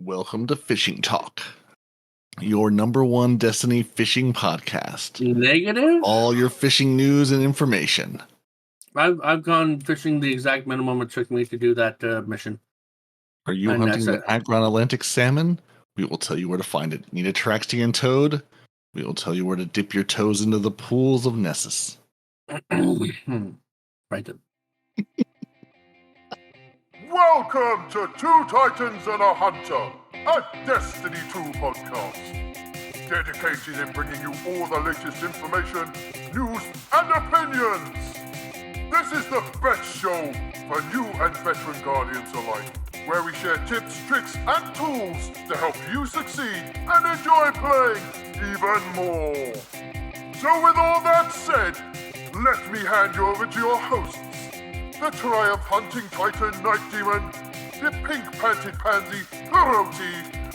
Welcome to Fishing Talk, your number one Destiny fishing podcast. Negative? All your fishing news and information. I've gone fishing the exact minimum it took me to do that mission. Are you hunting the background Atlantic salmon? We will tell you where to find it. Need a Traxian toad? We will tell you where to dip your toes into the pools of Nessus. Right then. Welcome to Two Titans and a Hunter, a Destiny 2 podcast. Dedicated in bringing you all the latest information, news, and opinions. This is the best show for new and veteran Guardians alike, where we share tips, tricks, and tools to help you succeed and enjoy playing even more. So with all that said, let me hand you over to your hosts, the Triumph Hunting Titan Nitedemon, the pink-panted pansy Peroty,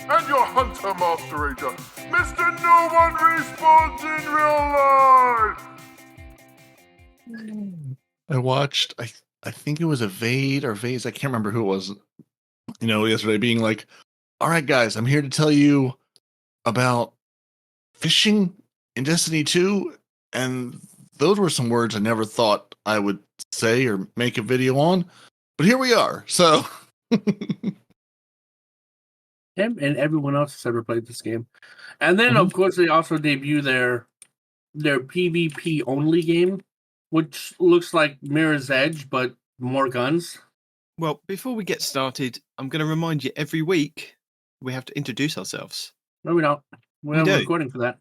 and your Hunter Master Ranger, Mr. No One Respawns in Real Life! I watched, I think it was a Vade or Vase, I can't remember who it was, yesterday being like, all right, guys, I'm here to tell you about fishing in Destiny 2, and those were some words I never thought I would say or make a video on, but here we are. So, and everyone else has ever played this game, and then of course they also debut their PvP only game, which looks like Mirror's Edge but more guns. Well, before we get started, I'm going to remind you every week we have to introduce ourselves. No, we don't. We have a recording for that.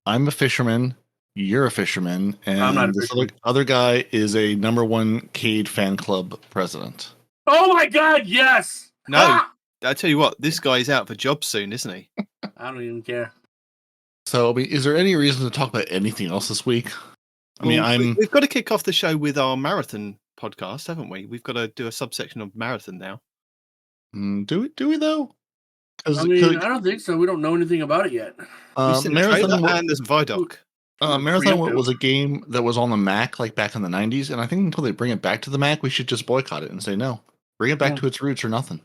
I'm a fisherman. You're a fisherman, and I'm not a this fisherman. other guy is a number one Cade fan club president. Oh my God! Yes. No, I tell you what, this guy's out for jobs soon, isn't he? I don't even care. So, I mean, is there any reason to talk about anything else this week? We've got to kick off the show with our marathon podcast, haven't we? We've got to do a subsection of marathon now. Do we though? I don't think so. We don't know anything about it yet. Marathon and there's Vidoc. Marathon was a game that was on the Mac like back in the 90s, and I think until they bring it back to the Mac, we should just boycott it and say no. Bring it back to its roots or nothing.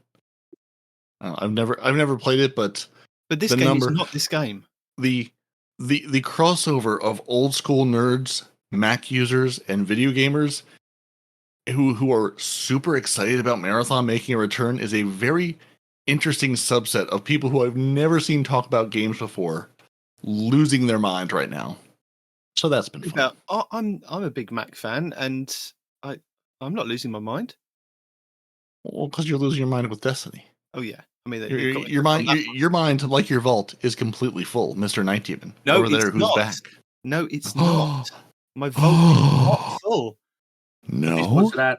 I've never played it, but this game is not this game. The crossover of old school nerds, Mac users, and video gamers who are super excited about Marathon making a return is a very interesting subset of people who I've never seen talk about games before losing their mind right now. So that's been fun. I'm a big Mac fan, and I'm not losing my mind. Well, because you're losing your mind with Destiny. Oh yeah, I mean your mind, like your vault, is completely full, Mr. Nitedemon. No, over there, it's who's not. back? No, it's not. My vault is not full. No. What's that?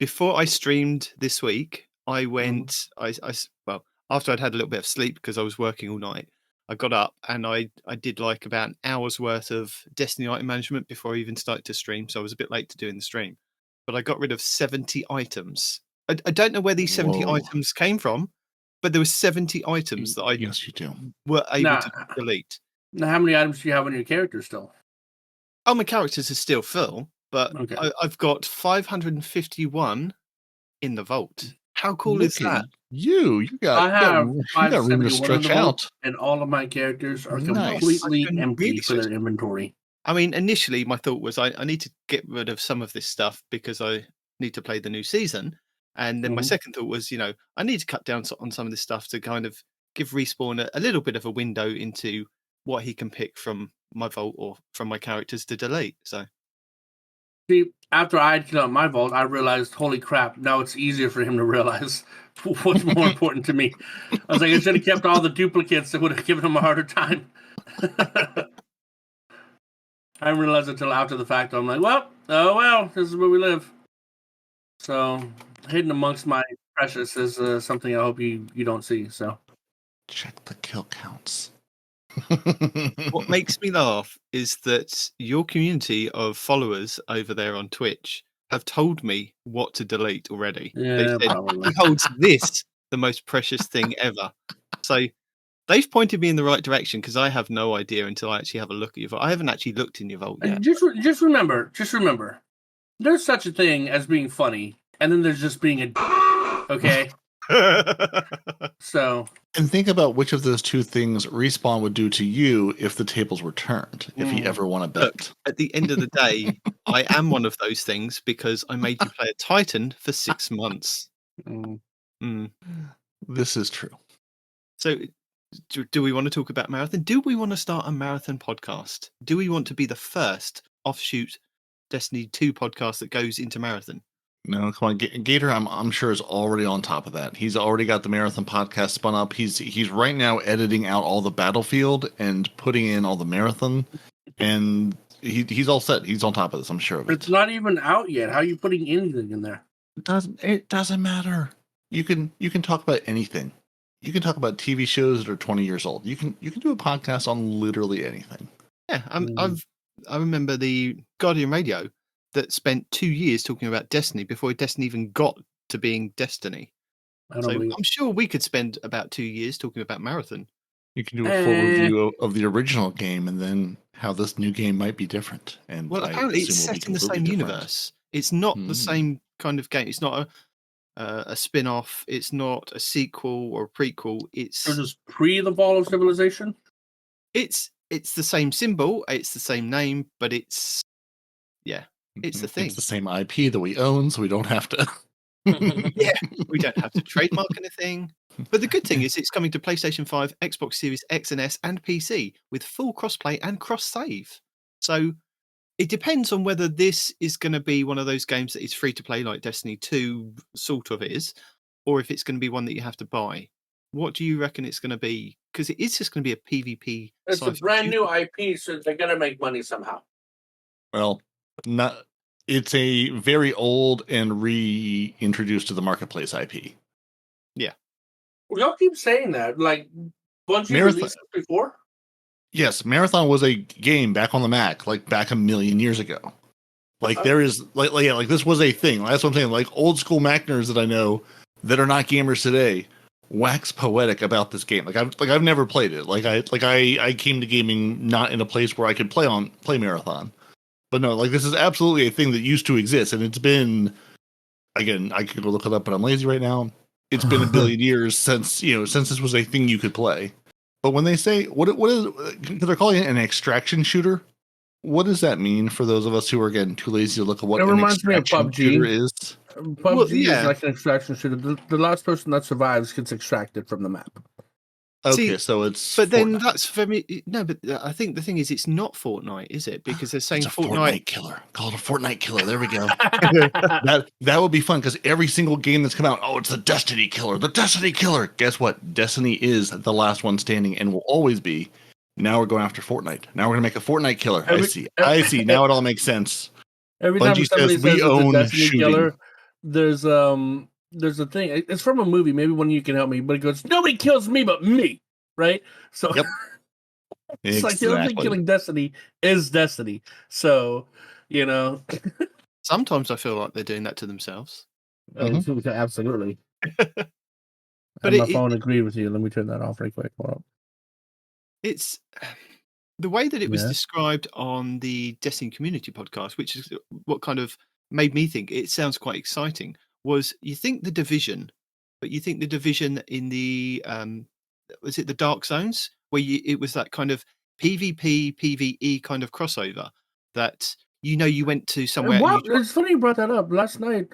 Before I streamed this week, I went. After I'd had a little bit of sleep because I was working all night, I got up and I did like about an hour's worth of Destiny item management before I even started to stream. So I was a bit late to doing the stream, but I got rid of 70 items. I don't know where these 70 items came from, but there were 70 items that I were able to delete. Now, how many items do you have on your character still? Oh, my characters are still full, but okay. I've got 551 in the vault. How cool is that? You got room to stretch out, and all of my characters are completely empty for their inventory. I mean, initially my thought was I need to get rid of some of this stuff because I need to play the new season, and then my second thought was, I need to cut down on some of this stuff to kind of give Respawn a little bit of a window into what he can pick from my vault or from my characters to delete. So. See, after I had killed out my vault, I realized, holy crap, now it's easier for him to realize what's more important to me. I was like, I should have kept all the duplicates that would have given him a harder time. I didn't realize it until after the fact. I'm like, well, this is where we live. So, hidden amongst my precious is something I hope you don't see. So, check the kill counts. What makes me laugh is that your community of followers over there on Twitch have told me what to delete already. Yeah, they said, he holds this the most precious thing ever. So they've pointed me in the right direction because I have no idea until I actually have a look at your vault. I haven't actually looked in your vault yet. Just remember, there's such a thing as being funny, and then there's just being a okay. So, And think about which of those two things Respawn would do to you if the tables were turned, if he ever won a bet. Look, at the end of the day, I am one of those things because I made you play a Titan for 6 months. This is true. So, do we want to talk about Marathon? Do we want to start a Marathon podcast? Do we want to be the first offshoot Destiny 2 podcast that goes into Marathon? No, come on, Gator. I'm sure is already on top of that. He's already got the Marathon podcast spun up. He's right now editing out all the Battlefield and putting in all the Marathon, and he's all set. He's on top of this. I'm sure of it. It's not even out yet. How are you putting anything in there? It doesn't matter. You can talk about anything. You can talk about TV shows that are 20 years old. You can do a podcast on literally anything. Yeah, I remember the Guardian Radio that spent 2 years talking about Destiny before Destiny even got to being Destiny. I'm sure we could spend about 2 years talking about Marathon. You can do a full review of the original game and then how this new game might be different. And well, apparently it's set in the same universe. It's not the same kind of game. It's not a spin-off. It's not a sequel or a prequel. It's just pre the fall of civilization. It's the same symbol. It's the same name, but it's the thing. It's the same IP that we own, so we don't have to. Yeah, we don't have to trademark anything. But the good thing is it's coming to PlayStation 5, Xbox Series X and S, and PC with full crossplay and cross-save. So it depends on whether this is going to be one of those games that is free to play like Destiny 2 sort of is, or if it's going to be one that you have to buy. What do you reckon it's going to be? Because it is just going to be a PvP. It's a brand new IP, so they're going to make money somehow. Well, it's a very old and reintroduced to the marketplace IP. Yeah. Well, y'all keep saying that. Like, Bungie released it before? Yes, Marathon was a game back on the Mac, like back a million years ago. Like there is like this was a thing. That's what I'm saying. Like old school Mac nerds that I know that are not gamers today wax poetic about this game. I've never played it. I came to gaming not in a place where I could play Marathon. But no, like this is absolutely a thing that used to exist, and it's been, again, I could go look it up, but I'm lazy right now. It's been a billion years since this was a thing you could play. But when they say what is, because they're calling it an extraction shooter, what does that mean for those of us who are again too lazy to look at what an extraction shooter is? PUBG is like an extraction shooter. The last person that survives gets extracted from the map. Okay, so it's. But then that's for me. No, but I think the thing is, it's not Fortnite, is it? Because they're saying it's a Fortnite killer. Call it a Fortnite killer. There we go. that would be fun because every single game that's come out, it's the Destiny killer. The Destiny killer. Guess what? Destiny is the last one standing and will always be. Now we're going after Fortnite. Now we're gonna make a Fortnite killer. I see. Now it all makes sense. Every time somebody says we own a Destiny killer, there's a thing. It's from a movie. Maybe one of you can help me. But it goes, nobody kills me but me, right? So yep. It's like the only thing killing Destiny is Destiny. So sometimes I feel like they're doing that to themselves. Absolutely. But my phone agreed with you. Let me turn that off right quick. Hold up. It's the way that it was described on the Destiny Community podcast, which is what kind of made me think it sounds quite exciting. Was you think the Division, but you think the Division in the was it the Dark Zones where it was that kind of PvP PvE kind of crossover that you went to somewhere. It's funny you brought that up. Last night,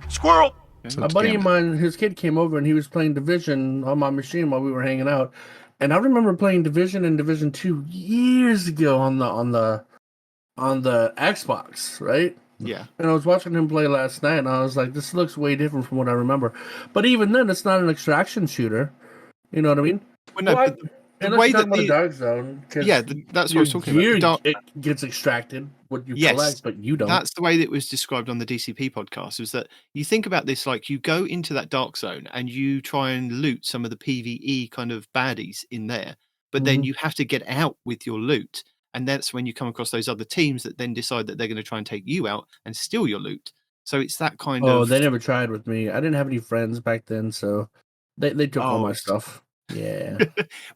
Squirrel. A buddy of mine, his kid came over and he was playing Division on my machine while we were hanging out. And I remember playing Division and Division 2 years ago on the Xbox, right? Yeah. And I was watching him play last night, and I was like, this looks way different from what I remember. But even then, it's not an extraction shooter. You know what I mean? Well, no, the way that the Dark Zone, that's what I was talking about. It gets extracted, what you collect, but you don't. That's the way that it was described on the DCP podcast, was that you think about this like you go into that Dark Zone and you try and loot some of the PvE kind of baddies in there, but then you have to get out with your loot. And that's when you come across those other teams that then decide that they're going to try and take you out and steal your loot. So it's that kind of... Oh, they never tried with me. I didn't have any friends back then, so they took all my stuff. Yeah.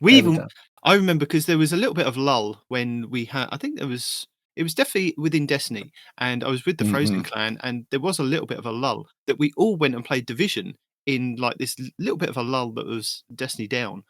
I remember because there was a little bit of lull when we had... I think it was definitely within Destiny, and I was with the Frozen clan, and there was a little bit of a lull that we all went and played Division in like this little bit of a lull that was Destiny down.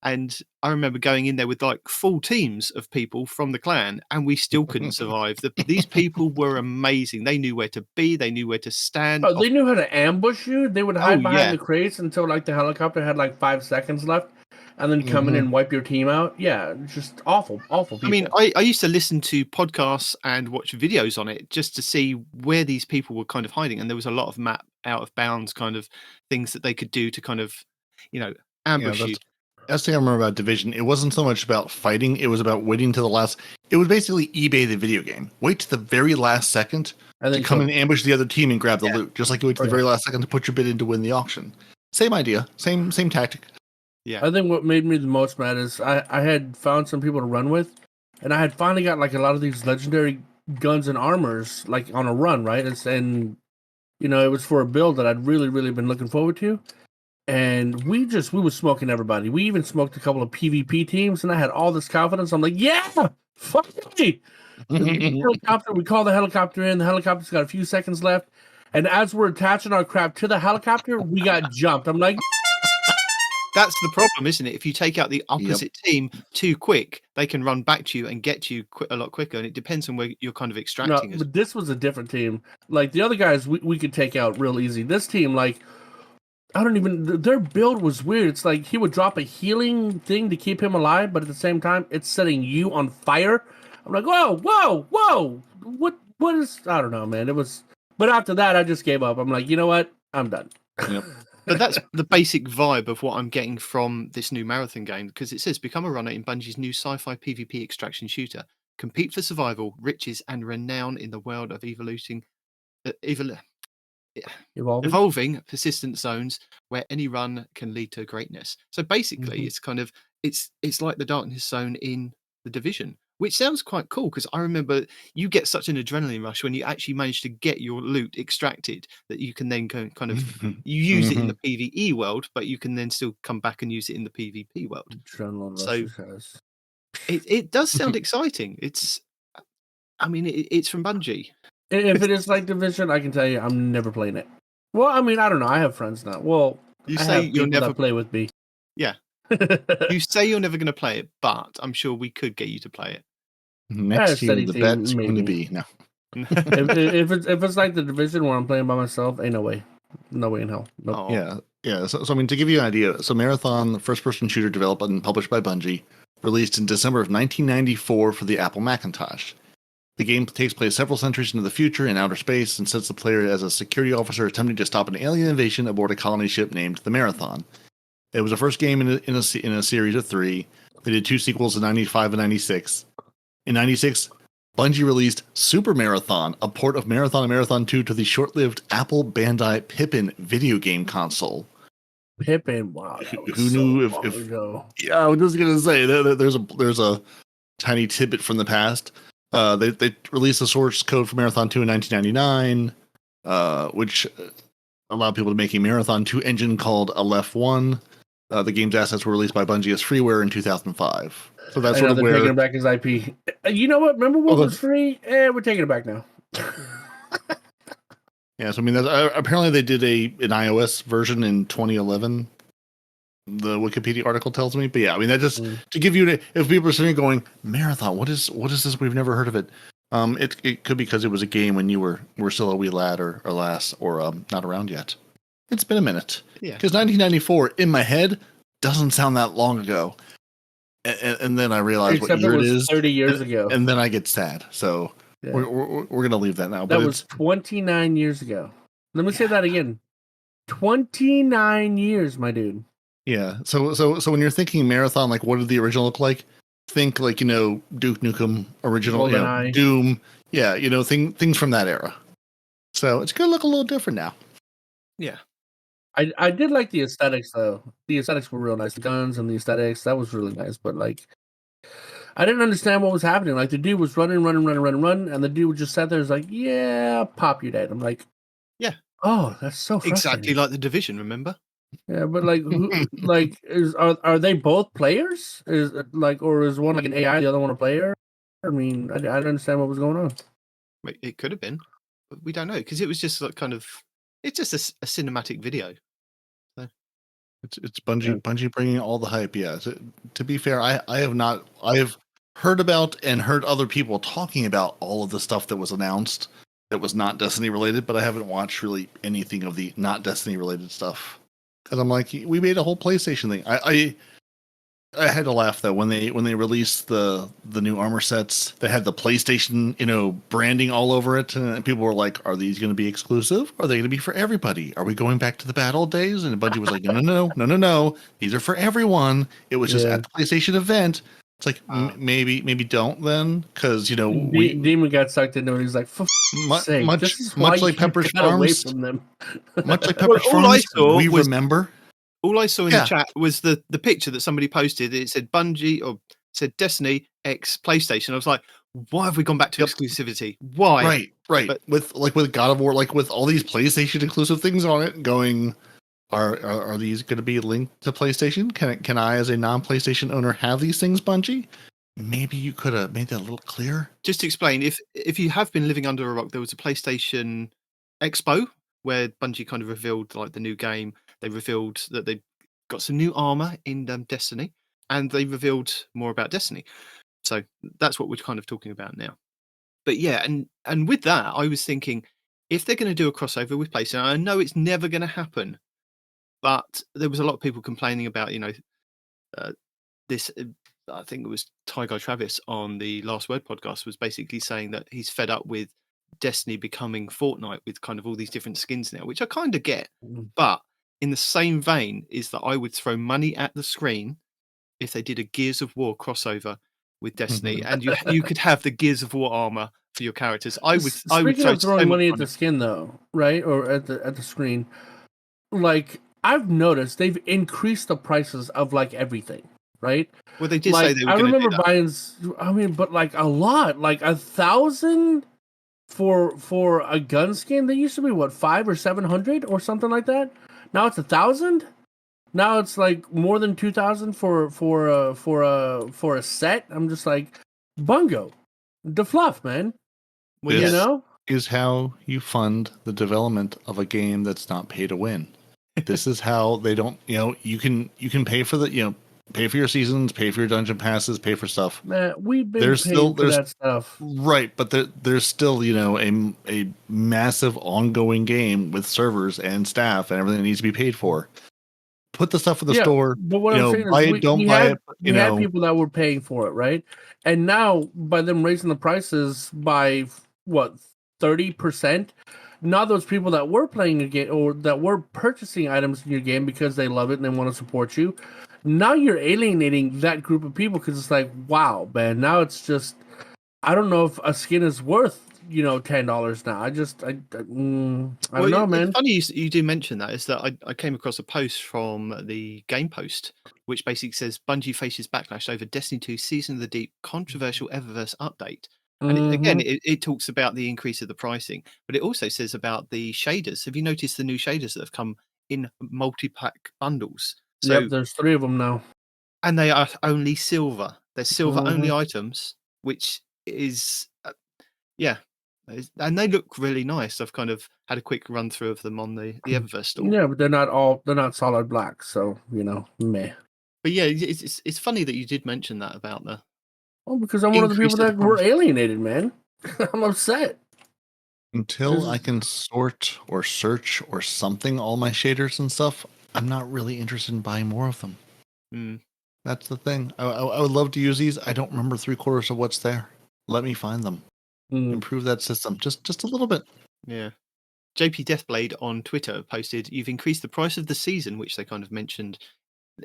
And I remember going in there with like full teams of people from the clan, and we still couldn't survive. These people were amazing. They knew where to be. They knew where to stand. Oh, they knew how to ambush you. They would hide behind yeah. the crates until like the helicopter had like 5 seconds left, and then come in and wipe your team out. Yeah, just awful people. I mean, I used to listen to podcasts and watch videos on it just to see where these people were kind of hiding, and there was a lot of map out of bounds kind of things that they could do to kind of, ambush you. That's the thing I remember about Division. It wasn't so much about fighting; it was about waiting to the last. It was basically eBay the video game. Wait to the very last second and then to come and ambush the other team and grab the loot, just like you wait to the very last second to put your bid in to win the auction. Same idea, same tactic. Yeah, I think what made me the most mad is I had found some people to run with, and I had finally got like a lot of these legendary guns and armors like on a run, right? And it was for a build that I'd really been looking forward to. And we were smoking everybody. We even smoked a couple of PvP teams, and I had all this confidence. I'm like, yeah, fuck me. Helicopter. We call the helicopter in. The helicopter's got a few seconds left. And as we're attaching our crap to the helicopter, we got jumped. I'm like, that's the problem, isn't it? If you take out the opposite team too quick, they can run back to you and get you a lot quicker. And it depends on where you're kind of extracting. No, but this was a different team. Like the other guys, we could take out real easy. This team, like, their build was weird. It's like he would drop a healing thing to keep him alive, but at the same time, it's setting you on fire. I'm like, whoa. What is, I don't know, man. It was, but after that, I just gave up. I'm like, you know what? I'm done. Yep. But that's the basic vibe of what I'm getting from this new marathon game, because it says become a runner in Bungie's new sci-fi PvP extraction shooter. Compete for survival, riches, and renown in the world of evolving persistent zones where any run can lead to greatness. So basically, it's kind of it's like the Darkness Zone in the Division, which sounds quite cool, because I remember you get such an adrenaline rush when you actually manage to get your loot extracted that you can then go kind of you use it in the PvE world, but you can then still come back and use it in the PvP world. So it does sound exciting. It's from Bungie. If it is like Division, I can tell you, I'm never playing it. Well, I mean, I don't know. I have friends now. Well, you say you'll never play with me. Yeah. You say you're never going to play it, but I'm sure we could get you to play it. Next year, the bet's going to be no. if it's like the Division where I'm playing by myself, ain't no way in hell. Nope. Yeah. So I mean, to give you an idea, so Marathon, the first-person shooter developed and published by Bungie, released in December of 1994 for the Apple Macintosh. The game takes place several centuries into the future in outer space and sets the player as a security officer attempting to stop an alien invasion aboard a colony ship named the Marathon. It was the first game in a series of 3. They did 2 sequels in 95 and 96. In 96, Bungie released Super Marathon, a port of Marathon and Marathon 2 to the short-lived Apple Bandai Pippin video game console. Pippin, wow. Who knew if yeah, I was just going to say, there's a tiny tidbit from the past. They released the source code for Marathon 2 in 1999, which allowed people to make a Marathon 2 engine called Aleph-1. The game's assets were released by Bungie as freeware in 2005. So that's sort of where taking it back as IP. You know what? Remember what was free? We're taking it back now. Yeah, so I mean, apparently they did an iOS version in 2011. The Wikipedia article tells me, but yeah, I mean that just to give you, if people are sitting going Marathon, what is this? We've never heard of it. It could be because it was a game when you were still a wee lad or lass or not around yet. It's been a minute. Yeah, because 1994 in my head doesn't sound that long ago, and then I realize what year it is. 30 years ago, and then I get sad. So we're gonna leave that now. That was 29 years ago. Let me say that again. 29 years, my dude. Yeah. So when you're thinking Marathon, like what did the original look like? Think like, Duke Nukem original, Doom. Yeah, things from that era. So it's gonna look a little different now. Yeah. I did like the aesthetics though. The aesthetics were real nice. The guns and the aesthetics, that was really nice. But like I didn't understand what was happening. Like the dude was running, and the dude would just sat there and was like, yeah, pop you dead. I'm like, yeah. Oh, that's so frustrating. Exactly like the Division, remember? Yeah, but like, are they both players? Or is one like an AI, the other one a player? I mean, I didn't understand what was going on. It could have been, but we don't know because it was just like it's just a cinematic video. It's Bungie bringing all the hype. Yeah. To be fair, I have not. I've heard about and heard other people talking about all of the stuff that was announced that was not Destiny related, but I haven't watched really anything of the not Destiny related stuff because I'm like, we made a whole PlayStation thing. I had to laugh though when they released the new armor sets. They had the PlayStation, branding all over it, and people were like, "Are these going to be exclusive? Are they going to be for everybody? Are we going back to the bad old days?" And Bungie was like, "No. These are for everyone. It was just at the PlayStation event." It's like maybe don't then, because Demon got sucked into it. He's like, "For sake, this is why like Pepper's got away Farms, from them." much like Pepper's Farms, remember. All I saw in the chat was the picture that somebody posted. It said Bungie or said Destiny X PlayStation. I was like, why have we gone back to exclusivity? Why? Right. But with God of War, like with all these PlayStation exclusive things on it, going, are these going to be linked to PlayStation? Can I, as a non-PlayStation owner, have these things, Bungie? Maybe you could have made that a little clearer. Just to explain, if you have been living under a rock, there was a PlayStation Expo where Bungie kind of revealed like the new game. They revealed that they got some new armor in Destiny, and they revealed more about Destiny. So that's what we're kind of talking about now. But yeah, and with that, I was thinking, if they're going to do a crossover with PlayStation, I know it's never going to happen, but there was a lot of people complaining about, this. I think it was Tiger Travis on the Last Word podcast was basically saying that he's fed up with Destiny becoming Fortnite with kind of all these different skins now, which I kind of get, but in the same vein is that I would throw money at the screen if they did a Gears of War crossover with Destiny, and you could have the Gears of War armor for your characters. I would throw throwing money at the skin though, right? Or at the screen. Like I've noticed they've increased the prices of like everything, right? Well, they did say they were. I remember buying. I mean, but like a lot, like 1,000 for a gun skin. They used to be what, 500 or 700 or something like that. Now it's 1,000. Now it's like more than 2,000 for a set. I'm just like, bungo, the fluff, man. Well, is how you fund the development of a game that's not pay to win. This is how they don't. You can pay for pay for your seasons, pay for your dungeon passes, pay for stuff. Man, we've been paying for that stuff, right? But there's still a massive ongoing game with servers and staff and everything that needs to be paid for. Put the stuff in the store. But what I'm saying is, we had people that were paying for it, right? And now, by them raising the prices by what 30%, now those people that were playing a game or that were purchasing items in your game because they love it and they want to support you, now you're alienating that group of people because it's like, wow, man. Now it's just, I don't know if a skin is worth $10 now. I don't know, man. It's funny you do mention that. Is that I came across a post from the Game Post, which basically says Bungie faces backlash over Destiny 2 Season of the Deep controversial Eververse update. And it talks about the increase of the pricing, but it also says about the shaders. Have you noticed the new shaders that have come in multi-pack bundles? So, yep, there's 3 of them now, and they are only silver. They're silver-only items, which is and they look really nice. I've kind of had a quick run through of them on the Eververse store. Yeah, but they're not solid black, so meh. But yeah, it's funny that you did mention that about the. Oh, because I'm one of the people that were alienated, man. I'm upset. Until I can sort or search or something all my shaders and stuff, I'm not really interested in buying more of them. That's the thing. I would love to use these. I don't remember 3/4 of what's there. Let me find them. Improve that system just a little bit. Yeah. JP Deathblade on Twitter posted, "You've increased the price of the season," which they kind of mentioned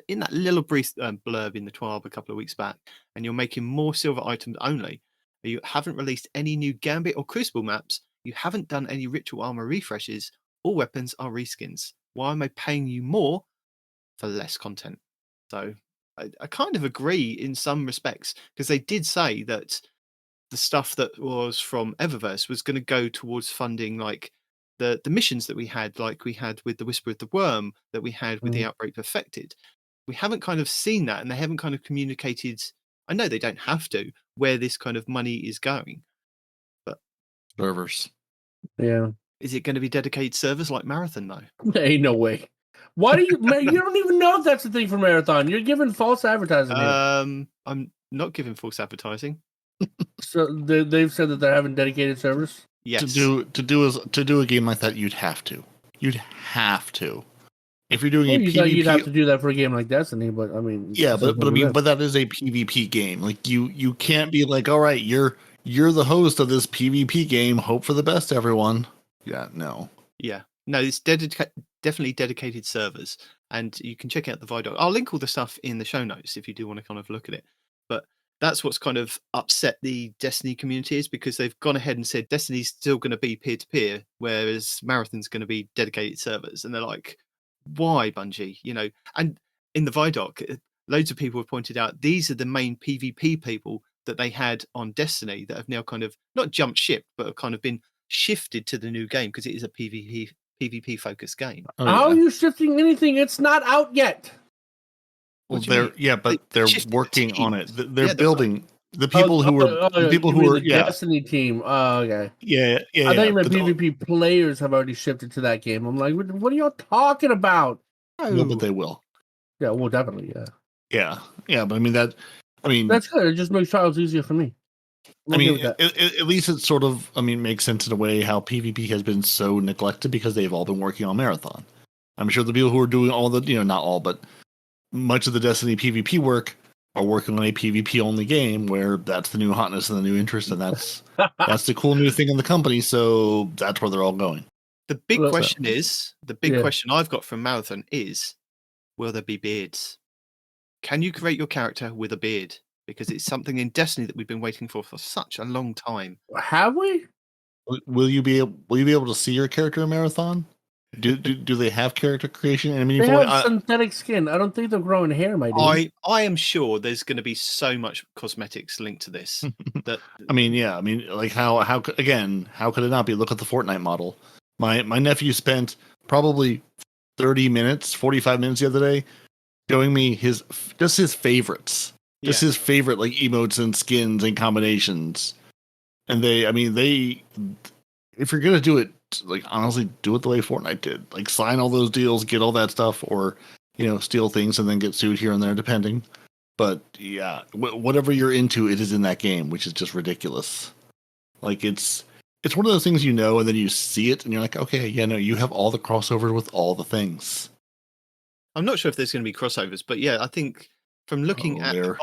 in that little brief blurb in the TWAB a couple of weeks back, "and you're making more silver items only. You haven't released any new Gambit or Crucible maps. You haven't done any ritual armor refreshes. All weapons are reskins. Why am I paying you more for less content?" So I kind of agree in some respects, because they did say that the stuff that was from Eververse was going to go towards funding like the missions that we had, like we had with the Whisper of the Worm, that we had with the Outbreak Perfected. We haven't kind of seen that, and they haven't kind of communicated. I know they don't have to, where this kind of money is going, but servers. Yeah. Is it going to be dedicated servers like Marathon though? Ain't no way. Why do you? You don't even know if that's the thing for Marathon. You're giving false advertising. Here. I'm not giving false advertising. So they've said that they're having dedicated servers. Yes. To do a game like that, you'd have to. You'd have to. If you're doing Well, a PvP, you'd have to do that for a game like Destiny, but I mean, yeah, but that is a PvP game. Like you can't be like, all right, you're the host of this PvP game. Hope for the best, everyone. Yeah, no. Yeah, no, it's definitely dedicated servers, and you can check out the Vidoc. I'll link all the stuff in the show notes if you do want to kind of look at it. But that's what's kind of upset the Destiny community, is because they've gone ahead and said Destiny's still going to be peer-to-peer, whereas Marathon's going to be dedicated servers, and they're like, why, Bungie? You know, and in the Vidoc, loads of people have pointed out these are the main PvP people that they had on Destiny that have now kind of not jumped ship, but have kind of been shifted to the new game because it is a PvP focused game. Oh, How are yeah. you shifting anything? It's not out yet. Well, What do you mean? they're shifted the working on it. team. They're Yeah, building the people who are the people you mean who are the Destiny team. Oh, okay. yeah. I thought you meant but PvP players have already shifted to that game. I'm like, what are y'all talking about? no, but they will. Yeah, well, definitely, yeah. Yeah. But I mean That's good. It just makes trials easier for me. I'm okay with that. at least it sort of, makes sense in a way how PvP has been so neglected because they've all been working on Marathon. I'm sure the people who are doing all the, not all, but much of the Destiny PvP work are working on a PvP only game where that's the new hotness and the new interest, and that's the cool new thing in the company. So that's where they're all going. The big Well, question question I've got from Marathon is, will there be beards? Can you create your character with a beard? Because it's something in Destiny that we've been waiting for such a long time. Have we? Will you be able to see your character in Marathon? Do they have character creation in a They meaningful way? have synthetic skin. I don't think they're growing hair, my dude. I am sure there's going to be so much cosmetics linked to this. That like how could it not be? Look at the Fortnite model. My nephew spent probably 45 minutes the other day showing me his favorites. Just his favorite like emotes and skins and combinations. And they if you're gonna do it, like honestly, do it the way Fortnite did. Like sign all those deals, get all that stuff, or steal things and then get sued here and there, depending. But yeah, whatever you're into, it is in that game, which is just ridiculous. Like it's one of those things and then you see it and you're like, okay, yeah, no, you have all the crossover with all the things. I'm not sure if there's going to be crossovers, but yeah, I think from looking at the Vidoc,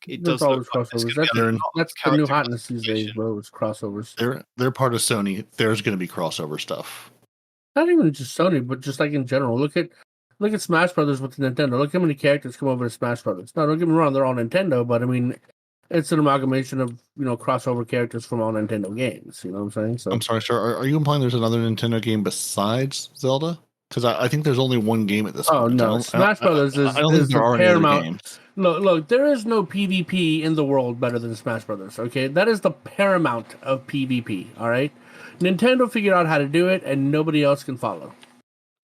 it There's does always look like there's crossovers. going to be a lot of That's the new character hotness these days, customization. bro. It's crossovers. They're part of Sony. There's going to be crossover stuff. Not even just Sony, but just like in general. Look at Smash Brothers with Nintendo. Look how many characters come over to Smash Brothers. Now, don't get me wrong, they're all Nintendo, but I mean, it's an amalgamation of crossover characters from all Nintendo games. You know what I'm saying? So I'm sorry, sir. Are you implying there's another Nintendo game besides Zelda? Because I think there's only one game at this point. Oh no, Smash Brothers is the paramount. Look, there is no PvP in the world better than Smash Brothers. Okay, that is the paramount of PvP. All right, Nintendo figured out how to do it, and nobody else can follow.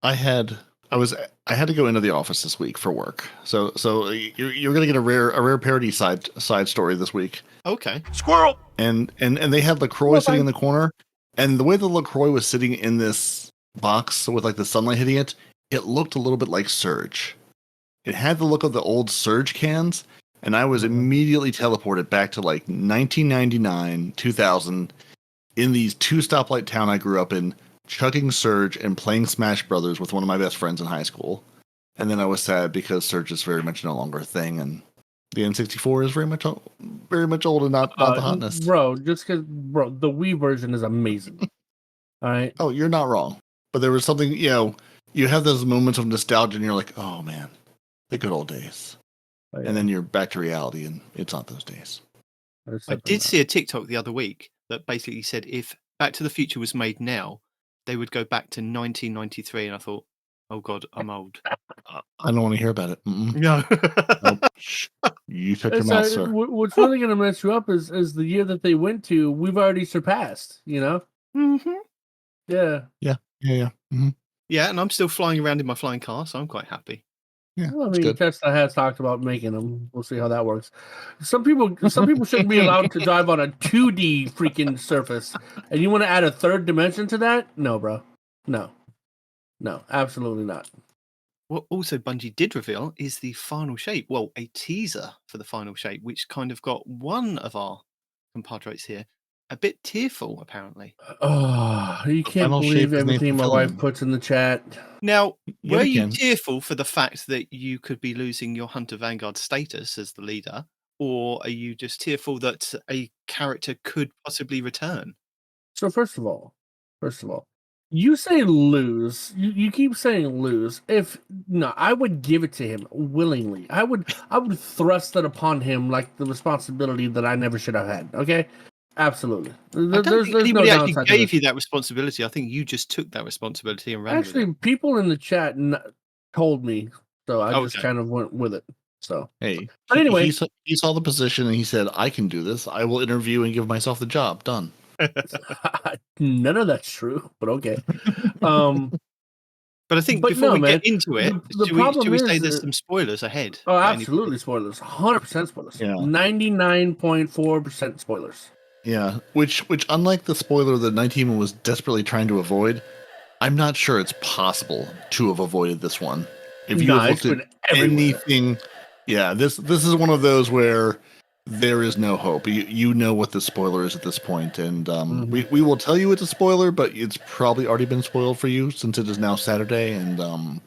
I had to go into the office this week for work. So you're gonna get a rare Peroty side story this week. Okay. Squirrel! And they had LaCroix sitting in the corner, and the way that LaCroix was sitting in this box with like the sunlight hitting it, it looked a little bit like Surge. It had the look of the old Surge cans, and I was immediately teleported back to like 1999, 2000, in these two stoplight town I grew up in, chugging Surge and playing Smash Brothers with one of my best friends in high school. And then I was sad because Surge is very much no longer a thing, and the N64 is very much old and not the hotness. Bro, just because, the Wii version is amazing. All right. Oh, you're not wrong. But there was something, you have those moments of nostalgia and you're like, oh man, the good old days. Oh, yeah. And then you're back to reality and it's not those days. I did see a TikTok the other week that basically said if Back to the Future was made now, they would go back to 1993. And I thought, oh God, I'm old. I don't want to hear about it. Mm-mm. No. Nope. You shut your mouth, sir. What's really going to mess you up is the year that they went to, we've already surpassed, Mm-hmm. Yeah. Yeah. Mm-hmm. Yeah, and I'm still flying around in my flying car, so I'm quite happy. Yeah, Well, I that's mean, good. Tesla has talked about making them. We'll see how that works. Some people shouldn't be allowed to drive on a 2D freaking surface, and you want to add a third dimension to that? No, bro. No, absolutely not. what also Bungie did reveal is the final shape. Well, a teaser for the final shape, which kind of got one of our compatriots here a bit tearful, apparently. Oh, you The can't final believe shape is everything Nathan my wife Fillion. puts in the chat. Now, Yeah, were we you can. tearful for the fact that you could be losing your Hunter Vanguard status as the leader, or are you just tearful that a character could possibly return? So first of all, you say lose. You keep saying lose. I would give it to him willingly. I would thrust it upon him like the responsibility that I never should have had. Okay, absolutely. I don't There's think no anybody actually downside to gave this. you that responsibility. I think you just took that responsibility and ran with Actually, it. people in the chat told me, so I just Okay. kind of went with it. So, Hey, but anyway, he saw the position and he said, "I can do this. I will interview and give myself the job." Done. none of that's true. But okay. Um, But I think But before no, we man. get into it, The should we problem say is there's that- some spoilers ahead? Oh, for absolutely anybody? spoilers. 100% spoilers. Yeah. 99.4% spoilers. Yeah, which unlike the spoiler that Nitedemon was desperately trying to avoid, I'm not sure it's possible to have avoided this one. If you Nah, have it's looked at been everywhere. anything, yeah, this is one of those where there is no hope. You know what the spoiler is at this point, and we will tell you it's a spoiler, but it's probably already been spoiled for you since it is now Saturday, and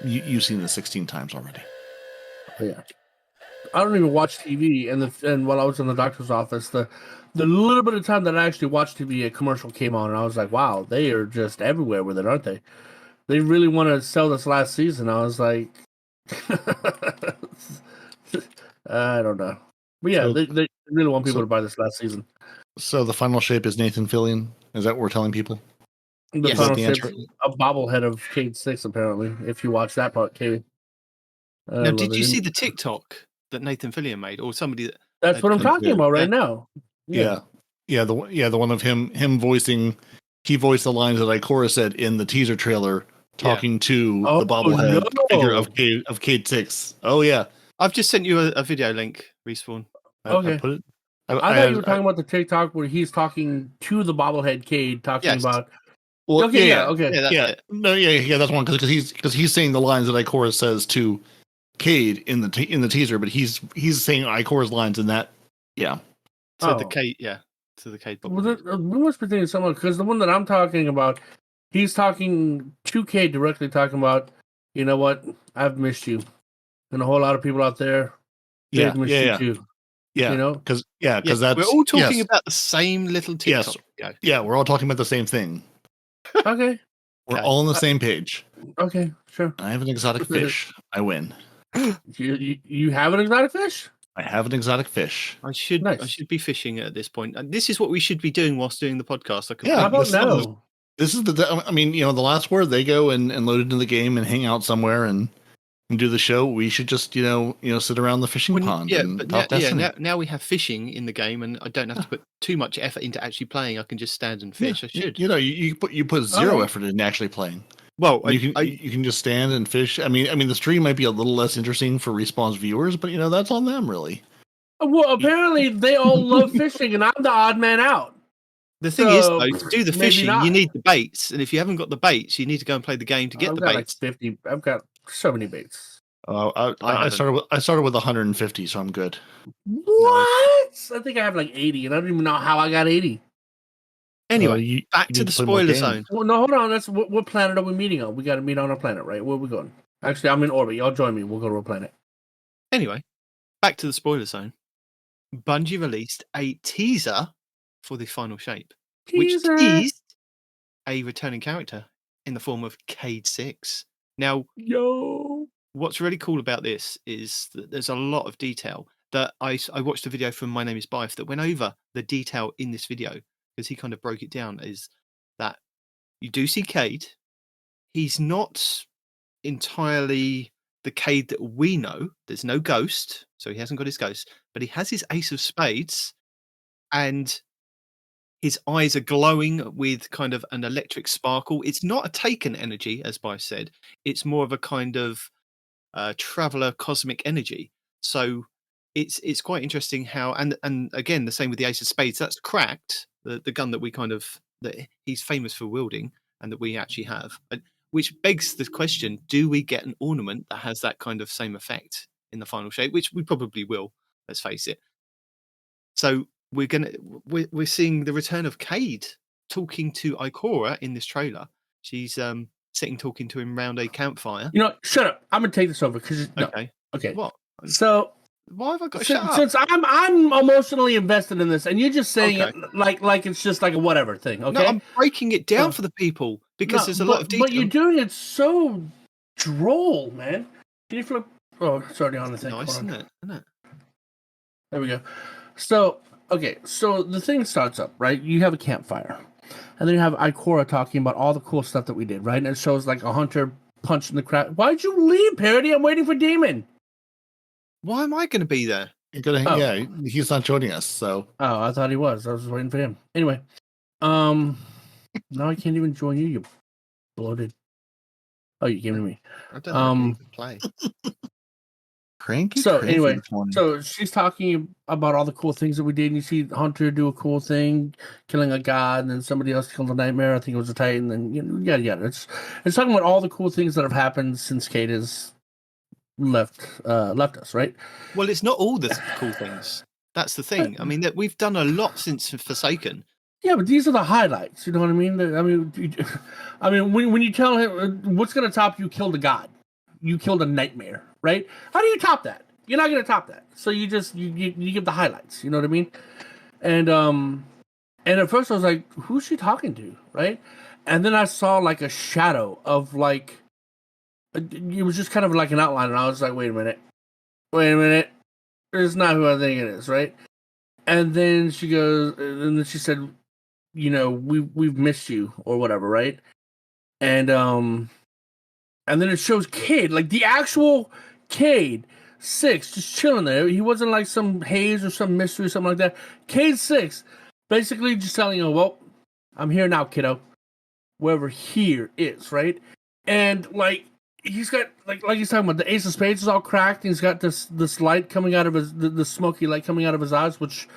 you've seen this 16 times already. Oh, yeah. I don't even watch TV, and while I was in the doctor's office, the little bit of time that I actually watched TV, a commercial came on, and I was like, wow, they are just everywhere with it, aren't they? They really want to sell this last season. I was like, I don't know. But yeah, So- they really want people so- to buy this last season. So the final shape is Nathan Fillion. Is that what we're telling people? The Yes. final the shape's answer? a bobblehead of Cade 6, apparently, if you watch that part, Katie. Now, did you see the TikTok that Nathan Fillion made, or somebody that? That's what I'm talking about right now. Yeah. The one of him voicing. He voiced the lines that Ikora said in the teaser trailer, talking to Oh, the bobblehead no. figure of Cade 6. Oh yeah, I've just sent you a video link, Respawn. I Okay. put it. I thought you were talking about the TikTok where he's talking to the bobblehead Cade, talking Yes. about. Well, Okay, yeah, okay. Yeah, that's it. No, that's one because he's saying the lines that Ikora says to Cade in the teaser, but he's saying Ikora's lines in that. Yeah. To Oh. the Cade, to the Cade Well, bobblehead. we must be thinking someone, because the one that I'm talking about, he's talking to Cade directly, talking about, you know what, I've missed you, and a whole lot of people out there, they've missed you too. Yeah, You know? because Yeah, that's we're all talking about the same little Yes. TikTok video. Yeah, we're all talking about the same thing. Okay, We're Okay. all on the same page. okay, sure. I have an exotic fish. I win. You have an exotic fish? I have an exotic fish. I should Nice. be fishing at this point. And this is what we should be doing whilst doing the podcast. Yeah, How about this is one of those- now? This is I mean, the last word, they go and load into the game and hang out somewhere and do the show. We should just, sit around the fishing pond and but talk Destiny. now we have fishing in the game, and I don't have to put too much effort into actually playing. I can just stand and fish. I should. You put zero Alright. effort into actually playing. Well, You can just stand and fish. I mean, the stream might be a little less interesting for Respawn's viewers, but that's on them, really. Well, apparently they all love fishing, and I'm the odd man out. the thing is, So, though, to do the maybe fishing, not. you need the baits, and if you haven't got the baits, you need to go and play the game to get I've the got baits. like 50. I've got so many baits. I started with 150, so I'm good. What? I think I have like 80, and I don't even know how I got 80. Anyway, back you to need the play more spoiler games. zone. Well, no, hold on. That's what planet are we meeting on? We got to meet on a planet, right? Where are we going? Actually, I'm in orbit. Y'all join me. We'll go to a planet. Anyway, back to the spoiler zone. Bungie released a teaser for the final shape, Teaser. which teased a returning character in the form of Cade 6. Now, Yo. what's really cool about this is that there's a lot of detail that I watched a video from My Name is Bife that went over the detail in this video because he kind of broke it down. Is that you do see Cade. He's not entirely the Cade that we know. There's no ghost, so he hasn't got his ghost, but he has his ace of spades, and his eyes are glowing with kind of an electric sparkle. It's not a taken energy, as Bife said. It's more of a kind of traveler cosmic energy. So it's quite interesting how, and again, the same with the ace of spades. That's cracked, the gun that we that he's famous for wielding and that we actually have. which begs the question: do we get an ornament that has that kind of same effect in the final shape? Which we probably will. Let's face it. So we're seeing the return of Cade talking to Ikora in this trailer. She's sitting talking to him around a campfire. You know, shut up. I'm gonna take this over because Okay. Okay. What? So why have I got to shut up? Since I'm emotionally invested in this, and you're just saying Okay. it like it's just like a whatever thing. Okay. No, I'm breaking it down for the people because there's a lot of detail. But you're doing it so droll, man. Can you flip? Oh, it's already on the thing. Nice, isn't it? There we go. So, okay, so the thing starts up, right? You have a campfire. And then you have Ikora talking about all the cool stuff that we did, right? And it shows like a hunter punching the crowd. Why'd you leave, Peroty? I'm waiting for Demon. Why am I going to be there? Yeah, he's not joining us, so. Oh, I thought he was. I was waiting for him. Anyway, now I can't even join you, you bloated. Oh, you came to me. I don't know if you can play. Cranky. Anyway, so she's talking about all the cool things that we did, and you see Hunter do a cool thing, killing a god, and then somebody else killed a nightmare. I think it was a Titan, and yada yada. It's talking about all the cool things that have happened since Cade has left us, right? Well, it's not all the cool things. That's the thing. I mean, that we've done a lot since Forsaken. Yeah, but these are the highlights. You know what I mean? I mean, when you tell him what's going to top you, killed a god, you killed a nightmare, right? How do you top that? You're not going to top that. So you just you give the highlights. You know what I mean? And at first I was like, who's she talking to, right? And then I saw like a shadow of like it was just kind of like an outline, and I was like, wait a minute, it's not who I think it is, right? And then she goes, and then she said, we've missed you or whatever, right? And then it shows Cade, like the actual Cade 6, just chilling there. He wasn't like some haze or some mystery or something like that. Cade 6, basically just telling you, well, I'm here now, kiddo. Wherever here is, right? And like he's got like he's talking about the Ace of Spades is all cracked, and he's got this light coming out of his the smoky light coming out of his eyes, which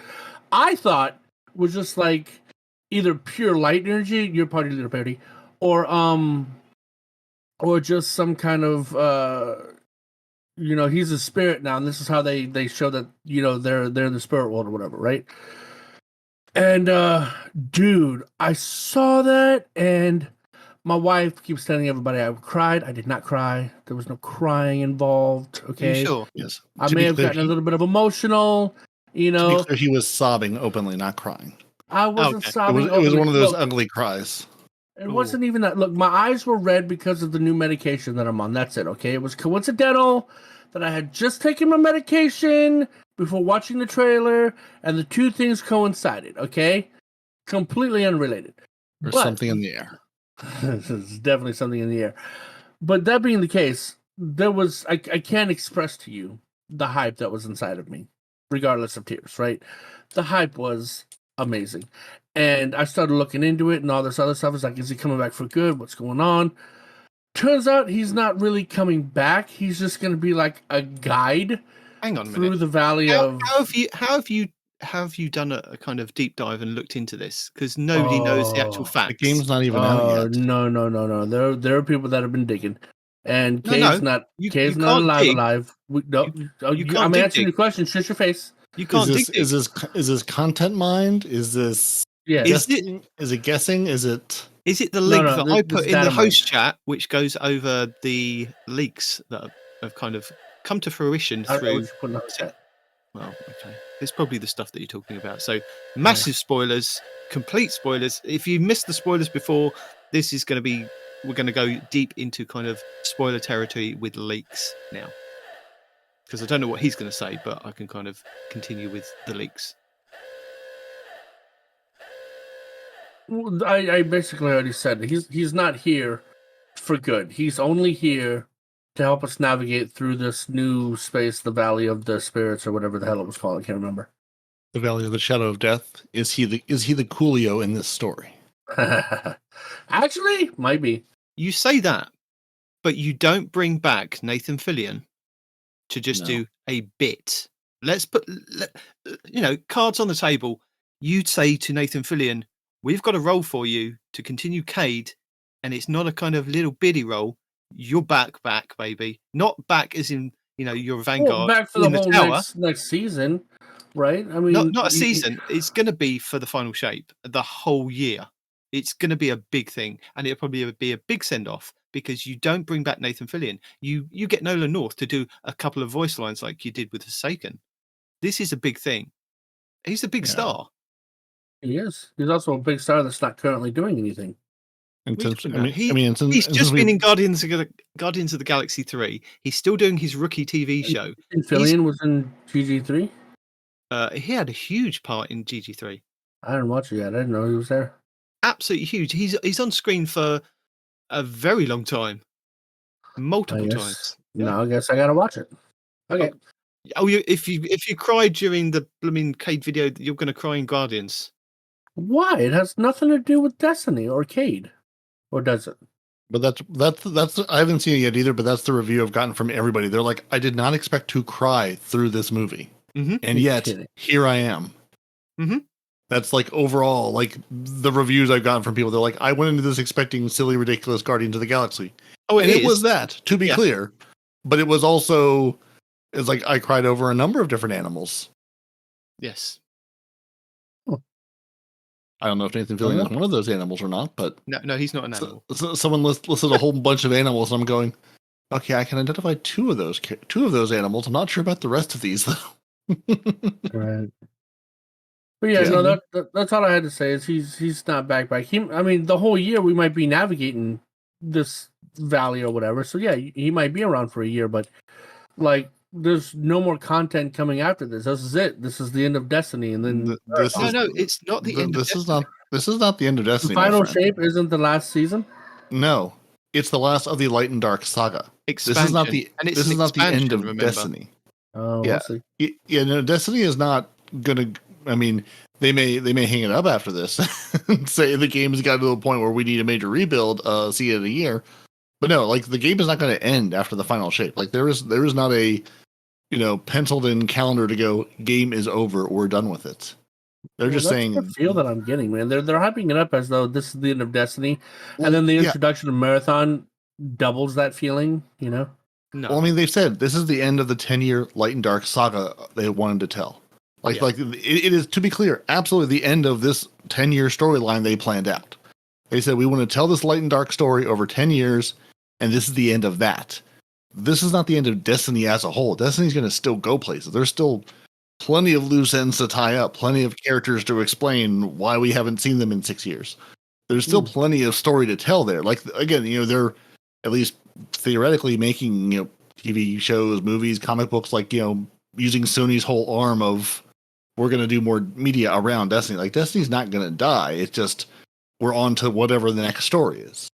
I thought was just like either pure light energy, your party leader Peroty, or just some kind of he's a spirit now, and this is how they show that they're in the spirit world or whatever, right? And dude, I saw that, and my wife keeps telling everybody I cried. I did not cry. There was no crying involved. Okay. Are you sure? Yes. I may have gotten a little bit of emotional. To be clear, he was sobbing openly, not crying. I wasn't sobbing. It was one of those ugly cries. It wasn't even that. Look, my eyes were red because of the new medication that I'm on. That's it. Okay. It was coincidental that I had just taken my medication before watching the trailer, and the two things coincided. Okay. Completely unrelated. There's something in the air. There's definitely something in the air. But that being the case, there was I can't express to you the hype that was inside of me, regardless of tears, right? The hype was amazing. And I started looking into it and all this other stuff. It's like, is he coming back for good? What's going on? Turns out he's not really coming back. He's just going to be like a guide. Hang on a through minute. the valley of. How have you done a kind of deep dive and looked into this? Because nobody knows the actual facts. The game's not even out yet. No. There are people that have been digging, and Cade's not alive. I'm answering your question. Shut your face. You can't dig. Is this content mined? Is this? Yeah. Is it guessing? Is it? Is it the link that I put in the host chat, which goes over the leaks that have kind of come to fruition through? Well, okay. It's probably the stuff that you're talking about. So, massive spoilers, complete spoilers. If you missed the spoilers before, this is going to be. We're going to go deep into kind of spoiler territory with leaks now. Because I don't know what he's going to say, but I can kind of continue with the leaks. Well, I basically already said he's not here for good. He's only here to help us navigate through this new space, the Valley of the Spirits, or whatever the hell it was called. I can't remember. The Valley of the Shadow of Death. Is he the Coolio in this story? Actually, might be. You say that, but you don't bring back Nathan Fillion to just do a bit. Let's put, cards on the table. You'd say to Nathan Fillion, we've got a role for you to continue Cade and it's not a kind of little biddy role, you're back, baby. Not back as in, you're a Vanguard back for the in the whole tower. next season, right? I mean, Not a season. It's going to be for the final shape, the whole year. It's going to be a big thing, and it'll probably be a big send off because you don't bring back Nathan Fillion. You get Nolan North to do a couple of voice lines like you did with Forsaken. This is a big thing. He's a big star. He is. He's also a big star that's not currently doing anything. He's just been in Guardians of the Galaxy 3. He's still doing his rookie TV show. And Fillion was in GG3? He had a huge part in GG3. I didn't watch it yet. I didn't know he was there. Absolutely huge. He's on screen for a very long time. Multiple times. No, I guess I gotta watch it. Okay. If you cry during the blooming Cade video, you're gonna cry in Guardians. Why? It has nothing to do with Destiny or Cade. Or does it? But that's I haven't seen it yet either, but that's the review I've gotten from everybody. They're like, I did not expect to cry through this movie. Mm-hmm. And yet here I am. Mm-hmm. That's like overall, like the reviews I've gotten from people. They're like, I went into this expecting silly, ridiculous Guardians of the Galaxy. Oh, and it was that, to be clear. But it was also, it's like I cried over a number of different animals. Yes. I don't know if Nathan Fillion is one of those animals or not, but no, he's not an animal. So someone listed a whole bunch of animals, and I'm going, okay, I can identify two of those animals. I'm not sure about the rest of these though. Right. But yeah, no, that's all I had to say. Is he's not back. I mean, the whole year we might be navigating this valley or whatever. So yeah, he might be around for a year, but like, there's no more content coming after this. This is it. This is the end of Destiny, and then it's not the end. This is not the end of Destiny. The final shape isn't the last season. No, it's the last of the Light and Dark saga. Expansion. This is not the end of Destiny. Oh, yeah, we'll see. Destiny is not gonna. I mean, they may hang it up after this and say the game has got to the point where we need a major rebuild. See it in a year, but no, like the game is not going to end after the final shape. Like there is not a penciled in calendar to go, game is over, we're done with it. They're just saying the feel that I'm getting, man. They're hyping it up as though this is the end of Destiny, and then the introduction of Marathon doubles that feeling, No. Well, I mean, they've said this is the end of the 10-year Light and Dark saga they wanted to tell. Like it is, to be clear, absolutely the end of this 10-year storyline they planned out. They said we want to tell this Light and Dark story over 10 years, and this is the end of that. This is not the end of Destiny as a whole. Destiny's going to still go places. There's still plenty of loose ends to tie up, plenty of characters to explain why we haven't seen them in 6 years. There's still plenty of story to tell there. Like, again, they're at least theoretically making, TV shows, movies, comic books, like, using Sony's whole arm of, we're going to do more media around Destiny. Like, Destiny's not going to die. It's just, we're on to whatever the next story is.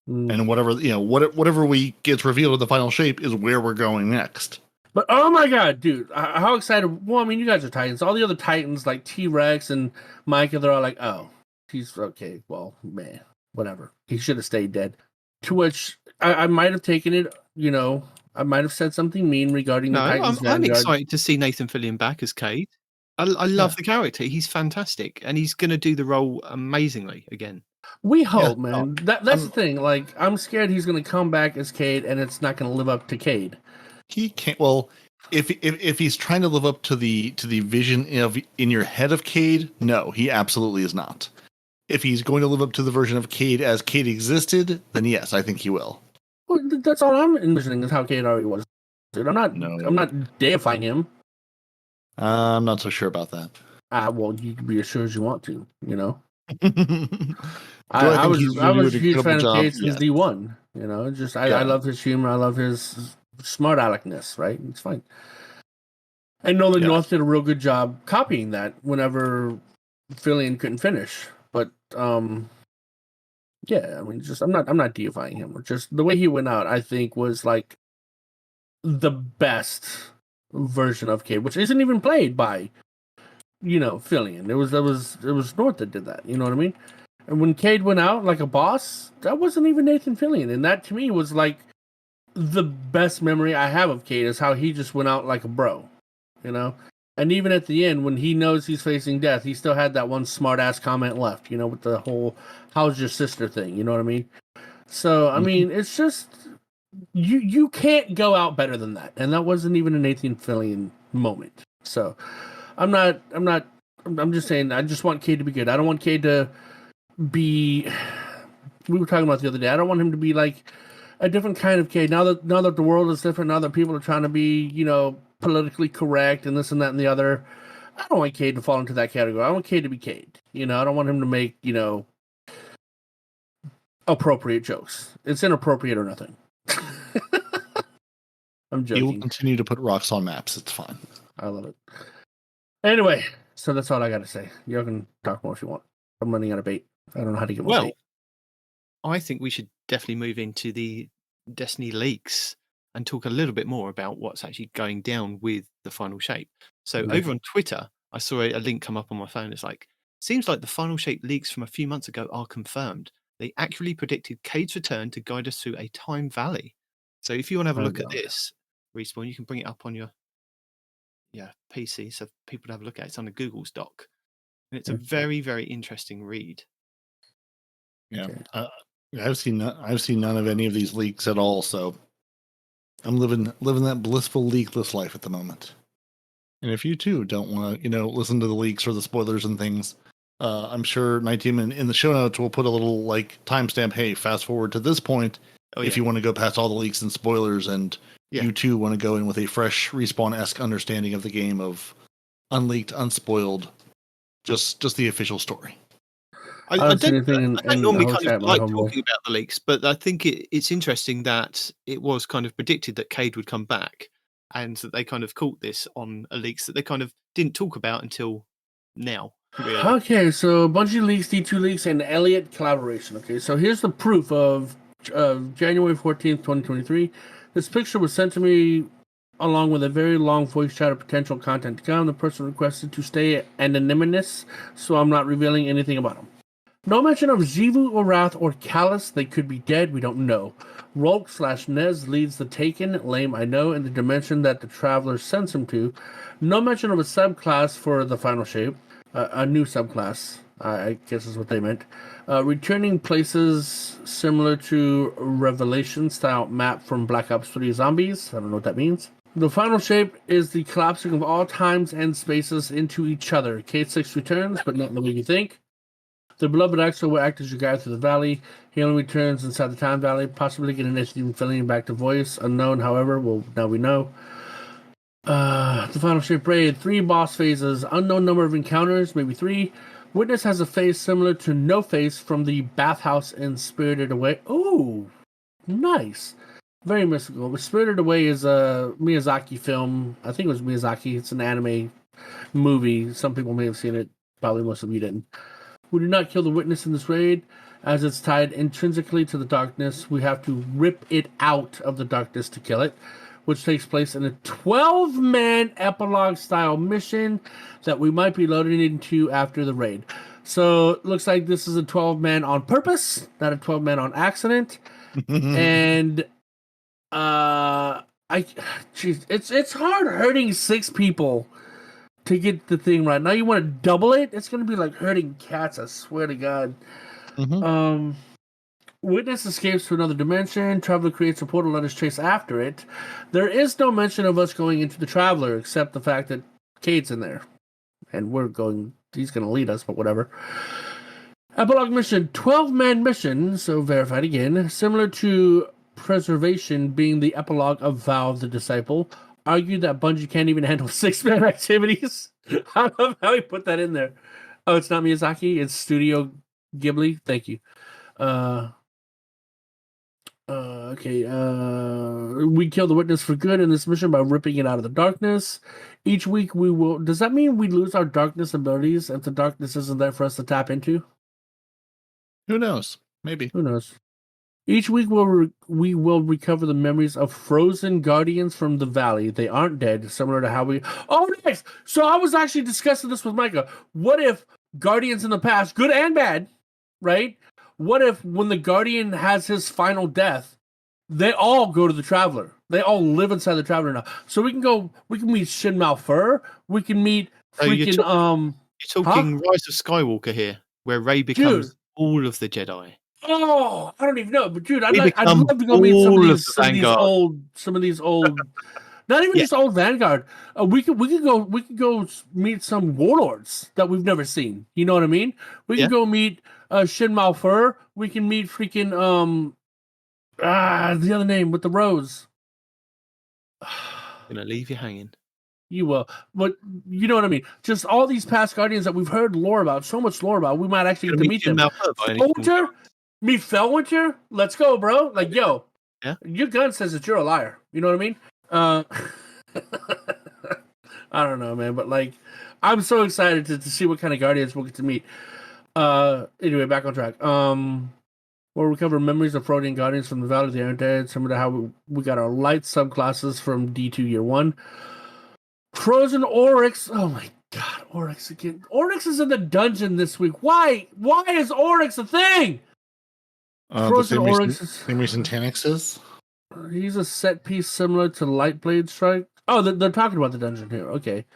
And whatever we gets revealed in the final shape is where we're going next. But oh my god, dude, how excited! Well, I mean, you guys are Titans. All the other Titans, like T-Rex and Micah, they're all like, "Oh, he's okay. Well, man, whatever. He should have stayed dead." To which I might have taken it. I might have said something mean regarding the Titans. I'm excited to see Nathan Fillion back as Cade. I love the character. He's fantastic, and he's going to do the role amazingly again. We hope, man. That's the thing. Like, I'm scared he's going to come back as Cade, and it's not going to live up to Cade. He can't. Well, if he's trying to live up to the vision in your head of Cade, no, he absolutely is not. If he's going to live up to the version of Cade as Cade existed, then yes, I think he will. Well, that's all I'm envisioning is how Cade already was. Dude, I'm not deifying him. I'm not so sure about that. Well, you can be as sure as you want to. I was a huge fan of Cade since D1. I love his humor. I love his smart aleckness. Right? It's fine. And Nolan North did a real good job copying that whenever Fillion couldn't finish. But I mean, I'm not deifying him. Just the way he went out, I think, was like the best version of Cade, which isn't even played by Fillion. It was North that did that. You know what I mean? And when Cade went out like a boss, that wasn't even Nathan Fillion, and that to me was like the best memory I have of Cade is how he just went out like a bro, And even at the end, when he knows he's facing death, he still had that one smart ass comment left, with the whole "how's your sister" thing. You know what I mean? So I mean, it's just you can't go out better than that, and that wasn't even an Nathan Fillion moment. So I'm just saying I just want Cade to be good. I don't want Cade to be. We were talking about the other day. I don't want him to be like a different kind of Cade. Now that the world is different, now that people are trying to be, politically correct and this and that and the other. I don't want Cade to fall into that category. I want Cade to be Cade. I don't want him to make, appropriate jokes. It's inappropriate or nothing. I'm joking. He will continue to put rocks on maps. It's fine. I love it. Anyway, so that's all I got to say. You can talk more if you want. I'm running out of bait. I don't know how to get more bait. I think we should definitely move into the Destiny leaks and talk a little bit more about what's actually going down with the final shape. So over on Twitter, I saw a link come up on my phone. It's like, seems like the final shape leaks from a few months ago are confirmed. They accurately predicted Cade's return to guide us through a time valley. So if you want to have a look at this, Respawn, you can bring it up on your PC so people to have a look at it. It's on the Google's doc. And it's a very, very interesting read. Yeah. I've seen none of any of these leaks at all, so I'm living that blissful leakless life at the moment. And if you too don't want to, listen to the leaks or the spoilers and things, I'm sure Nitedemon in the show notes will put a little timestamp. Hey, fast forward to this point if you want to go past all the leaks and spoilers, and you too want to go in with a fresh Respawn-esque understanding of the game of unleaked, unspoiled, just the official story. I don't normally kind of like talking about the leaks, but I think it's interesting that it was kind of predicted that Cade would come back, and that they kind of caught this on a leaks that they kind of didn't talk about until now. Really. Okay, so Bungie leaks, D2 leaks, and Elliot collaboration. Okay, so here's the proof of January 14th, 2023. This picture was sent to me along with a very long voice chat of potential content to come. The person requested to stay anonymous, so I'm not revealing anything about him. No mention of Xivu or Wrath or Callus. They could be dead. We don't know. Rolk/Nez leads the Taken. Lame, I know, in the dimension that the Traveler sends him to. No mention of a subclass for the final shape. A new subclass, I guess is what they meant. Returning places similar to Revelation-style map from Black Ops 3 Zombies. I don't know what that means. The final shape is the collapsing of all times and spaces into each other. K6 returns, but not in the way you think. The beloved Axel will act as your guide through the valley. He only returns inside the time valley, possibly getting Nitedemon Fillion back to voice. Unknown, however, now we know. The final shape raid, 3 boss phases, unknown number of encounters, maybe 3. Witness has a face similar to No Face from the bathhouse in Spirited Away. Ooh, nice. Very mystical. But Spirited Away is a Miyazaki film. I think it was Miyazaki. It's an anime movie. Some people may have seen it. Probably most of you didn't. We do not kill the Witness in this raid, as it's tied intrinsically to the darkness. We have to rip it out of the darkness to kill it, which takes place in a 12-man epilogue-style mission that we might be loading into after the raid. So it looks like this is a 12-man on purpose, not a 12-man on accident. And it's hard hurting 6 people to get the thing right. Now you want to double it? It's going to be like hurting cats, I swear to God. Witness escapes to another dimension. Traveler creates a portal, let us chase after it. There is no mention of us going into the Traveler, except the fact that Cade's in there. And he's going to lead us, but whatever. Epilogue mission, 12-man mission, so verified again. Similar to Preservation being the epilogue of Vow of the Disciple. Argued that Bungie can't even handle 6-man activities. I love how he put that in there. Oh, it's not Miyazaki, it's Studio Ghibli. Thank you. Okay. We kill the Witness for good in this mission by ripping it out of the darkness. Each week we will. Does that mean we lose our darkness abilities if the darkness isn't there for us to tap into? Who knows? Maybe. Who knows? Each week we will recover the memories of frozen guardians from the valley. They aren't dead, similar to how we... Oh, nice! So I was actually discussing this with Micah. What if guardians in the past, good and bad, right? What if when the guardian has his final death, they all go to the Traveler? They all live inside the Traveler now. So we can meet Shin Malphur. We can meet freaking... You're talking Rise of Skywalker here, where Rey becomes all of the Jedi. Oh, I don't even know, but dude, I'd We love become to go meet all of the Vanguard. some of these old, not even Yeah. just old Vanguard. We could go meet some warlords that we've never seen. You know what I mean? We Yeah. can go meet Shin Malfur. We can meet freaking the other name with the rose. Gonna leave you hanging. You will, but you know what I mean. Just all these past Guardians that we've heard lore about, so much lore about. We might actually get to meet them. Felwinter, meet Felwinter. Let's go, bro. Like, yo, yeah. Your gun says that you're a liar. You know what I mean? I don't know, man, but like, I'm so excited to see what kind of Guardians we'll get to meet. Anyway, back on track. We'll recover memories of Peroty and Guardians from the Valley of the Undead, similar to how we got our light subclasses from D2 Year 1. Frozen Oryx. Oh my god, Oryx again. Oryx is in the dungeon this week. Why? Why is Oryx a thing? Frozen Oryx is... Same reason Tanix is? He's a set piece similar to Lightblade Strike. Oh, they're talking about the dungeon here. Okay.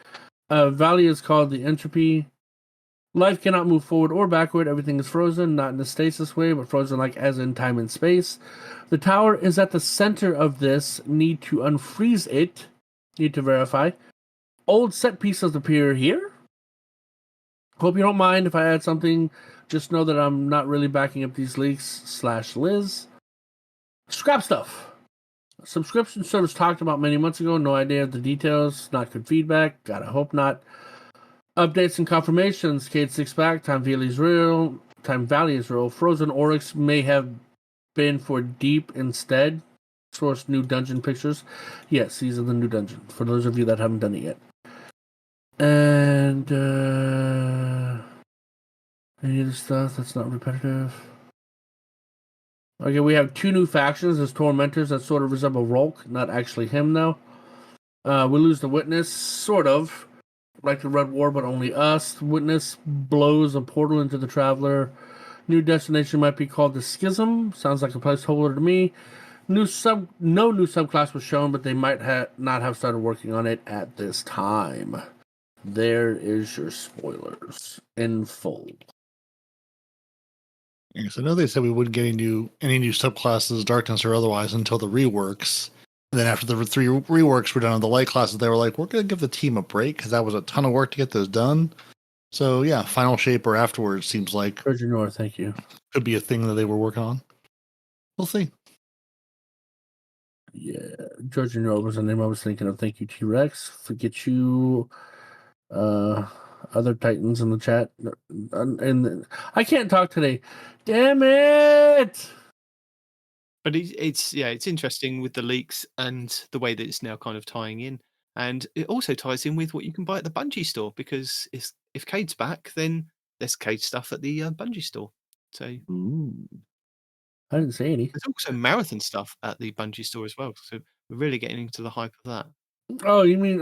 Valley is called the Entropy. Life cannot move forward or backward. Everything is frozen, not in a stasis way, but frozen like as in time and space. The tower is at the center of this. Need to unfreeze it. Need to verify. Old set pieces appear here. Hope you don't mind if I add something. Just know that I'm not really backing up these leaks / Liz. Scrap stuff. Subscription service talked about many months ago. No idea of the details. Not good feedback. Gotta hope not. Updates and confirmations. Cade 6 back. Time Valley is real. Frozen Oryx may have been for Deep instead. Source new dungeon pictures. Yes, these are the new dungeon. For those of you that haven't done it yet. And any other stuff that's not repetitive. Okay, we have 2 new factions as tormentors that sort of resemble Rolk, not actually him though. We lose the Witness, sort of. Like the Red War, but only us. Witness blows a portal into the Traveler. New destination might be called the Schism. Sounds like a placeholder to me. No new subclass was shown, but they might not have started working on it at this time. There is your spoilers in full. Yes, I know they said we wouldn't get any new subclasses, darkness or otherwise, until the reworks. And then after the 3 reworks were done on the light classes, they were like, we're going to give the team a break because that was a ton of work to get those done. So yeah, Final Shape or afterwards seems like Georgia North, thank you. Could be a thing that they were working on. We'll see. Yeah, Georgia North was the name I was thinking of. Thank you, T-Rex. Forget you. Other Titans in the chat. And I can't talk today. Damn it! But it's interesting with the leaks and the way that it's now kind of tying in. And it also ties in with what you can buy at the Bungie store, because if Cade's back, then there's Cade stuff at the Bungie store. So I didn't say any. There's also marathon stuff at the Bungie store as well. So we're really getting into the hype of that. Oh, you mean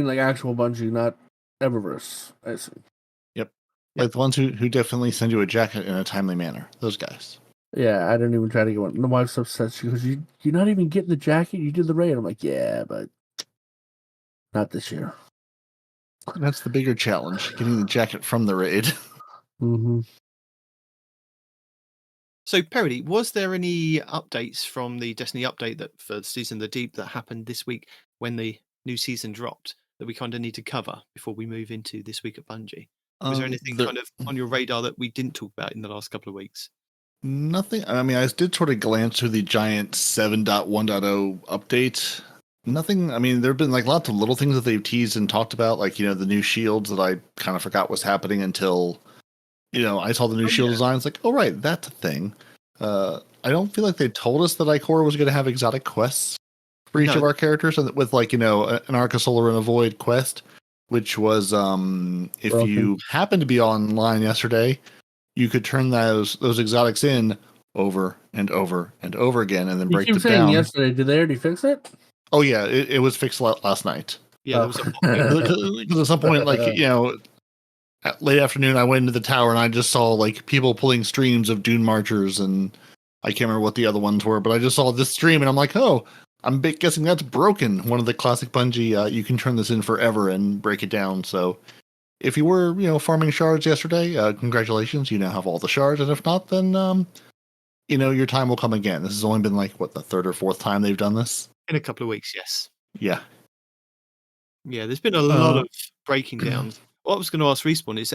like actual Bungie, not Eververse. I see. Yep. Like the ones who definitely send you a jacket in a timely manner. Those guys. Yeah, I didn't even try to get one. My wife's upset. She goes, You're not even getting the jacket? You did the raid. I'm like, yeah, but not this year. That's the bigger challenge, getting the jacket from the raid. Mm-hmm. So, Peroty, was there any updates from the Destiny update that for Season of the Deep that happened this week when the new season dropped that we kind of need to cover before we move into this week at Bungie? Was there anything kind of on your radar that we didn't talk about in the last couple of weeks? Nothing. I mean, I did sort of glance through the giant 7.1.0 update. Nothing. I mean, there have been like lots of little things that they've teased and talked about, like, the new shields that I kind of forgot was happening until, I saw the new shield design. It's like, oh, right, that's a thing. I don't feel like they told us that Ikora was going to have exotic quests for each of our characters, with like, an Arca Solar and a Void quest, which was if you happen to be online yesterday, you could turn those exotics in over and over and over again, and then break them down. Yesterday, did they already fix it? Oh yeah, it was fixed last night. Yeah, there was because at some point, like at late afternoon, I went into the tower and I just saw like people pulling streams of Dune Marchers, and I can't remember what the other ones were, but I just saw this stream and I'm like, oh, I'm guessing that's broken. One of the classic Bungie, you can turn this in forever and break it down. So if you were, farming shards yesterday, congratulations, you now have all the shards. And if not, then your time will come again. This has only been like the third or fourth time they've done this. In a couple of weeks, yes. Yeah. Yeah, there's been a lot of breaking down. What I was going to ask Respawn is,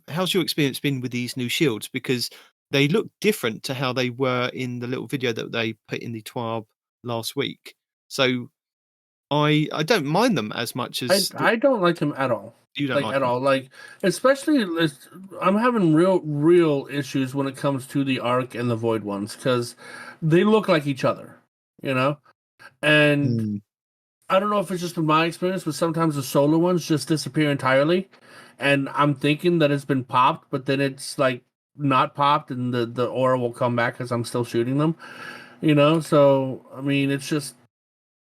how's your experience been with these new shields? Because they look different to how they were in the little video that they put in the TWAB last week. So I don't mind them as much as I don't like them at all. You don't like at them. all. Like, especially, I'm having real issues when it comes to the Arc and the Void ones because they look like each other, And I don't know if it's just in my experience, but sometimes the solar ones just disappear entirely, and I'm thinking that it's been popped, but then it's like not popped, and the aura will come back as I'm still shooting them. So I mean, it's just.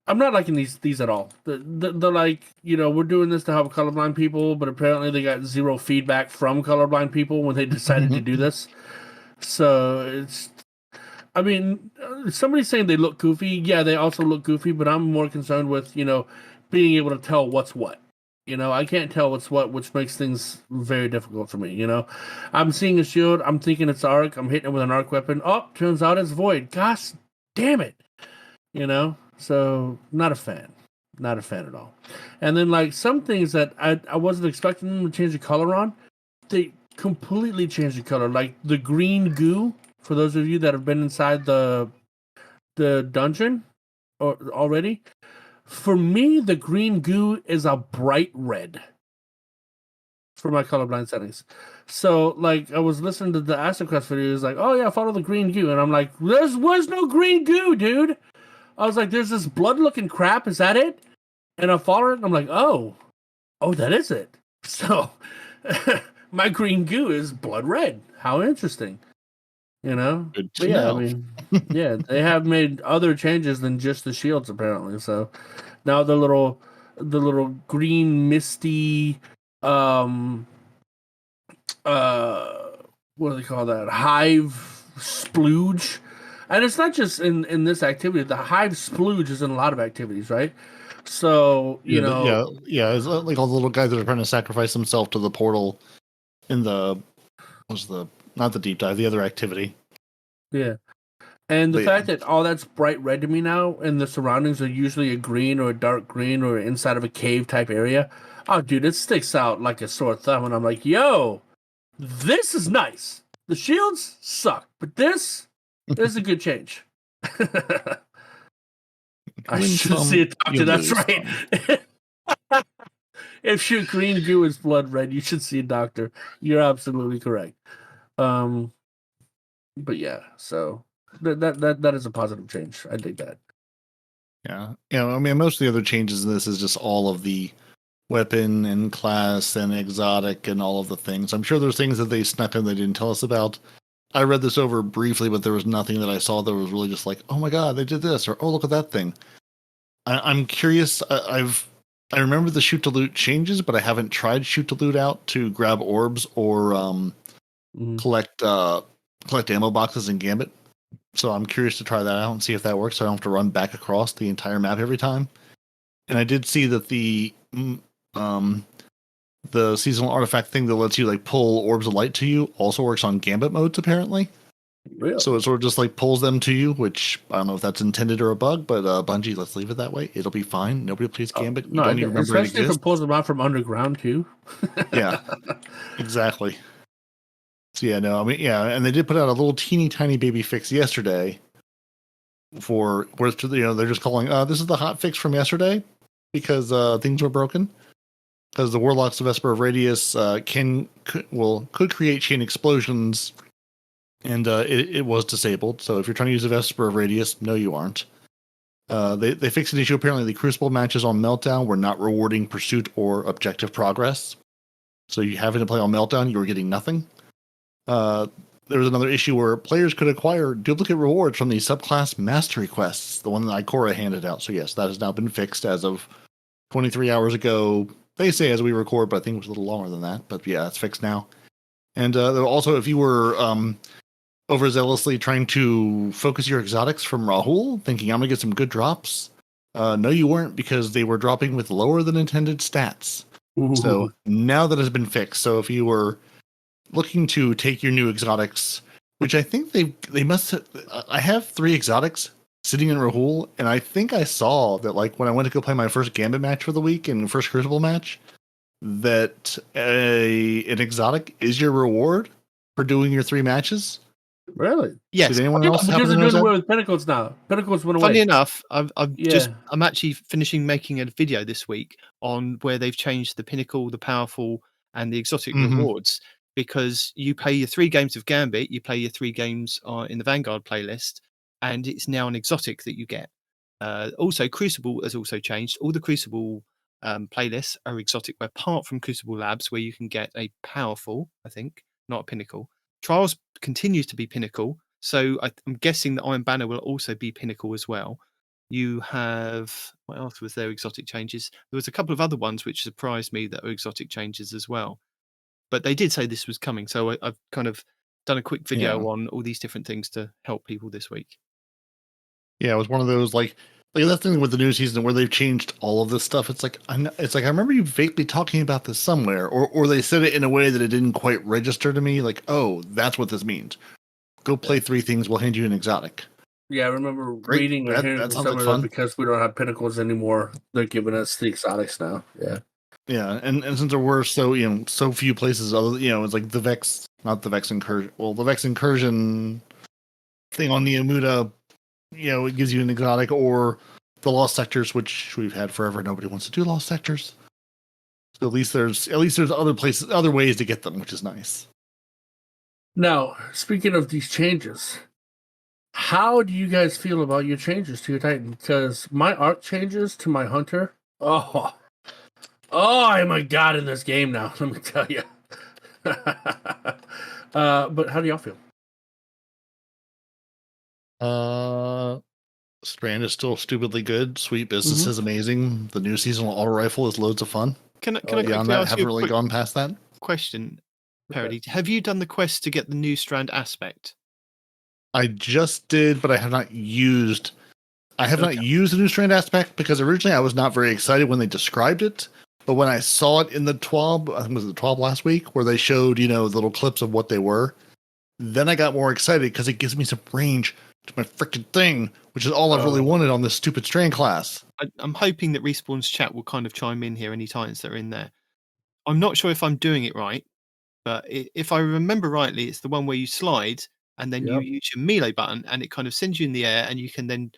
I'm not liking these at all. They're like, we're doing this to help colorblind people, but apparently they got zero feedback from colorblind people when they decided to do this. So somebody's saying they look goofy. Yeah, they also look goofy, but I'm more concerned with, being able to tell what's what. I can't tell what's what, which makes things very difficult for me, I'm seeing a shield, I'm thinking it's Arc, I'm hitting it with an Arc weapon. Oh, turns out it's Void. Gosh damn it. So not a fan at all. And then like some things that I wasn't expecting them to change the color on, they completely changed the color. Like the green goo, for those of you that have been inside the dungeon already, for me the green goo is a bright red for my colorblind settings. So like I was listening to the Astrocrest videos, like, oh yeah, follow the green goo, and I'm like, there's no green goo, dude. I was like, there's this blood-looking crap. Is that it? And I followed it, and I'm like, oh, that is it. So my green goo is blood red. How interesting. Good to But yeah, know. I mean, yeah, they have made other changes than just the shields, apparently. So now the little green misty, what do they call that? Hive splooge. And it's not just in this activity. The Hive splooge is in a lot of activities, right? So, Yeah, it's like all the little guys that are trying to sacrifice themselves to the portal in not the deep dive, the other activity. Yeah. And the fact that all that's bright red to me now, and the surroundings are usually a green or a dark green or inside of a cave type area. Oh, dude, it sticks out like a sore thumb. And I'm like, yo, this is nice. The shields suck, but this is a good change. I should see a doctor. That's right. If your green goo is blood red, you should see a doctor. You're absolutely correct. But yeah, so that is a positive change. I dig that. Yeah. I mean, most of the other changes in this is just all of the weapon and class and exotic and all of the things. I'm sure there's things that they snuck in they didn't tell us about. I read this over briefly, but there was nothing that I saw that was really just like, oh my god, they did this, or oh, look at that thing. I'm curious. I remember the shoot to loot changes, but I haven't tried shoot to loot out to grab orbs or collect ammo boxes in Gambit. So I'm curious to try that out and see if that works. So I don't have to run back across the entire map every time. And I did see that the seasonal artifact thing that lets you like pull orbs of light to you also works on Gambit modes apparently. Really? So it sort of just like pulls them to you, which I don't know if that's intended or a bug, but Bungie, let's leave it that way. It'll be fine. Nobody plays Gambit. You don't even remember it exists. Especially if it pulls them out from underground too. Yeah, exactly. So yeah, no, I mean, yeah, and they did put out a little teeny tiny baby fix yesterday for where they're just calling this is the hot fix from yesterday because things were broken. Because the Warlocks of Vesper of Radius could create chain explosions, and it was disabled. So if you're trying to use a Vesper of Radius, no, you aren't. They fixed an issue. Apparently, the Crucible matches on Meltdown were not rewarding pursuit or objective progress. So you having to play on Meltdown, you were getting nothing. There was another issue where players could acquire duplicate rewards from the subclass mastery quests, the one that Ikora handed out. So yes, that has now been fixed as of 23 hours ago. They say as we record, but I think it was a little longer than that. But yeah, it's fixed now. And also, if you were overzealously trying to focus your exotics from Rahul, thinking I'm going to get some good drops, no, you weren't, because they were dropping with lower than intended stats. Ooh. So now that has been fixed. So if you were looking to take your new exotics which I think they must have. I have 3 exotics sitting in Rahul, and I think I saw that like when I went to go play my first Gambit match for the week and first Crucible match, that an exotic is your reward for doing your 3 matches. Really? Yes. Did anyone else happen Because to they're notice doing that? away with Pinnacles now. Pinnacles went away. Funny enough, I'm Yeah. actually finishing making a video this week on where they've changed the Pinnacle, the Powerful, and the exotic Mhm. rewards, because you play your 3 games of Gambit, you play your 3 games in the Vanguard playlist, and it's now an exotic that you get. Also, Crucible has also changed. All the Crucible playlists are exotic, apart from Crucible Labs, where you can get a Powerful, I think, not a Pinnacle. Trials continues to be Pinnacle, so I'm guessing that Iron Banner will also be Pinnacle as well. You have, what else was there? Exotic changes. There was a couple of other ones which surprised me that are exotic changes as well. But they did say this was coming, so I've kind of done a quick video on all these different things to help people this week. Yeah, it was one of those like that thing with the new season where they've changed all of this stuff. It's like I remember you vaguely talking about this somewhere, or they said it in a way that it didn't quite register to me. Like, oh, that's what this means. Go play 3 things. We'll hand you an exotic. Yeah, I remember Great. reading or hearing That some sounds of like that fun. because we don't have Pinnacles anymore. They're giving us the exotics now. Yeah. Yeah, and since there were so few places, other it's like the Vex, not the Vex Incursion. Well, the Vex Incursion thing on the Amuda, it gives you an exotic, or the Lost Sectors, which we've had forever. Nobody wants to do Lost Sectors. So at least there's other places, other ways to get them, which is nice. Now, speaking of these changes, how do you guys feel about your changes to your Titan? Because my arc changes to my Hunter. Oh, I'm a god in this game now. Let me tell you. But how do y'all feel? Strand is still stupidly good. Sweet Business is amazing. The new seasonal auto rifle is loads of fun. Can I quickly Beyond that, ask haven't you a really quick gone past that. question, Peroty? Have you done the quest to get the new Strand aspect? I just did, but I have not used. Not used the new Strand aspect because originally I was not very excited when they described it. But when I saw it in the TWAB, I think it was the TWAB last week, where they showed the little clips of what they were, then I got more excited because it gives me some range to my freaking thing, which is all I've really wanted on this stupid Strand class. I'm hoping that Respawn's chat will kind of chime in here, any Titans that are in there. I'm not sure if I'm doing it right, but if I remember rightly, it's the one where you slide and then you use your melee button and it kind of sends you in the air and you can then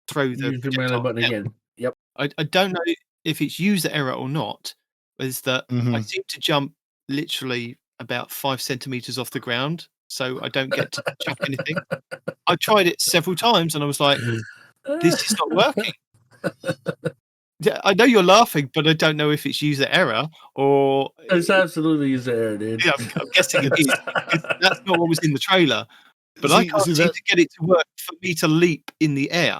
throw the Use your melee button again. Yep. I don't know if it's user error or not, is that I seem to jump literally about 5 centimeters off the ground, so I don't get to chuck anything. I tried it several times and I was like, this is not working. Yeah, I know you're laughing, but I don't know if it's user error or it's absolutely user error, dude. Yeah, I'm guessing it is. That's not what was in the trailer. But I can't seem to get it to work for me to leap in the air.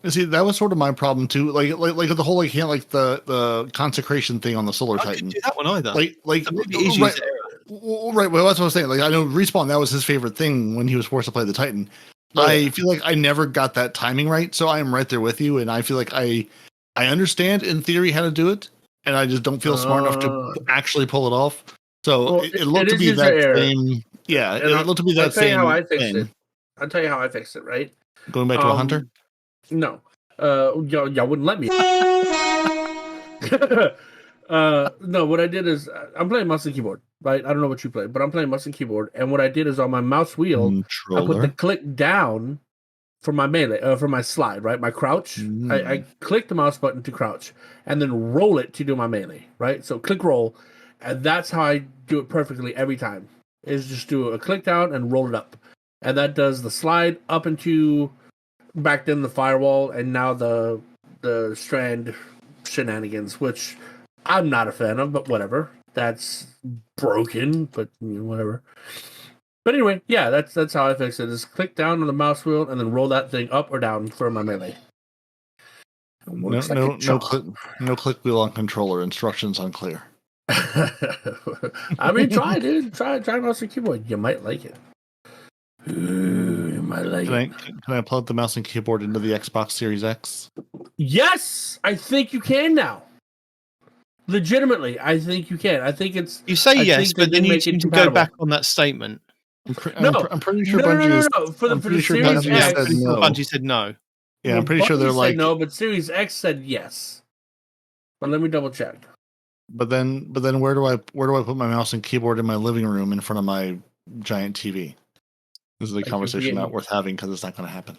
See, that was sort of my problem too. Like the whole the consecration thing on the Solar Titan. I couldn't do that one either. Right. Error. Right. Well, that's what I was saying. Like I know Respawn, that was his favorite thing when he was forced to play the Titan. I feel like I never got that timing right, so I am right there with you, and I feel like I understand in theory how to do it, and I just don't feel smart enough to actually pull it off. So it looked to be that same. Yeah, it looked to be that same. I'll tell you how I fixed it. I'll tell you how I fixed it. Right. Going back to a hunter. No, y'all wouldn't let me. No, what I did is I'm playing mouse and keyboard, right? I don't know what you play, but I'm playing mouse and keyboard, and what I did is on my mouse wheel, I put the click down for my melee, for my slide, right? My crouch. I click the mouse button to crouch, and then roll it to do my melee, right? So click roll, and that's how I do it perfectly every time. Is just do a click down and roll it up, and that does the slide up into back then the firewall, and now the Strand shenanigans, which I'm not a fan of, but whatever. That's broken, but whatever. But anyway, yeah, that's how I fix it. Is click down on the mouse wheel and then roll that thing up or down for my melee. No click wheel on controller. Instructions unclear. I mean, try, dude. Try mouse and keyboard. You might like it. Ooh, you might like it. Can I plug the mouse and keyboard into the Xbox Series X? Yes, I think you can now. Legitimately, I think you can. I think it's. You say yes, but then you seem to go back on that statement. I'm pretty sure no, Bungie is. no. For I'm the pretty sure Series Bungie X, said no. Bungie said no. Yeah, I'm pretty sure they're Bungie said like no, but Series X said yes. But let me double check. But then where do I put my mouse and keyboard in my living room in front of my giant TV? This is a conversation not worth having because it's not going to happen.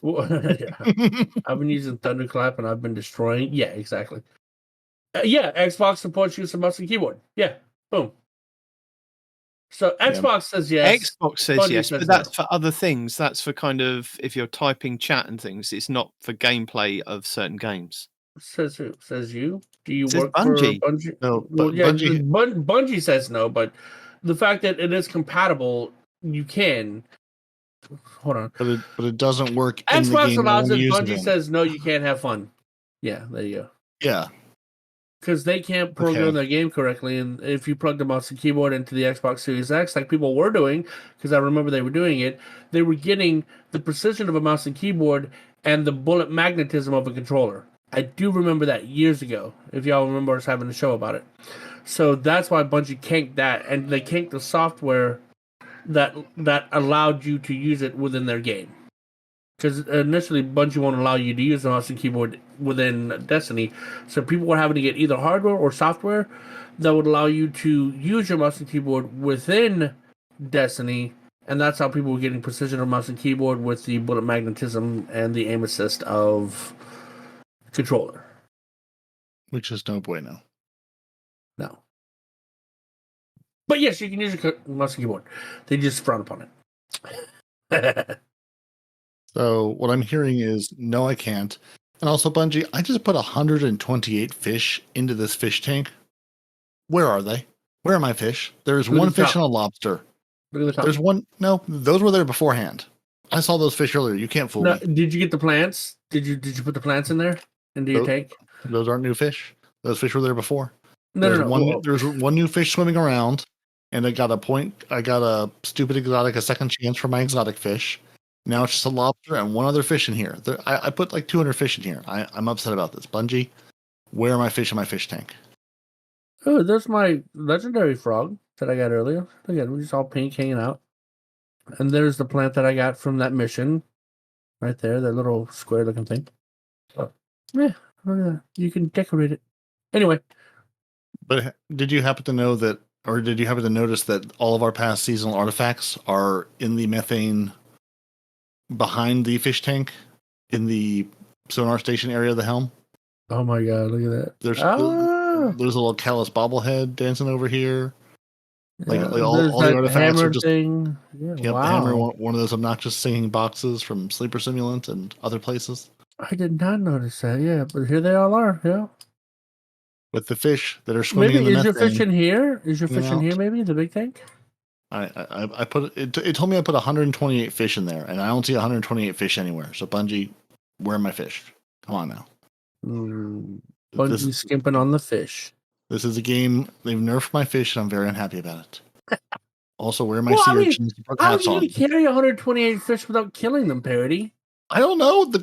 Well, yeah. I've been using Thunderclap and I've been destroying. Yeah, exactly. Yeah, Xbox supports use of mouse and keyboard. Yeah, boom. So Xbox says yes. Xbox says Bungie yes, says but no. that's for other things. That's for kind of if you're typing chat and things. It's not for gameplay of certain games. Says who? Says you? Do you Says work Bungie. for Bungie? No, Well, yeah, Bungie. Bungie says no, but the fact that it is compatible, you can. Hold on. But it doesn't work in the Xbox game. allows it. Use Bungie says no, you can't have fun. Yeah, there you go. Yeah. Because they can't program their game correctly, and if you plug the mouse and keyboard into the Xbox Series X, like people were doing, because I remember they were doing it, they were getting the precision of a mouse and keyboard and the bullet magnetism of a controller. I do remember that years ago, if y'all remember us having a show about it. So that's why Bungie canked that, and they canked the software that allowed you to use it within their game. Because initially, Bungie won't allow you to use the mouse and keyboard within Destiny. So people were having to get either hardware or software that would allow you to use your mouse and keyboard within Destiny. And that's how people were getting precision of mouse and keyboard with the bullet magnetism and the aim assist of controller. Which is no bueno. No. But yes, you can use your mouse and keyboard. They just frown upon it. So what I'm hearing is no, I can't. And also, Bungie, I just put 128 fish into this fish tank. Where are they? Where are my fish? There's Look at one the fish top. and a lobster. Look at the top. There's one. No, those were there beforehand. I saw those fish earlier. You can't fool me. Did you get the plants? Did you put the plants in there into your tank? Those aren't new fish. Those fish were there before. No. There's one new fish swimming around, and I got a stupid exotic, a second chance for my exotic fish. Now it's just a lobster and one other fish in here. I put like 200 fish in here. I'm upset about this. Bungie, where are my fish in my fish tank? Oh, there's my legendary frog that I got earlier. Look at it, it's all pink hanging out. And there's the plant that I got from that mission. Right there, that little square looking thing. Oh. Yeah, look at that. You can decorate it. Anyway. But did you happen to know that, or did you happen to notice that all of our past seasonal artifacts are in the methane behind the fish tank in the sonar station area of the helm? Oh my god, look at that. There's a little callus bobblehead dancing over here. Like all the artifacts are just thing. Yeah, yep, wow. the hammer, one of those obnoxious singing boxes from Sleeper Simulant and other places. I did not notice that, yeah, but here they all are, yeah. With the fish that are swimming in the Maybe methane. is your fish in here? Is your fish in here maybe, the big tank? I put it told me I put 128 fish in there, and I don't see 128 fish anywhere. So Bungie, where are my fish? Come on now. Bungie skimping on the fish. This is a game. They've nerfed my fish, and I'm very unhappy about it. Also, where are my sea urchins to put how hats are you on? going to carry 128 fish without killing them, Peroty? I don't know. The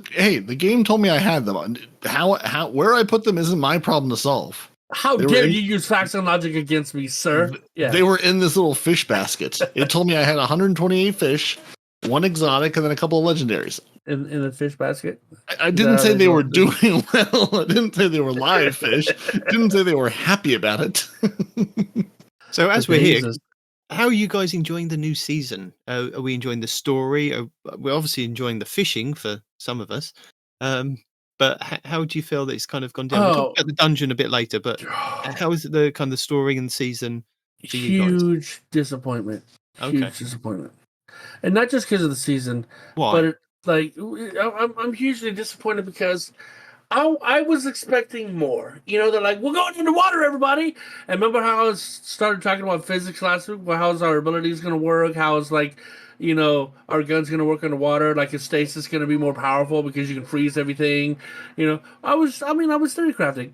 game told me I had them. How where I put them isn't my problem to solve. How dare you use facts and logic against me, sir? Yeah. They were in this little fish basket. It told me I had 128 fish, one exotic, and then a couple of legendaries. In the fish basket? I didn't say they were doing well. I didn't say they were live fish. I didn't say they were happy about it. So as we're here, how are you guys enjoying the new season? Are we enjoying the story? We're obviously enjoying the fishing for some of us. But how do you feel that it's kind of gone down? We'll talk about the dungeon a bit later, but how is it the kind of story and the season for you guys? Huge disappointment. Okay. Huge disappointment. And not just because of the season. Why? But I'm hugely disappointed because I was expecting more. You know, they're like, we're going underwater, everybody. And remember how I started talking about physics last week? Well, how's our abilities going to work? How is you know, our gun's going to work underwater? Like, is stasis going to be more powerful because you can freeze everything? You know, I was theory crafting.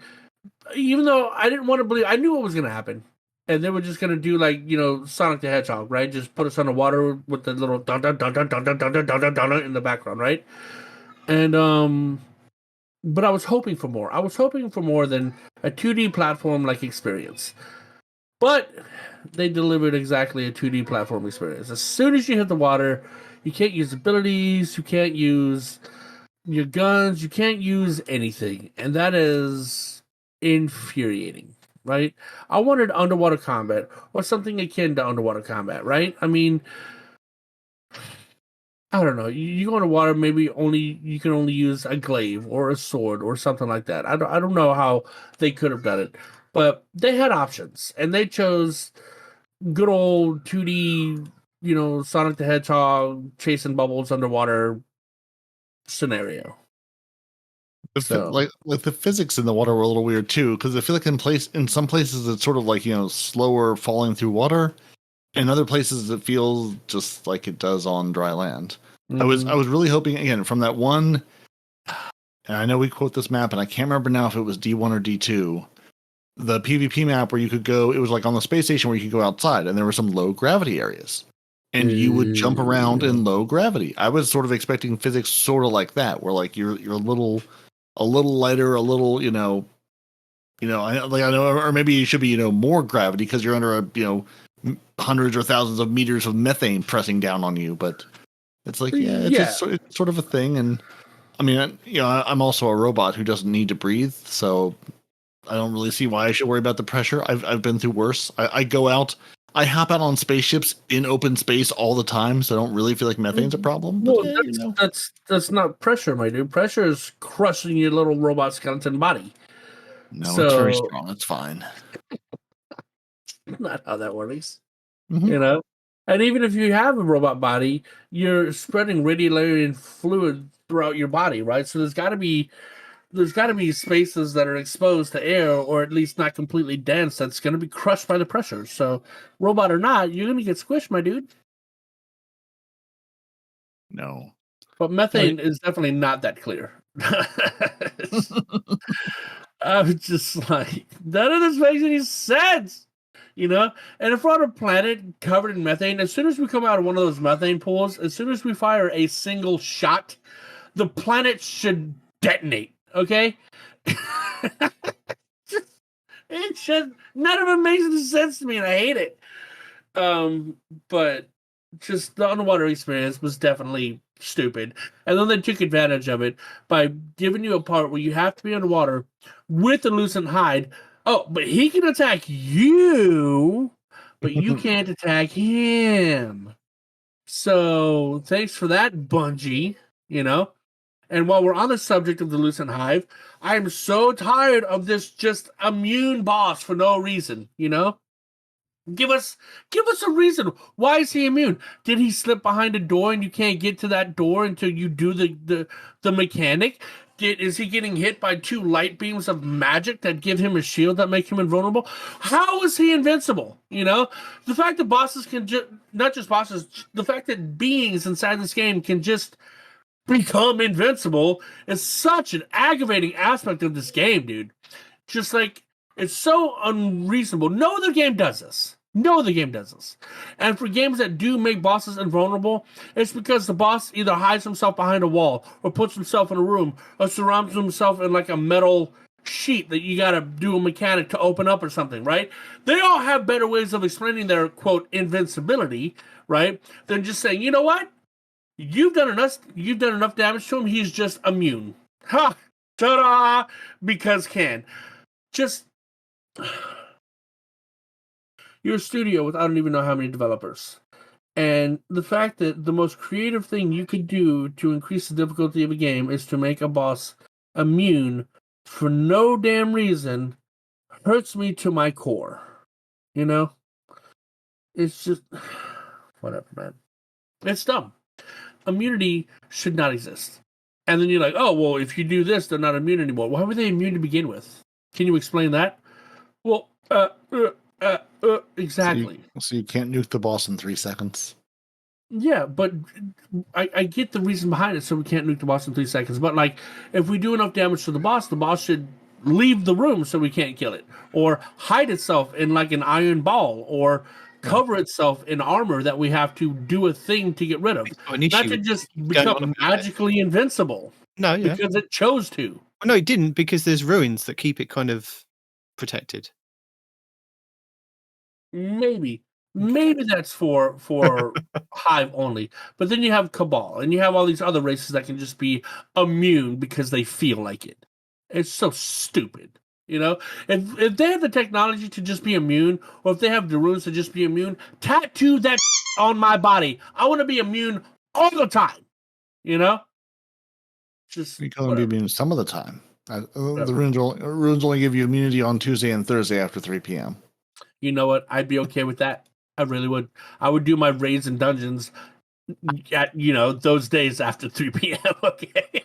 Even though I didn't want to believe, I knew what was going to happen. And they were just going to do, like, you know, Sonic the Hedgehog, right? Just put us underwater with the little dun-dun-dun-dun-dun-dun-dun-dun-dun in the background, right? And, but I was hoping for more. I was hoping for more than a 2D platform-like experience. But they delivered exactly a 2D platform experience. As soon as you hit the water, you can't use abilities, you can't use your guns, you can't use anything. And that is infuriating, right? I wanted underwater combat or something akin to underwater combat, right? I mean, I don't know. You go underwater, maybe you can only use a glaive or a sword or something like that. I don't know how they could have done it, but they had options, and they chose good old 2D, Sonic the Hedgehog chasing bubbles underwater scenario. Like the physics in the water were a little weird too, because I feel like in some places it's sort of like slower falling through water. In other places it feels just like it does on dry land. Mm-hmm. I was really hoping, again, from that one, and I know we quote this map, and I can't remember now if it was D1 or D2, the PvP map where you could go, it was like on the space station where you could go outside, and there were some low gravity areas. And you would jump around in low gravity. I was sort of expecting physics sort of like that, where like you're a little lighter, a little, I know, or maybe you should be, more gravity because you're under hundreds or thousands of meters of methane pressing down on you. But it's like, it's sort of a thing. And I mean, I'm also a robot who doesn't need to breathe, so I don't really see why I should worry about the pressure. I've been through worse. I go out, I hop out on spaceships in open space all the time, so I don't really feel like methane's a problem. But Well, that's not pressure, my dude. Pressure is crushing your little robot skeleton body. No, it's very strong. It's fine. Not how that works. Mm-hmm. And even if you have a robot body, you're spreading radiation fluid throughout your body, right? So there's got to be spaces that are exposed to air, or at least not completely dense, that's going to be crushed by the pressure. So robot or not, you're going to get squished, my dude. No. But methane is definitely not that clear. I was just like, none of this makes any sense. And if we're on a planet covered in methane, as soon as we come out of one of those methane pools, as soon as we fire a single shot, the planet should detonate, okay? It should. None of it makes any sense to me, and I hate it. But just the underwater experience was definitely stupid. And then they took advantage of it by giving you a part where you have to be underwater with a loosened hide. Oh, but he can attack you, but you can't attack him. So thanks for that, Bungie, And while we're on the subject of the Lucent Hive, I am so tired of this just immune boss for no reason, Give us a reason. Why is he immune? Did he slip behind a door and you can't get to that door until you do the mechanic? Is he getting hit by 2 light beams of magic that give him a shield that make him invulnerable? How is he invincible? The fact that bosses can not just bosses, the fact that beings inside this game can just become invincible is such an aggravating aspect of this game, dude. Just like, it's so unreasonable. No other game does this. And for games that do make bosses invulnerable, it's because the boss either hides himself behind a wall or puts himself in a room or surrounds himself in like a metal sheet that you gotta do a mechanic to open up or something, right? They all have better ways of explaining their, quote, invincibility, right? Than just saying, you know what? You've done enough damage to him, he's just immune. Ha! Ta-da! Because can. Just... You're a studio with I don't even know how many developers. And the fact that the most creative thing you could do to increase the difficulty of a game is to make a boss immune for no damn reason hurts me to my core. It's just... Whatever, man. It's dumb. Immunity should not exist. And then you're like, oh, well, if you do this, they're not immune anymore. Why were they immune to begin with? Can you explain that? Well, exactly. So you can't nuke the boss in 3 seconds. Yeah, but I get the reason behind it, so we can't nuke the boss in 3 seconds. But, like, if we do enough damage to the boss should leave the room so we can't kill it. Or hide itself in, like, an iron ball. Or cover itself in armor that we have to do a thing to get rid of. Not to just become magically invincible. No, yeah. Because it chose to. No, it didn't, because there's ruins that keep it kind of protected. Maybe that's for Hive only. But then you have Cabal, and you have all these other races that can just be immune because they feel like it. It's so stupid. You know, if they have the technology to just be immune, or if they have the runes to just be immune, tattoo that on my body. I want to be immune all the time. You know, just You can only be immune some of the time. The runes only give you immunity on Tuesday and Thursday after 3 p.m. You know what? I'd be okay with that. I really would. I would do my raids and dungeons at those days after 3 p.m. Okay.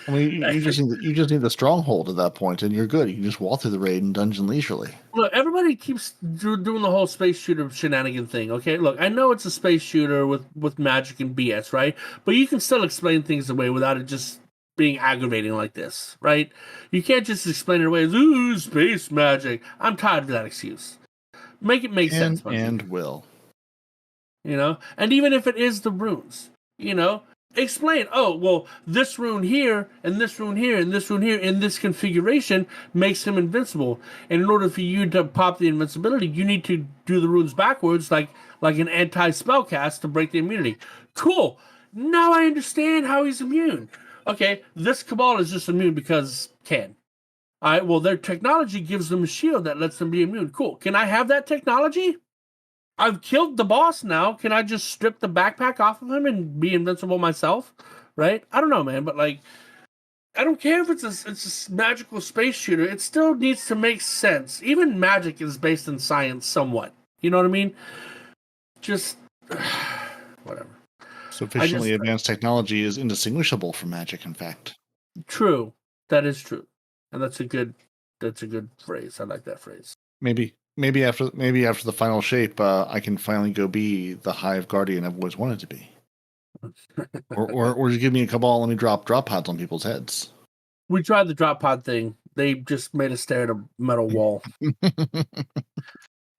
I mean, you just need the stronghold at that point, and you're good. You can just walk through the raid and dungeon leisurely. Look, everybody keeps doing the whole space shooter shenanigan thing. Okay, look, I know it's a space shooter with magic and BS, right? But you can still explain things away without it just being aggravating like this, right? You can't just explain it away as, ooh, space magic. I'm tired of that excuse. Make it make sense, Bungie. And will. And even if it is the runes, explain, oh, well, this rune here, and this rune here, and this rune here, in this configuration makes him invincible. And in order for you to pop the invincibility, you need to do the runes backwards, like an anti-spell cast to break the immunity. Cool. Now I understand how he's immune. Okay, this Cabal is just immune because can. All right, well, their technology gives them a shield that lets them be immune. Cool. Can I have that technology? I've killed the boss now. Can I just strip the backpack off of him and be invincible myself? Right? I don't know, man. But, I don't care if it's a magical space shooter. It still needs to make sense. Even magic is based in science somewhat. You know what I mean? Just, whatever. Sufficiently advanced technology is indistinguishable from magic, in fact. True. That is true. And that's a good phrase. I like that phrase. Maybe after the final shape, I can finally go be the Hive Guardian I've always wanted to be. or just give me a Cabal, let me drop pods on people's heads. We tried the drop pod thing. They just made us stare at a metal wall.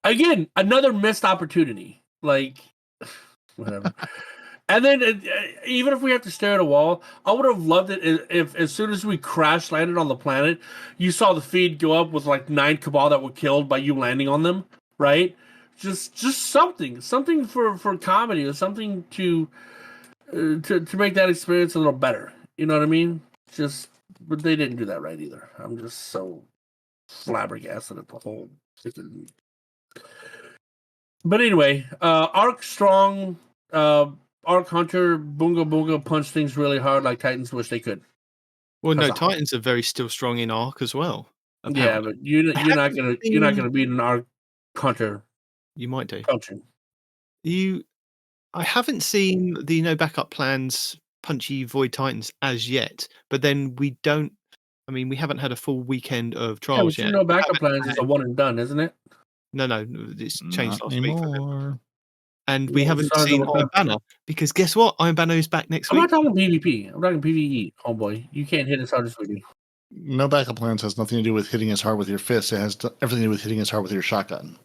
Again, another missed opportunity. Whatever. And then, even if we have to stare at a wall, I would have loved it if as soon as we crash landed on the planet, you saw the feed go up with 9 Cabal that were killed by you landing on them, right? Just something for comedy, or something to make that experience a little better. You know what I mean? But they didn't do that right either. I'm just so flabbergasted at the whole freaking. But anyway, Arc strong. Arc Hunter, Boonga punch things really hard like Titans wish they could. Well, no, Titans are very still strong in Arc as well. Apparently. Yeah, but you're not gonna beat an Arc Hunter. You might do. Punching. I haven't seen the no backup plans punchy Void Titans as yet, but then we haven't had a full weekend of trials yet. No backup plans is a one and done, isn't it? No, it's changed last week. And Yeah, we haven't seen Iron Banner, because guess what? Iron Banner is back next week. I'm not talking PvP. I'm talking PvE, homeboy. You can't hit as hard as we do. No backup plans has nothing to do with hitting as hard with your fist. It has everything to do with hitting as hard with your shotgun.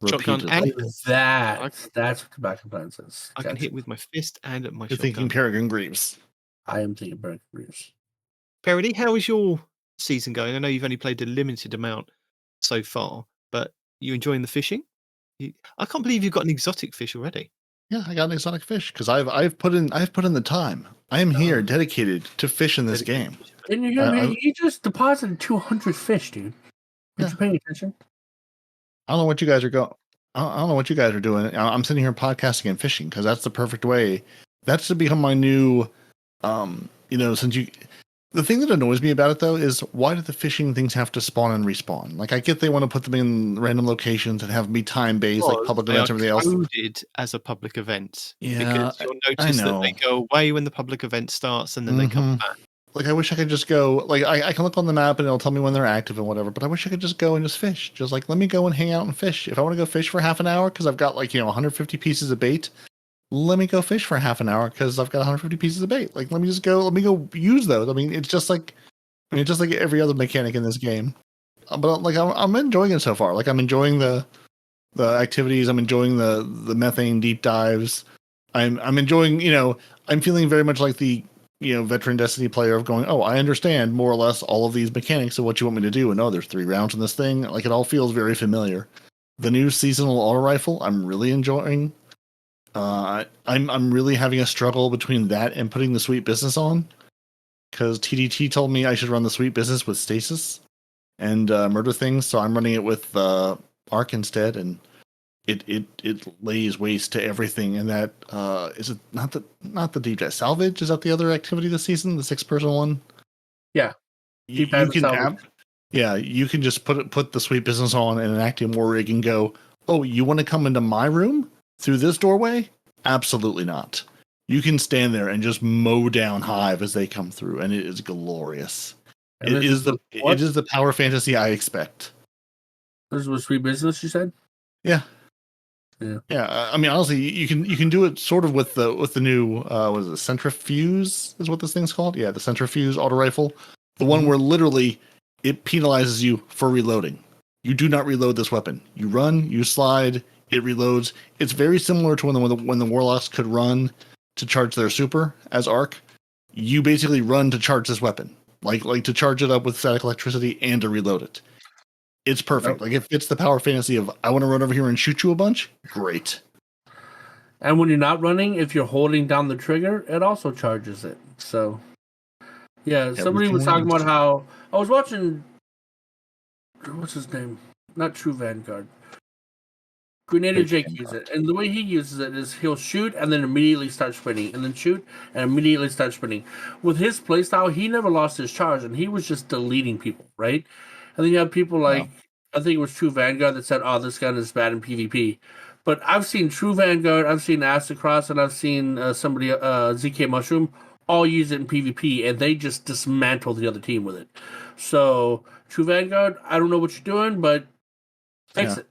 Shotgun and that's what the backup plan says. I can hit with my fist and my You're shotgun. thinking Peregrine Greaves. I am thinking Peregrine Greaves. Peroty, how is your season going? I know you've only played a limited amount so far, but you enjoying the fishing? I can't believe you've got an exotic fish already. Yeah, I got an exotic fish because I've put in the time. I am here dedicated to fish in this game. And you just deposited 200 fish, dude. Aren't you paying attention? I don't know what you guys are I don't know what you guys are doing. I'm sitting here podcasting and fishing because that's the perfect way. That's to become my new, The thing that annoys me about it, though, is why do the fishing things have to spawn and respawn? I get they want to put them in random locations and have them be time-based, like public events and everything else. Coded as a public event. Yeah, because you'll notice that they go away when the public event starts and then they come back. I wish I could just go, I can look on the map and it'll tell me when they're active and whatever, but I wish I could just go and just fish. Just let me go and hang out and fish. If I want to go fish for half an hour because I've got 150 pieces of bait, let me go fish for half an hour because I've got 150 pieces of bait. Let me go use those. It's just like every other mechanic in this game. But I'm enjoying it so far. I'm enjoying the activities. I'm enjoying the methane deep dives. I'm enjoying, I'm feeling very much like the, veteran Destiny player of going, oh, I understand more or less all of these mechanics of what you want me to do. And there's 3 rounds in this thing. It all feels very familiar. the new seasonal auto rifle, I'm really enjoying. I'm really having a struggle between that and putting the sweet business on, because TDT told me I should run the sweet business with stasis and murder things, so I'm running it with arc instead, and it lays waste to everything. And that is it not the deep dive salvage? Is that the other activity this season, the 6-person one? Yeah, You deep dive can salvage. you can just put the sweet business on and an active war rig and go, oh, you want to come into my room through this doorway? Absolutely not. You can stand there and just mow down Hive as they come through, and it is glorious. And It is the power fantasy I expect. This was sweet business, you said? Yeah. Yeah. I mean, honestly, you can do it sort of with the new what is it, centrifuge is what this thing's called. Yeah, the centrifuge auto rifle, the one where literally it penalizes you for reloading. You do not reload this weapon. You run, you slide, it reloads. It's very similar to when the warlocks could run to charge their super as arc. You basically run to charge this weapon, like to charge it up with static electricity and to reload it. It's perfect. Like, it fits the power fantasy of, I want to run over here and shoot you a bunch. Great. And when you're not running, if you're holding down the trigger, it also charges it. So, yeah, somebody was talking about how I was watching. What's his name? Not True Vanguard. Grenadier Jake uses it, and the way he uses it is he'll shoot and then immediately start sprinting, and then shoot and immediately start sprinting. With his playstyle, he never lost his charge, and he was just deleting people, right? And then you have people like, I think it was True Vanguard that said, oh, this gun is bad in PvP. But I've seen True Vanguard, I've seen Acid Cross, and I've seen somebody, ZK Mushroom, all use it in PvP, and they just dismantle the other team with it. So, True Vanguard, I don't know what you're doing, but fix it.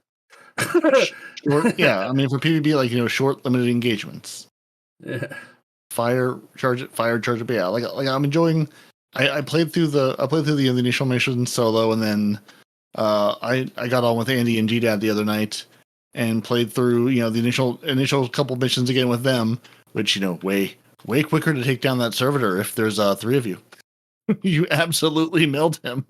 I mean, for PvP, like, short, limited engagements. Yeah. Fire, charge it, but yeah, like I'm enjoying. I played through the initial mission solo, and then I got on with Andy and GDAD the other night and played through the initial couple missions again with them, which way quicker to take down that servitor if there's 3 of you. You absolutely melt him.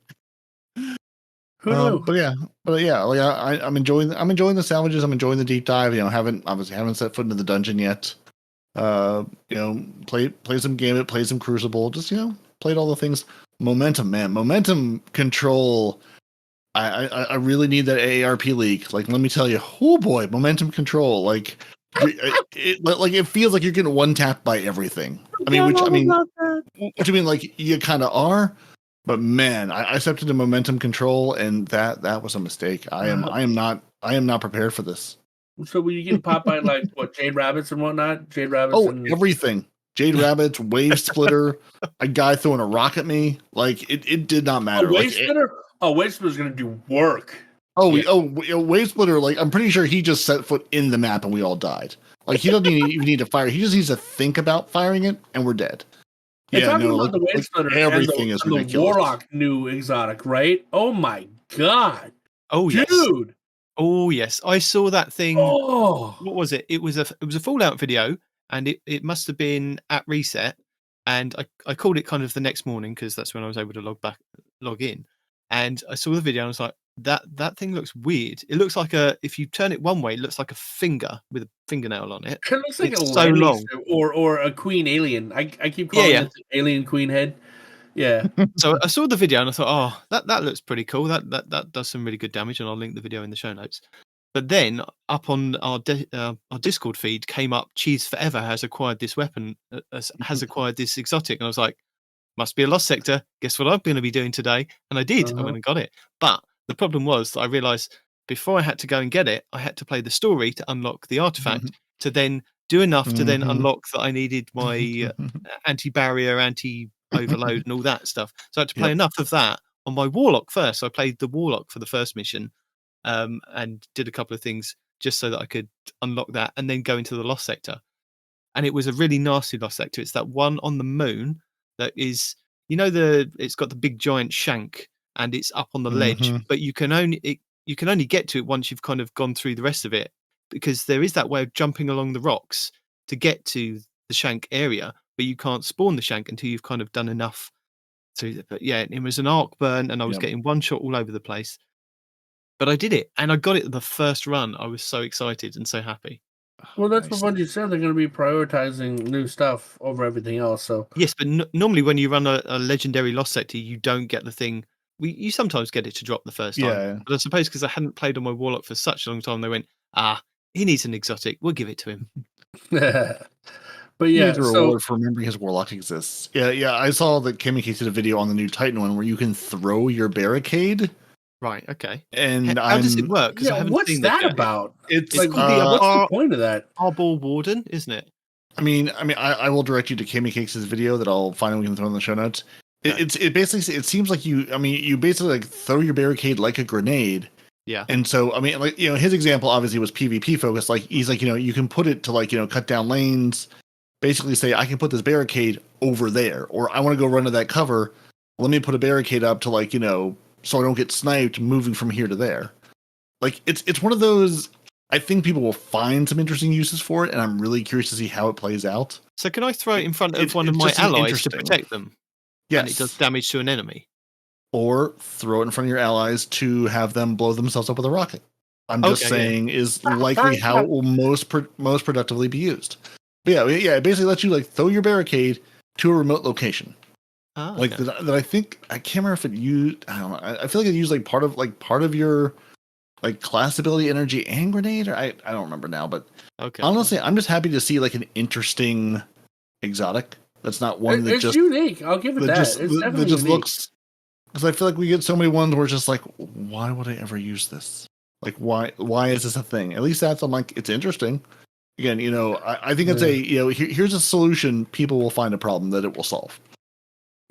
Who knew? But yeah, like I'm enjoying the salvages. I'm enjoying the deep dive. Haven't set foot into the dungeon yet. Play some Gambit, play some Crucible. Just played all the things. Momentum control. I really need that AARP leak. Like, let me tell you, oh boy, momentum control. Like, it feels like you're getting one tapped by everything. Which like you kind of are. But man, I stepped into momentum control, and that was a mistake. I am not prepared for this. So were you getting popped by like what, Jade Rabbits and whatnot? Jade Rabbits and everything. Jade Rabbits, Wave Splitter, a guy throwing a rock at me. Like, it did not matter. Wave Splitter? Wave Splitter's gonna do work. Wave Splitter, like, I'm pretty sure he just set foot in the map and we all died. Like, he doesn't even need to fire. He just needs to think about firing it and we're dead. The Wave Splitter, everything is ridiculous. The Warlock new exotic, right? Oh my god! Oh yes, dude! Oh yes, I saw that thing. Oh, what was it? It was a Fallout video, and it must have been at reset. And I called it kind of the next morning because that's when I was able to log in. And I saw the video and I was like, that thing looks weird. It looks like if you turn it one way, it looks like a finger with a fingernail on it. It looks like it's a so long, or a queen alien. I keep calling it the alien queen head. Yeah. So I saw the video and I thought, oh, that looks pretty cool. That does some really good damage, and I'll link the video in the show notes. But then up on our Discord feed came up, Cheese Forever has acquired this weapon, has acquired this exotic, and I was like, must be a lost sector. Guess what I'm going to be doing today? And I did. I went and got it. But the problem was that I realized before I had to go and get it, I had to play the story to unlock the artifact to then do enough to then unlock that I needed my anti-barrier, anti-overload and all that stuff. So I had to play enough of that on my Warlock first. So I played the Warlock for the first mission and did a couple of things just so that I could unlock that and then go into the lost sector. And it was a really nasty lost sector. It's that one on the moon that is, it's got the big giant shank and it's up on the ledge, but you can only get to it once you've kind of gone through the rest of it, because there is that way of jumping along the rocks to get to the shank area, but you can't spawn the shank until you've kind of done enough to. But yeah, it was an arc burn, and I was getting one shot all over the place. But I did it, and I got it the first run. I was so excited and so happy. Well, that's Nice. what Bungie said. They're going to be prioritizing new stuff over everything else. So Yes, but normally when you run a legendary lost sector, you don't get the thing. You sometimes get it to drop the first time. Yeah. But I suppose because I hadn't played on my Warlock for such a long time, they went, he needs an exotic. We'll give it to him. but He yeah, needs a so reward for remembering his Warlock exists. Yeah. I saw that Kimmy did a video on the new Titan one where you can throw your barricade. Right, okay. And How does it work? Because I yeah, haven't what's seen that yet. about? It's Like, called what's the point of that? Arbor Warden, isn't it? I will direct you to Kimmy Cakes' video that I'll find and we can throw in the show notes. Okay. It basically, it seems like you basically like throw your barricade like a grenade. Yeah. And so, his example obviously was PvP focused. Like he's like, you can put it to cut down lanes, basically say, I can put this barricade over there, or I want to go run to that cover. Let me put a barricade up to so I don't get sniped moving from here to there. Like it's one of those, I think people will find some interesting uses for it, and I'm really curious to see how it plays out. So can I throw it in front of one of it's my just allies to interesting. protect them? Yes. And it does damage to an enemy. Or throw it in front of your allies to have them blow themselves up with a rocket. I'm just saying is likely how it will most productively be used. But yeah, it basically lets you throw your barricade to a remote location. That I think, I can't remember if it used, I don't know. I feel like it used part of your class ability, energy, and grenade, or I don't remember now. But honestly, I'm just happy to see an interesting exotic. That's not one that it's just unique. I'll give it that. It's definitely that just unique. looks. Because I feel like we get so many ones where it's just why would I ever use this? Why is this a thing? At least I'm it's interesting. Again, I think it's here's a solution. People will find a problem that it will solve.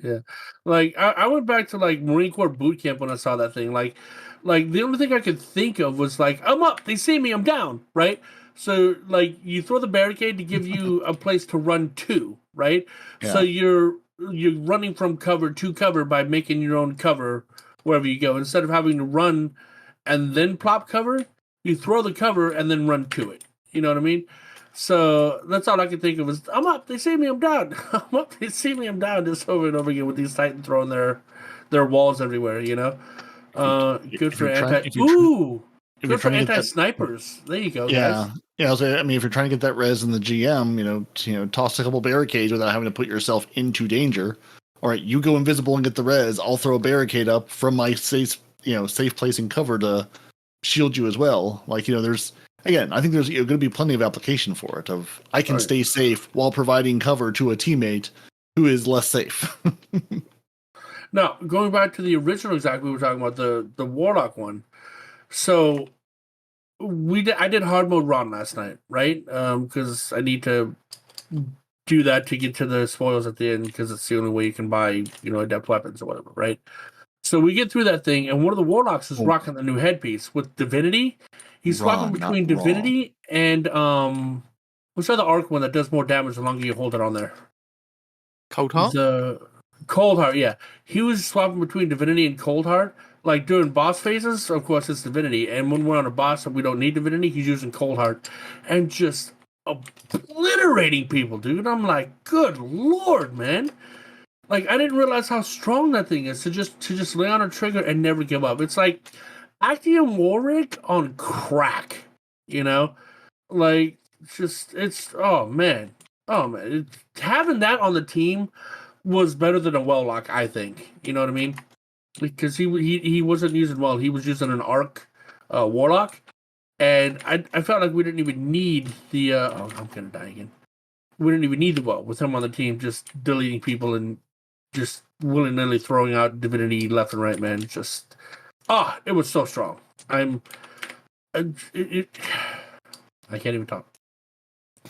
Yeah, I went back to Marine Corps boot camp when I saw that thing. Like the only thing I could think of was I'm up, they see me, I'm down, right? So you throw the barricade to give you a place to run to, right? Yeah. So you're running from cover to cover by making your own cover wherever you go. Instead of having to run and then plop cover, you throw the cover and then run to it. You know what I mean? So that's all I can think of is I'm up, they see me, I'm down. I'm up, they see me, I'm down. Just over and over again with these Titans throwing their walls everywhere. Good for anti-snipers. There you go, guys. Yeah. If you're trying to get that res in the GM, toss a couple barricades without having to put yourself into danger. All right, you go invisible and get the res. I'll throw a barricade up from my safe place and cover to shield you as well. There's. Again, I think there's going to be plenty of application for it. I can stay safe while providing cover to a teammate who is less safe. Now, going back to the original example we were talking about, the Warlock one. So I did hard mode Ron last night, right? Because I need to do that to get to the spoils at the end, because it's the only way you can buy adept weapons or whatever, right? So we get through that thing, and one of the Warlocks is rocking the new headpiece with Divinity. He's swapping between Divinity and what's the other arc one that does more damage the longer you hold it on there? Cold Heart? The Cold Heart, yeah. He was swapping between Divinity and Cold Heart. During boss phases, of course, it's Divinity. And when we're on a boss and we don't need Divinity, he's using Cold Heart. And just obliterating people, dude. I'm like, good lord, man. I didn't realize how strong that thing is to just lay on a trigger and never give up. It's like Actium Warwick on crack, oh man. Having that on the team was better than a Welllock, I think. You know what I mean? Because he wasn't using well. He was using an Arc Warlock, and I felt like we didn't even need the. I'm gonna die again. We didn't even need the well with him on the team, just deleting people and just willy-nilly throwing out Divinity left and right, man. It was so strong. I can't even talk.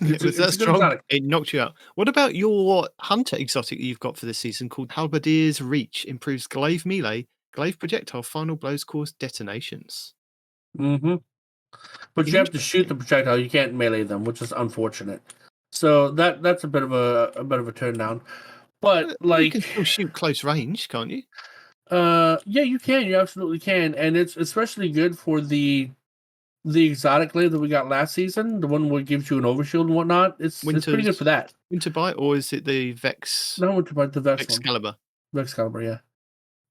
It was that strong. Exotic. It knocked you out. What about your hunter exotic that you've got for this season called Halberdier's Reach? Improves glaive melee. Glaive projectile final blows cause detonations. Mm-hmm. But you have to shoot the projectile. You can't melee them, which is unfortunate. So that's a bit of a turn down. But you can still shoot close range, can't you? Yeah, you can. You absolutely can, and it's especially good for the exotic glaive that we got last season, the one where it gives you an overshield and whatnot. It's pretty good for that. Winterbite, or is it the Vex? No, Winterbite, the Vex Excalibur. Excalibur, yeah.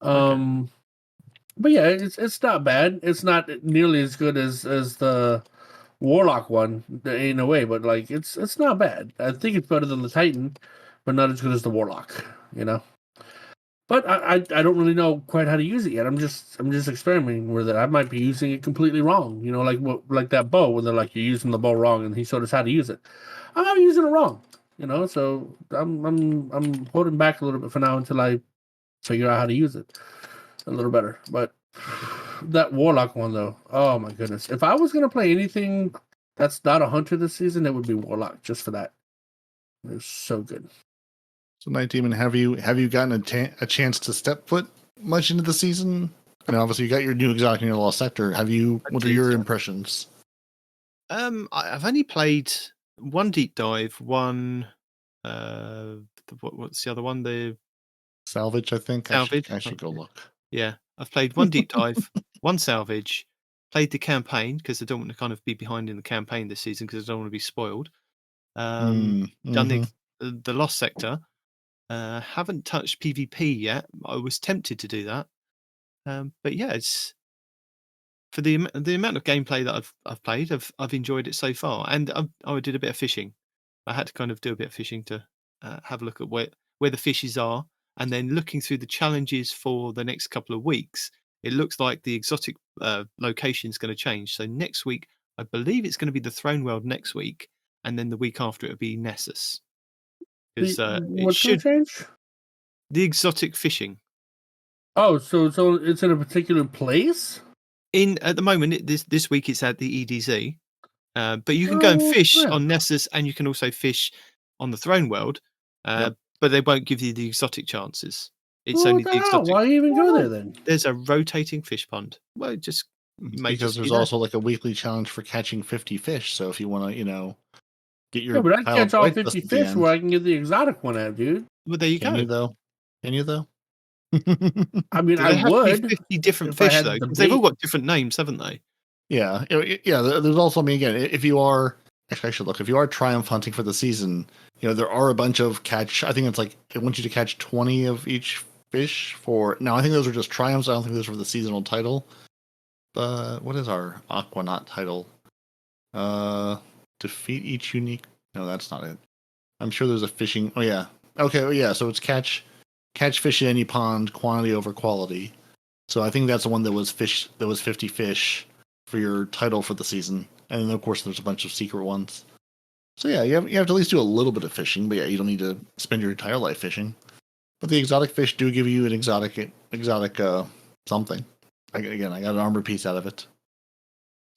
Okay. But yeah, it's not bad. It's not nearly as good as the Warlock one in a way, but like it's not bad. I think it's better than the Titan, but not as good as the Warlock. You know. But I don't really know quite how to use it yet. I'm just experimenting with it. I might be using it completely wrong. You know, like that bow when they're like you're using the bow wrong, and he showed us how to use it. I'm using it wrong. You know, so I'm holding back a little bit for now until I figure out how to use it a little better. But that Warlock one though, oh my goodness! If I was gonna play anything that's not a hunter this season, it would be Warlock just for that. It's so good. So, Nitedemon, have you gotten a chance to step foot much into the season? And obviously, you got your new exotic in your lost sector. What are your impressions? I've only played one deep dive, one. What's the other one? The Salvage, I think. Salvage. I should go look. Yeah, I've played one deep dive, one salvage. Played the campaign because I don't want to kind of be behind in the campaign this season because I don't want to be spoiled. Done the lost sector. Haven't touched PvP yet. I was tempted to do that, but yeah, it's for the amount of gameplay that I've played. I've enjoyed it so far, and I did a bit of fishing. I had to kind of do a bit of fishing to have a look at where the fishes are, and then looking through the challenges for the next couple of weeks. It looks like the exotic location is going to change. So next week, I believe it's going to be the Throne World next week, and then the week after it'll be Nessus. Because it should change? The exotic fishing. Oh, so it's in a particular place? At the moment, this week it's at the EDZ, but you can go and fish on Nessus, and you can also fish on the Throne World, but they won't give you the exotic chances. It's only the exotic. Why even go there then? There's a rotating fish pond. Well, it just because there's also like a weekly challenge for catching 50 fish. So if you want to, get your but I catch all 50 fish where I can get the exotic one at, dude. Well, there you go. Can you though? I mean, I would. 50 different fish though, because they've all got different names, haven't they? Yeah. There's also, again, if you are triumph hunting for the season, there are a bunch of catch. I think it's like it wants you to catch 20 of each fish for. Now, I think those are just triumphs. I don't think those are for the seasonal title. But what is our Aquanaut title? Defeat each unique. No, that's not it. I'm sure there's a fishing. Oh yeah. Okay. Oh yeah. So it's catch fish in any pond, quantity over quality. So I think that's the one that was 50 fish for your title for the season. And then of course there's a bunch of secret ones. So yeah, you have to at least do a little bit of fishing, but yeah, you don't need to spend your entire life fishing. But the exotic fish do give you an exotic something. I got an armor piece out of it.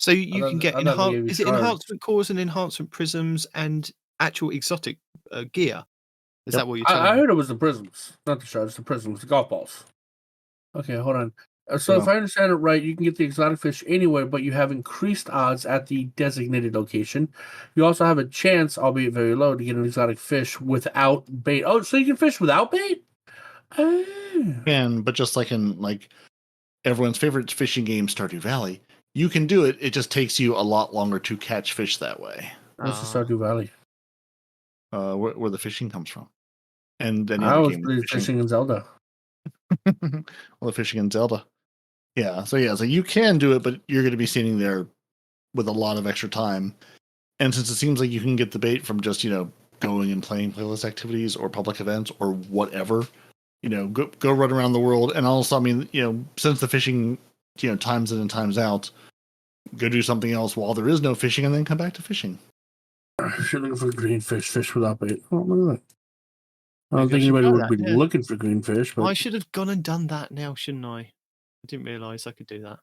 So you can get enhancement cores and enhancement prisms and actual exotic gear. Is that what you're telling me? I heard it was the prisms, not the shards, the prisms, the golf balls. Okay, hold on. So if I understand it right, you can get the exotic fish anywhere, but you have increased odds at the designated location. You also have a chance, albeit very low, to get an exotic fish without bait. Oh, so you can fish without bait? But just like in everyone's favorite fishing game, Stardew Valley, you can do it. It just takes you a lot longer to catch fish that way. What's the Stardew Valley? Where the fishing comes from. And then I was fishing in Zelda. Well, the fishing in Zelda. Yeah, so you can do it, but you're going to be sitting there with a lot of extra time. And since it seems like you can get the bait from just, going and playing playlist activities or public events or whatever, go run around the world. And also, I mean, since the fishing, times in and times out, go do something else while there is no fishing and then come back to fishing. If you're looking for green fish without bait. Oh, look at that. I don't think anybody would be looking for green fish. But I should have gone and done that now, shouldn't I? I didn't realise I could do that.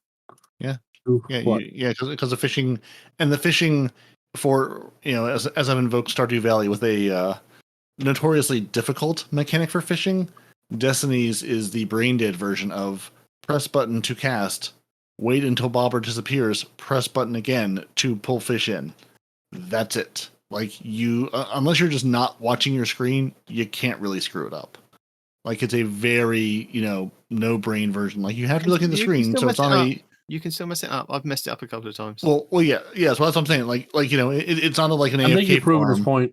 Yeah. Because the fishing for, as I've invoked Stardew Valley with a notoriously difficult mechanic for fishing, Destiny's is the brain dead version of press button to cast, wait until bobber disappears, press button again to pull fish in. That's it. Like unless you're just not watching your screen, you can't really screw it up. Like it's a very, no brain version. Like you have to look at the screen, so it's on You can still mess it up. I've messed it up a couple of times. Well, yeah. So that's what I'm saying. It's not like an AFK. I think you've proven this point.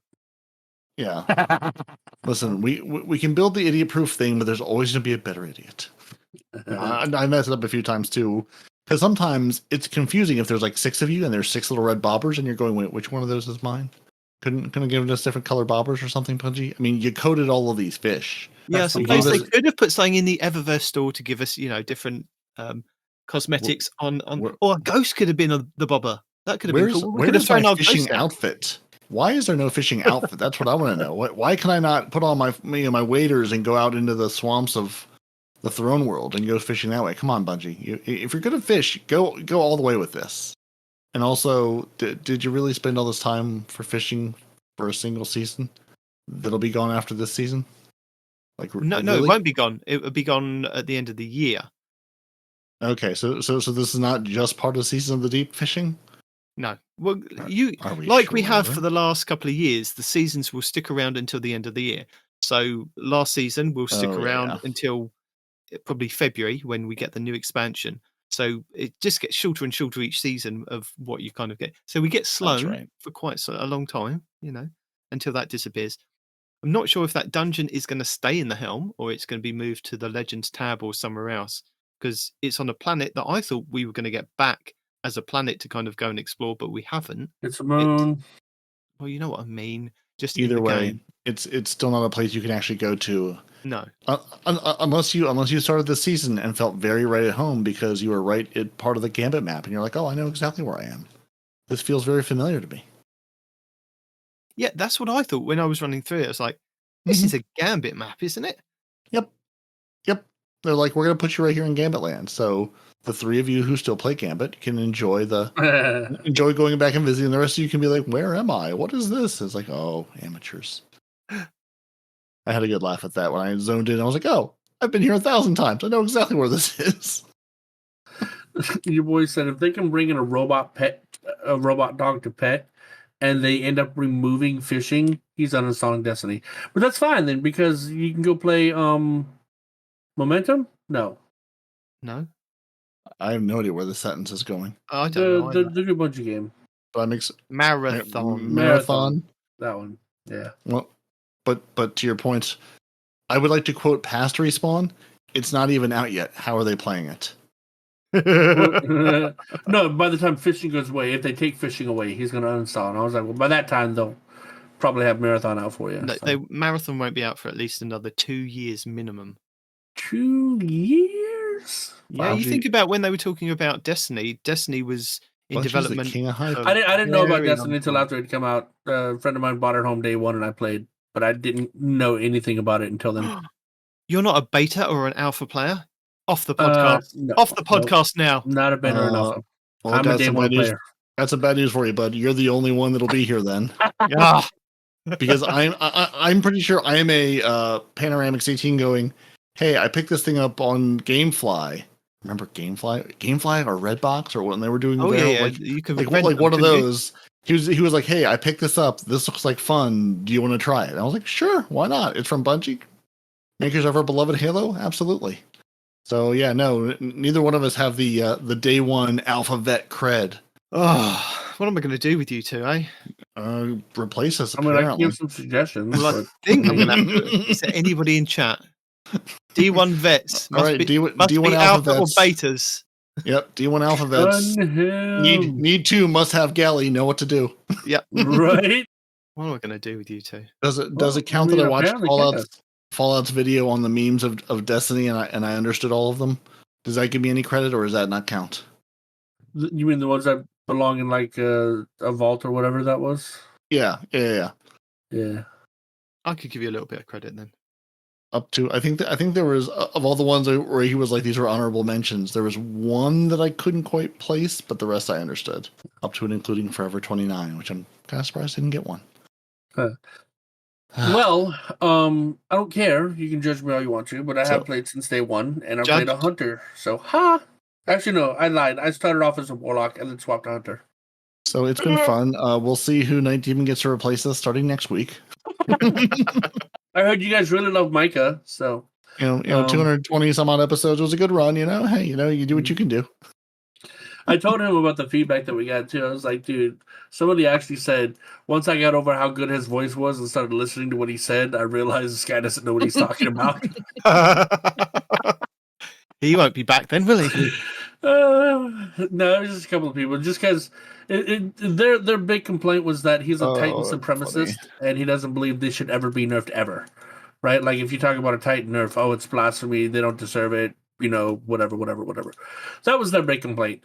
Yeah. Listen, we can build the idiot-proof thing, but there's always going to be a better idiot. I messed it up a few times too. Because sometimes it's confusing if there's like 6 of you and there's 6 little red bobbers and you're going, wait, which one of those is mine? Couldn't have given us different color bobbers or something, Bungie? I mean, you coded all of these fish. Yeah, I That's suppose they us- could have put something in the Eververse store to give us, different cosmetics on. Or a ghost could have been the bobber. That could have been cool. We could have Where's thrown my our fishing ghost out. outfit? Why is there no fishing outfit? That's what I want to know. Why can I not put on my waders and go out into the swamps of the Throne World and go fishing that way? Come on, Bungie. If you're good at fish, go all the way with this. And also, did you really spend all this time for fishing for a single season? That'll be gone after this season? No, really? it won't be gone. It will be gone at the end of the year. Okay, so this is not just part of the Season of the Deep fishing? No. Well, Are we we have sure? for the last couple of years, the seasons will stick around until the end of the year. So last season will stick around until probably February when we get the new expansion. So it just gets shorter and shorter each season of what you kind of get. So we get Sloan right. for quite a long time, until that disappears. I'm not sure if that dungeon is going to stay in the Helm or it's going to be moved to the Legends tab or somewhere else, because it's on a planet that I thought we were going to get back as a planet to kind of go and explore, but we haven't. It's a moon. Well, you know what I mean. Just Either in the way, game. it's still not a place you can actually go to. No. Unless you started the season and felt very right at home because you were right at part of the Gambit map and you're like, oh, I know exactly where I am. This feels very familiar to me. Yeah, that's what I thought when I was running through it. I was like, this is a Gambit map, isn't it? Yep. They're like, we're going to put you right here in Gambit land. So the 3 of you who still play Gambit can enjoy enjoy going back and visiting. The rest of you can be like, where am I? What is this? It's like, oh, amateurs. I had a good laugh at that when I zoned in. I was like, oh, I've been here 1,000 times. I know exactly where this is. Your boy said if they can bring in a robot dog to pet, and they end up removing fishing, he's uninstalling Destiny. But that's fine then, because you can go play Momentum? No. No. I have no idea where the sentence is going. I don't know. The good Bungie game. But Marathon. That one. Yeah. Well, but to your point, I would like to quote past Respawn. It's not even out yet. How are they playing it? No, by the time fishing goes away, if they take fishing away, he's going to uninstall. And I was like, well, by that time, they'll probably have Marathon out for you. No, Marathon won't be out for at least another 2 years minimum. 2 years? Yeah, you think about when they were talking about Destiny. Destiny was in Bungie's the development. king of hype. I didn't know about very Destiny long until time. after it came out. A friend of mine bought it home day one, and I played, but I didn't know anything about it until then. You're not a beta or an alpha player? Off the podcast. No, Off the podcast now. Not a beta or nothing. Well, I'm a day one player. That's some bad news for you, bud. You're the only one that'll be here then. Yeah. Because I'm pretty sure I am a Panoramix 18 going, hey, I picked this thing up on Gamefly. Remember Gamefly or Redbox or when they were doing you can like rent them, one of couldn't you? those. He was like, hey, I picked this up. This looks like fun. Do you want to try it? And I was like, sure, why not? It's from Bungie, makers of our beloved Halo. Absolutely. So yeah, no, neither one of us have the day one alpha vet cred. Oh, what am I going to do with you two, eh? Replace us. I'm going to Apparently. give some suggestions. Well, I think I'm going to have to. Is there anybody in chat? D1 vets. All right, must D1 be alpha alpha or vets. betas. Yep, D1 alpha vets. Need to, must have galley, know what to do. Yep. Right? What am I going to do with you two? Does it count that I watched Fallout's video on the memes of Destiny and I understood all of them? Does that give me any credit or does that not count? You mean the ones that belong in like a vault or whatever that was? Yeah. Yeah. I could give you a little bit of credit then. Up to I think there was of all the ones where he was like these were honorable mentions. There was one that I couldn't quite place, but the rest I understood. Up to and including Forever 29, which I'm kind of surprised I didn't get one. Well, I don't care. You can judge me all you want to, but I have played since day one, and I played a hunter. So, actually, no, I lied. I started off as a warlock and then swapped to hunter. So it's been fun. We'll see who Nitedemon gets to replace us starting next week. I heard you guys really love Micah, so 220 some odd episodes was a good run. Hey, you do what you can do. I told him about the feedback that we got too. I was like, dude, somebody actually said once I got over how good his voice was and started listening to what he said, I realized this guy doesn't know what he's talking about. He won't be back then, will he? No, it was just a couple of people. Just because their big complaint was that he's a Titan that's supremacist and he doesn't believe they should ever be nerfed ever. Right? Like if you talk about a Titan nerf, oh, it's blasphemy. They don't deserve it. Whatever. That was their big complaint.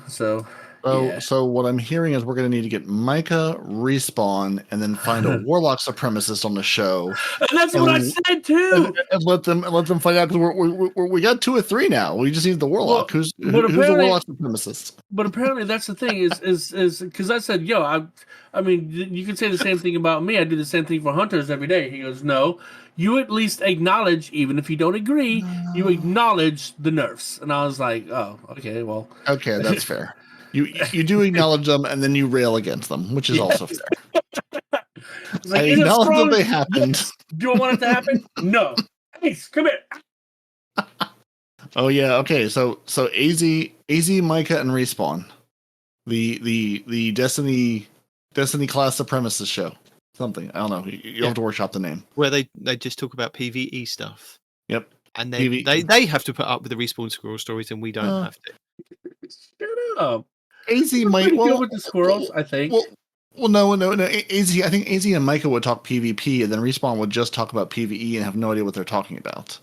So. Yeah. So what I'm hearing is we're going to need to get Micah, Respawn, and then find a Warlock supremacist on the show. And that's what I said too. And let them find out, because we got 2 or 3 now. We just need the Warlock. Who's the Warlock supremacist? But apparently that's the thing is because I said, I mean, you can say the same thing about me. I do the same thing for hunters every day. He goes, no, you at least acknowledge, even if you don't agree, you acknowledge the nerfs. And I was like, oh, okay, well. Okay, that's fair. You do acknowledge them, and then you rail against them, which is also fair. Like, I acknowledge that they happened. Yes. Do I want it to happen? No. Ace, come here. Oh yeah, okay. So AZ, Micah, and Respawn, the Destiny class supremacist show. Something, I don't know. You have to workshop the name. Where they just talk about PvE stuff. Yep. And then they have to put up with the Respawn squirrel stories, and we don't have to. Shut up. AZ might deal with the squirrels, I think. Well, no. AZ, I think AZ and Micah would talk PvP, and then Respawn would just talk about PvE and have no idea what they're talking about.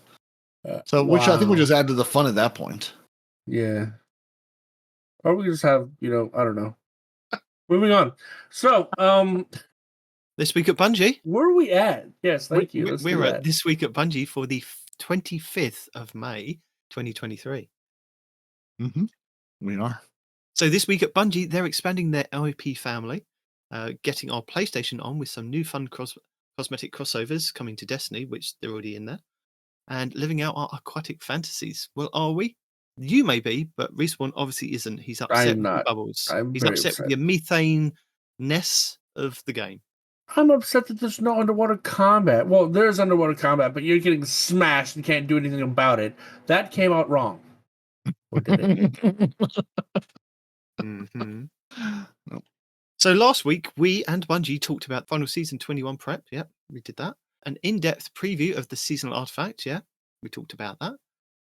Which I think would just add to the fun at that point. Yeah. Or we just have, I don't know. Moving on. So, this week at Bungie. Where are we at? Yes, thank you. We're at this week at Bungie for the 25th of May, 2023. Mm-hmm. We are. So this week at Bungie, they're expanding their LAP family, getting our PlayStation on with some new fun cosmetic crossovers coming to Destiny, which they're already in there, and living out our aquatic fantasies. Well, are we? You may be, but Respawn obviously isn't. He's upset with Bubbles. He's upset with the methane-ness of the game. I'm upset that there's no underwater combat. Well, there's underwater combat, but you're getting smashed and can't do anything about it. That came out wrong. Or did it? Mm-hmm. Nope. So last week, we and Bungie talked about Final Season 21 prep. Yeah, we did that. An in-depth preview of the seasonal artifact. Yeah, we talked about that.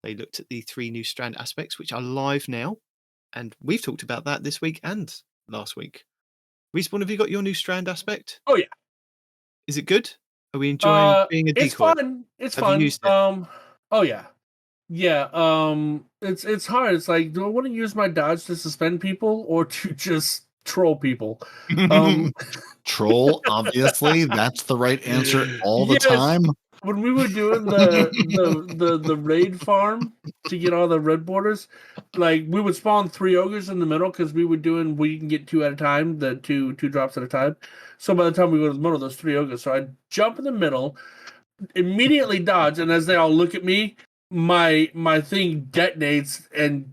They looked at the 3 new strand aspects, which are live now. And we've talked about that this week and last week. Respawn, have you got your new strand aspect? Oh, yeah. Is it good? Are we enjoying being a decoy? It's fun. It's fun. You used it? Oh, yeah. Yeah, it's hard. It's like, do I want to use my dodge to suspend people or to just troll people? Troll, obviously. That's the right answer all the time. When we were doing the raid farm to get all the red borders, like we would spawn 3 ogres in the middle because we can get 2 at a time, the two drops at a time. So by the time we go to the middle, there's 3 ogres. So I jump in the middle, immediately dodge, and as they all look at me, my thing detonates and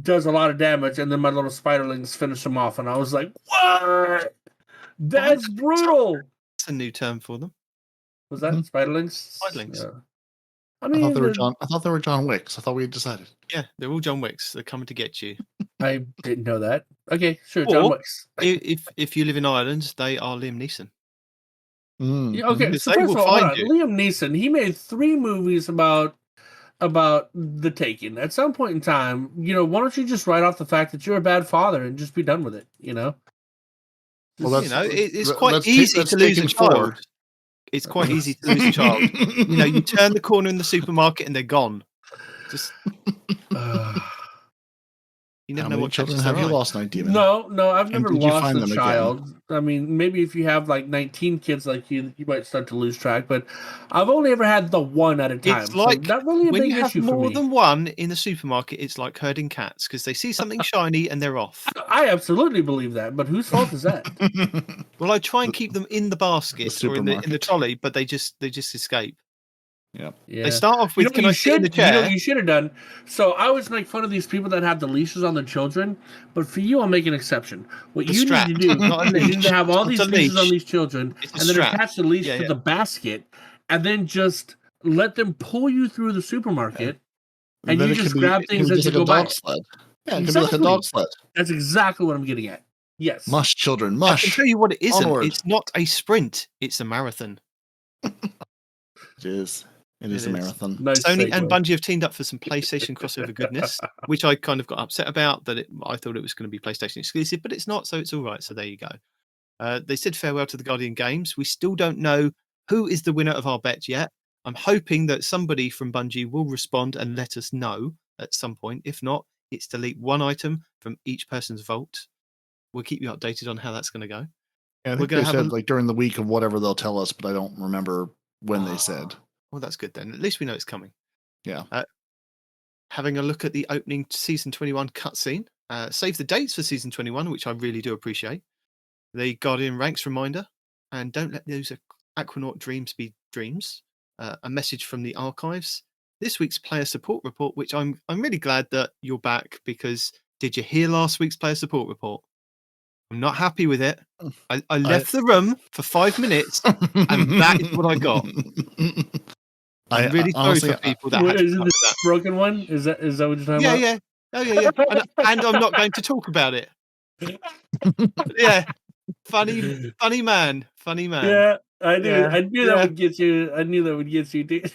does a lot of damage, and then my little spiderlings finish them off, and I was like, "What? That's brutal." That's a new term for them. Was that spiderlings? Spiderlings. Yeah. I thought they were John Wicks. I thought we had decided. Yeah, they're all John Wicks. They're coming to get you. I didn't know that. Okay, sure, John Wicks. if you live in Ireland, they are Liam Neeson. Yeah, okay, so first of all, Liam Neeson, he made 3 movies about the Taken. At some point in time, why don't you just write off the fact that you're a bad father and just be done with it? Well, it's quite easy to lose a child. It's quite easy to lose a child. You turn the corner in the supermarket and they're gone. Just you never know what children have you lost, Nitedemon? No, I've never lost a child. Again? I mean, maybe if you have like 19 kids like you might start to lose track. But I've only ever had the 1 at a time. It's like not really a when big you have issue more for me. than 1 in the supermarket. It's like herding cats because they see something shiny and they're off. I absolutely believe that, but whose fault is that? Well, I try and keep them in the basket or in the trolley, but they just escape. Yeah. They start off with, can I sit in the chair? You know what you should have done? So I always make fun of these people that have the leashes on their children, but for you, I'll make an exception. What you need to do is you need to have all these leashes on these children, and then attach the leash to the basket, and then just let them pull you through the supermarket, and you just grab things as you go by. Yeah, it can be like a dog sled. That's exactly what I'm getting at. Yes. Mush, children, mush. I can tell you what it isn't. Onward. It's not a sprint. It's a marathon. It is. It is a marathon. Nice Sony segue. and Bungie have teamed up for some PlayStation crossover goodness, which I kind of got upset about. I thought it was going to be PlayStation exclusive, but it's not, so it's all right. So there you go. They said farewell to the Guardian games. We still don't know who is the winner of our bet yet. I'm hoping that somebody from Bungie will respond and let us know at some point. If not, it's delete one item from each person's vault. We'll keep you updated on how that's going to go. Yeah, I We're think gonna they have said a- like during the week of whatever they'll tell us, but I don't remember when they said. Well, that's good then. At least we know it's coming. Yeah. Having a look at the opening season 21 cutscene. Save the dates for season 21, which I really do appreciate. The Guardian ranks reminder, and don't let those Aquanaut dreams be dreams. A message from the archives. This week's player support report, which I'm really glad that you're back, because did you hear last week's player support report? I'm not happy with it. I left the room for 5 minutes, and that is what I got. I'm really sorry honestly, for people that What, had to is it cover the that. broken one? Is that what you're talking Yeah, about? yeah. Oh, yeah. And I'm not going to talk about it. Yeah. Funny man. Yeah, I knew. Yeah, I knew yeah. that would get you. I knew that would get you, dude.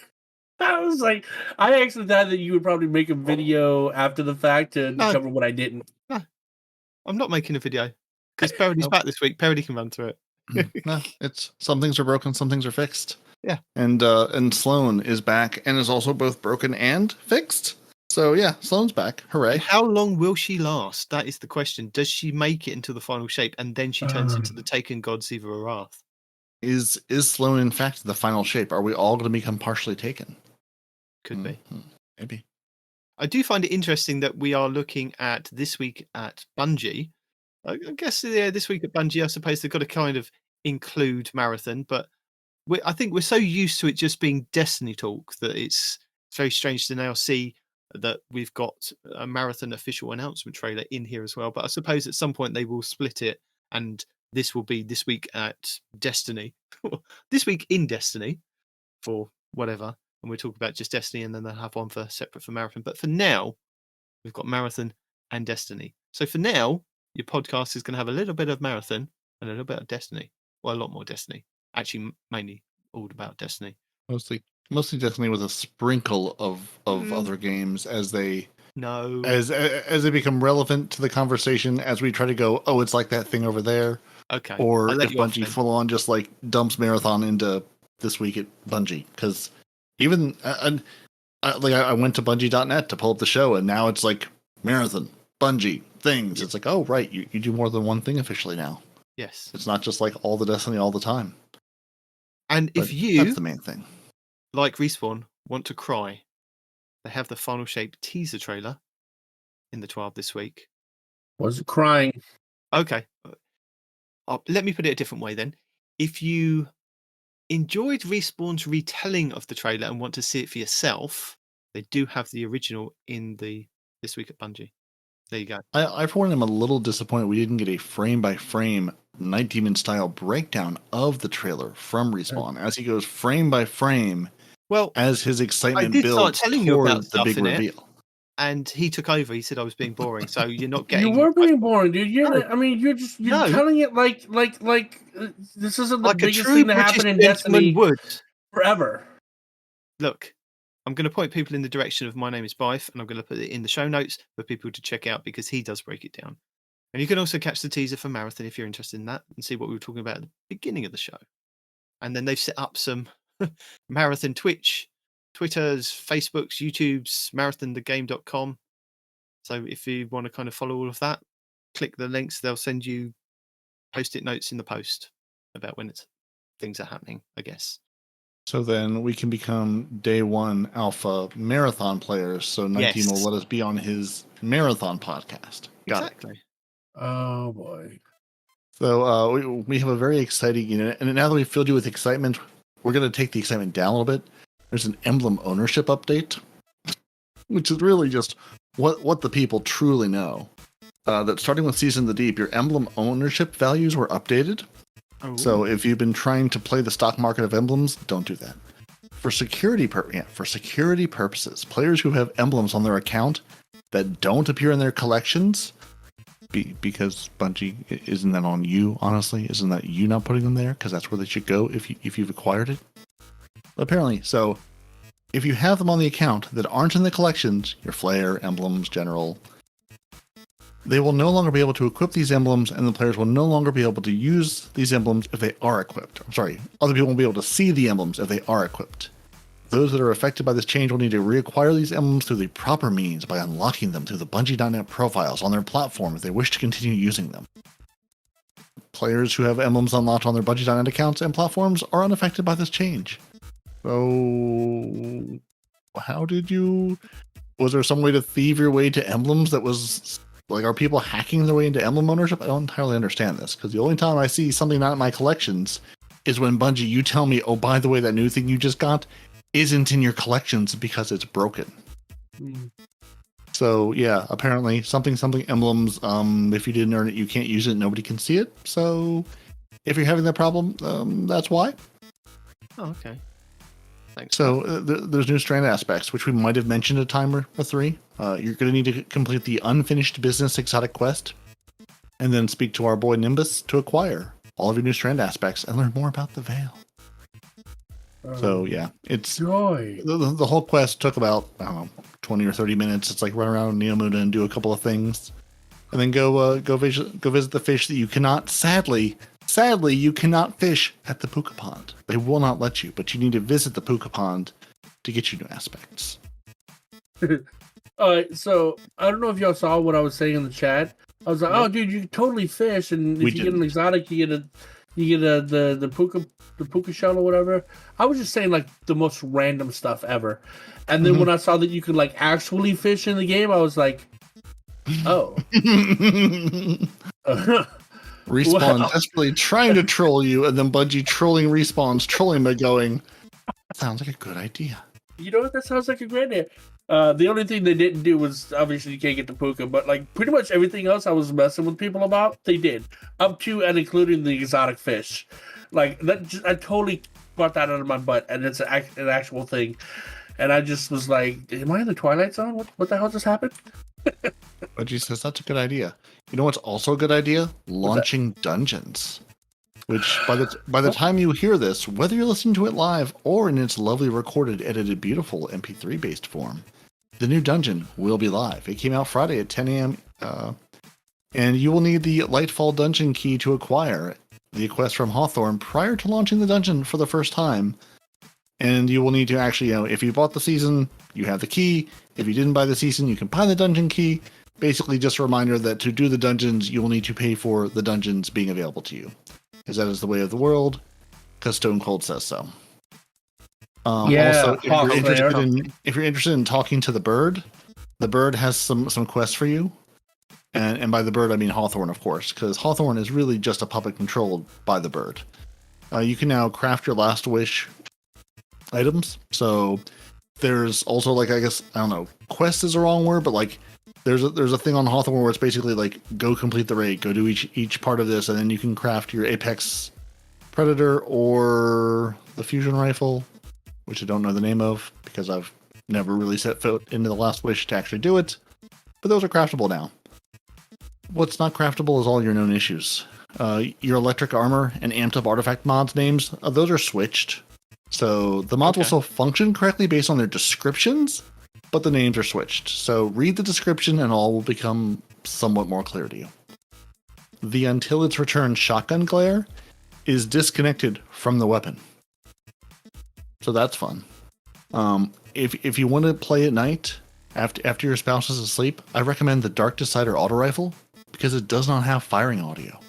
I was like, I actually thought that you would probably make a video after the fact to No. cover what I didn't. I'm not making a video because Peroty's back this week. Peroty can run through it. No, it's some things are broken, some things are fixed. Yeah. And Sloan is back and is also both broken and fixed. So yeah, Sloan's back. Hooray. How long will she last? That is the question. Does she make it into the final shape and then she turns into the Taken God Siva Arath? Is Sloan in fact the final shape? Are we all going to become partially taken? Could be. Maybe. I do find it interesting that we are looking at this week at Bungie. I guess this week at Bungie, I suppose they've got to kind of include Marathon, but I think we're so used to it just being Destiny talk that it's very strange to now see that we've got a Marathon official announcement trailer in here as well. But I suppose at some point they will split it, and this will be this week at Destiny, this week in Destiny for whatever. And we'll talk about just Destiny, and then they'll have one separate for Marathon. But for now, we've got Marathon and Destiny. So for now, your podcast is going to have a little bit of Marathon and a little bit of Destiny. Well, a lot more Destiny. Actually, mainly all about Destiny. Mostly Destiny with a sprinkle of other games as they as they become relevant to the conversation as we try to go, oh, it's like that thing over there. Okay. Or if Bungie full on just like dumps Marathon into this week at Bungie, because even I went to Bungie.net to pull up the show, and now it's like Marathon, Bungie, things. It's like, oh, right, you do more than one thing officially now. Yes. It's not just like all the Destiny all the time. And But if you, that's the main thing, like Respawn, want to cry, they have the Final Shape teaser trailer in the TWAB this week. Was crying. Okay. Let me put it a different way then. If you enjoyed Respawn's retelling of the trailer and want to see it for yourself, they do have the original in this week at Bungie. There you go. I for one am a little disappointed we didn't get a frame by frame Nitedemon style breakdown of the trailer from Respawn as he goes frame by frame. Well, as his excitement I did start builds telling you about toward the stuff big in reveal. it, and he took over. He said I was being boring, so you're not getting. You were being boring, dude. I mean, you're No. telling it like this isn't the like a biggest true thing to British happen in gentleman Destiny would. forever. Look, I'm going to point people in the direction of My Name is Bife, and I'm going to put it in the show notes for people to check out because he does break it down. And you can also catch the teaser for Marathon if you're interested in that and see what we were talking about at the beginning of the show. And then they've set up some Marathon Twitch, Twitters, Facebooks, YouTubes, marathonthegame.com. So if you want to kind of follow all of that, click the links. They'll send you post-it notes in the post about when things are happening, I guess. So then we can become day one alpha marathon players. So Nitedemon will let us be on his marathon podcast. Exactly. Oh boy. So we have a very exciting, and now that we've filled you with excitement, we're going to take the excitement down a little bit. There's an emblem ownership update, which is really just what the people truly know. That starting with Season of the Deep, your emblem ownership values were updated. Oh. So if you've been trying to play the stock market of emblems, don't do that. For security purposes, players who have emblems on their account that don't appear in their collections, because Bungie, isn't that on you, honestly? Isn't that you not putting them there? Because that's where they should go if you've acquired it? Apparently. So if you have them on the account that aren't in the collections, your flare, emblems, general, they will no longer be able to equip these emblems, and the players will no longer be able to use these emblems if they are equipped. I'm sorry, other people won't be able to see the emblems if they are equipped. Those that are affected by this change will need to reacquire these emblems through the proper means by unlocking them through the Bungie.net profiles on their platform if they wish to continue using them. Players who have emblems unlocked on their Bungie.net accounts and platforms are unaffected by this change. So, was there some way to thieve your way to emblems that was, like, are people hacking their way into emblem ownership? I don't entirely understand this, because the only time I see something not in my collections is when Bungie, you tell me, oh, by the way, that new thing you just got isn't in your collections because it's broken. So yeah, apparently something emblems, if you didn't earn it, you can't use it, nobody can see it. So if you're having that problem, that's why. Oh, okay. Thanks. So there's new strand aspects, which we might have mentioned a time or three. You're going to need to complete the unfinished business exotic quest, and then speak to our boy Nimbus to acquire all of your new strand aspects and learn more about the Veil. So yeah, it's joy. The whole quest took about, I don't know, 20 or 30 minutes. It's like run around Neomuna and do a couple of things, and then go visit the fish that you cannot. Sadly, you cannot fish at the Puka Pond. They will not let you, but you need to visit the Puka Pond to get your new aspects. All right, so I don't know if y'all saw what I was saying in the chat. I was like, "Oh, dude, you can totally fish, and if you get an exotic, you get the puka shell or whatever." I was just saying like the most random stuff ever, and then when I saw that you could like actually fish in the game, I was like, "Oh." Respawn desperately trying to troll you, and then Bungie trolling Respawn's trolling by going, "Sounds like a good idea." You know what? That sounds like a great idea. The only thing they didn't do was obviously you can't get the puka, but like pretty much everything else I was messing with people about, they did, up to and including the exotic fish. Like that, I totally brought that out of my butt, and it's an actual thing. And I just was like, "Am I in the Twilight Zone? What the hell just happened?" Bungie says that's a good idea. You know what's also a good idea? Launching dungeons. Which by the time you hear this, whether you're listening to it live or in its lovely recorded, edited, beautiful MP3 based form, the new dungeon will be live. It came out Friday at 10 a.m. And you will need the Lightfall dungeon key to acquire the quest from Hawthorne prior to launching the dungeon for the first time. And you will need to actually, if you bought the season, you have the key. If you didn't buy the season, you can buy the dungeon key. Basically, just a reminder that to do the dungeons, you will need to pay for the dungeons being available to you. Because that is the way of the world, because Stone Cold says so. Also, if you're interested in talking to the bird has some quests for you. And by the bird, I mean Hawthorne, of course, because Hawthorne is really just a puppet controlled by the bird. You can now craft your last wish items. So there's also, like, I guess, I don't know, quest is the wrong word, but like there's a thing on Hawthorne where it's basically like, go complete the raid, go do each part of this, and then you can craft your Apex Predator or the fusion rifle, which I don't know the name of because I've never really set foot into the last wish to actually do it. But those are craftable now. What's not craftable is all your known issues. Your electric armor and amped up artifact mods names, those are switched. So the mods will still function correctly based on their descriptions, but the names are switched. So read the description and all will become somewhat more clear to you. The Until Its Return shotgun glare is disconnected from the weapon. So that's fun. If you want to play at night after your spouse is asleep, I recommend the Dark Decider auto rifle because it does not have firing audio.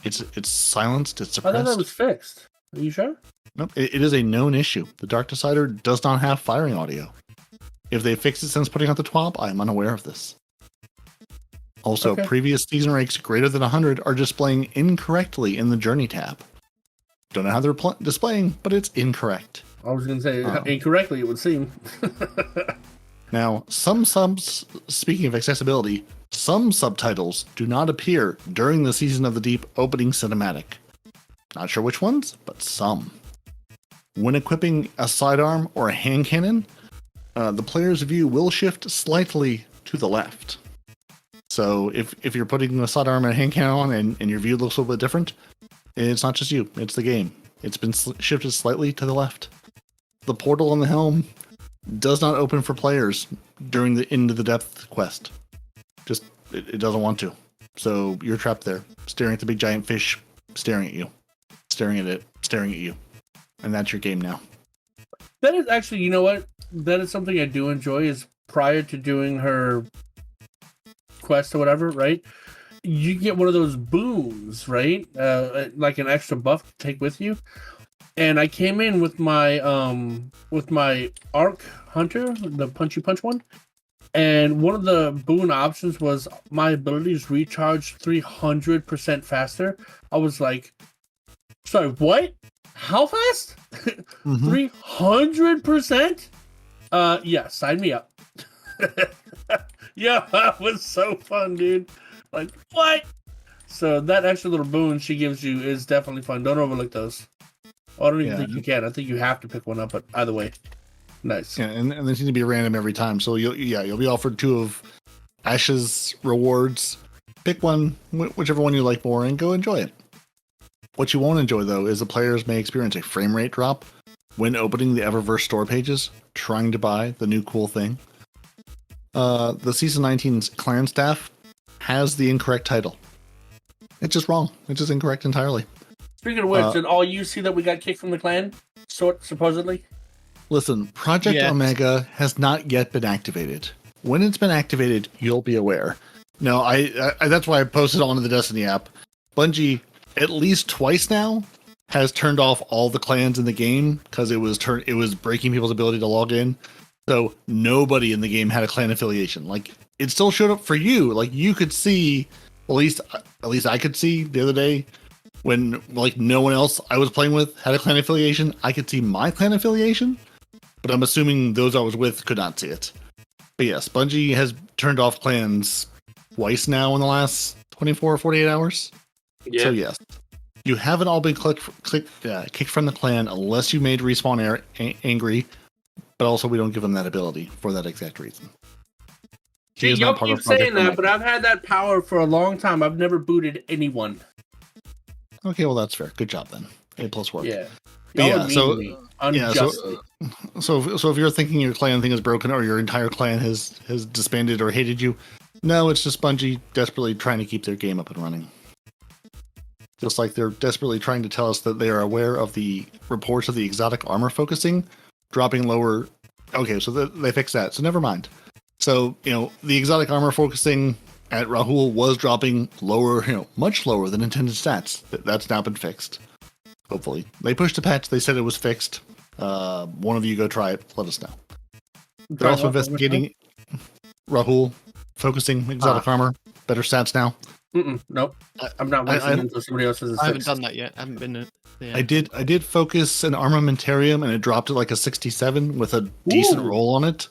It's silenced, it's suppressed. I thought that was fixed. Are you sure? Nope, it is a known issue. The Dark Decider does not have firing audio. If they fixed it since putting out the TWAB, I am unaware of this. Also, previous season ranks greater than 100 are displaying incorrectly in the Journey tab. Don't know how they're displaying, but it's incorrect. I was going to say incorrectly, it would seem. Now, speaking of accessibility, some subtitles do not appear during the Season of the Deep opening cinematic. Not sure which ones, but some. When equipping a sidearm or a hand cannon, the player's view will shift slightly to the left. So if you're putting a sidearm and a hand cannon on and your view looks a little bit different, it's not just you, it's the game. It's been shifted slightly to the left. The portal on the helm, does not open for players during the Into the Depth quest. Just it doesn't want to. So you're trapped there, staring at the big giant fish, staring at you, staring at it, staring at you, and that's your game now. That is actually, you know what? That is something I do enjoy. Is prior to doing her quest or whatever, right? You get one of those boons, right? Like an extra buff to take with you. And I came in with my Arc Hunter, the punchy punch one. And one of the boon options was my abilities recharge 300% faster. I was like, sorry, what? How fast? 300%? Yeah, sign me up. Yeah, that was so fun, dude. Like, what? So that extra little boon she gives you is definitely fun. Don't overlook those. I don't even think you can. I think you have to pick one up, but either way. Nice. Yeah, and they seem to be random every time. So you'll be offered 2 of Ash's rewards. Pick one, whichever one you like more, and go enjoy it. What you won't enjoy, though, is the players may experience a frame rate drop when opening the Eververse store pages, trying to buy the new cool thing. The Season 19's clan staff has the incorrect title. It's just wrong. It's just incorrect entirely. Speaking of which, did all you see that we got kicked from the clan? Supposedly? Listen, Project Omega has not yet been activated. When it's been activated, you'll be aware. No, I that's why I posted onto the Destiny app. Bungie, at least twice now, has turned off all the clans in the game because it was breaking people's ability to log in. So nobody in the game had a clan affiliation. Like, it still showed up for you. Like, you could see, at least I could see the other day when, like, no one else I was playing with had a clan affiliation. I could see my clan affiliation, but I'm assuming those I was with could not see it. But yes, Bungie has turned off clans twice now in the last 24 or 48 hours. Yeah. So yes, you haven't all been kicked from the clan unless you made Respawn angry, but also we don't give them that ability for that exact reason. See, y'all keep saying that, but I've had that power for a long time. I've never booted anyone. Okay, well that's fair. Good job then. A+ work. Yeah. So if you're thinking your clan thing is broken or your entire clan has disbanded or hated you, no, it's just Bungie desperately trying to keep their game up and running. Just like they're desperately trying to tell us that they are aware of the reports of the exotic armor focusing, dropping lower. Okay, so they fixed that. So never mind. So, the exotic armor focusing at Rahul was dropping lower, much lower than intended stats. That's now been fixed. Hopefully. They pushed a patch. They said it was fixed. One of you go try it. Let us know. They're also investigating Rahul, focusing exotic armor. Better stats now. Nope. I'm not wasting until somebody else says it's I haven't done that yet. I haven't been there. I did focus an armamentarium and it dropped to like a 67 with a decent roll on it.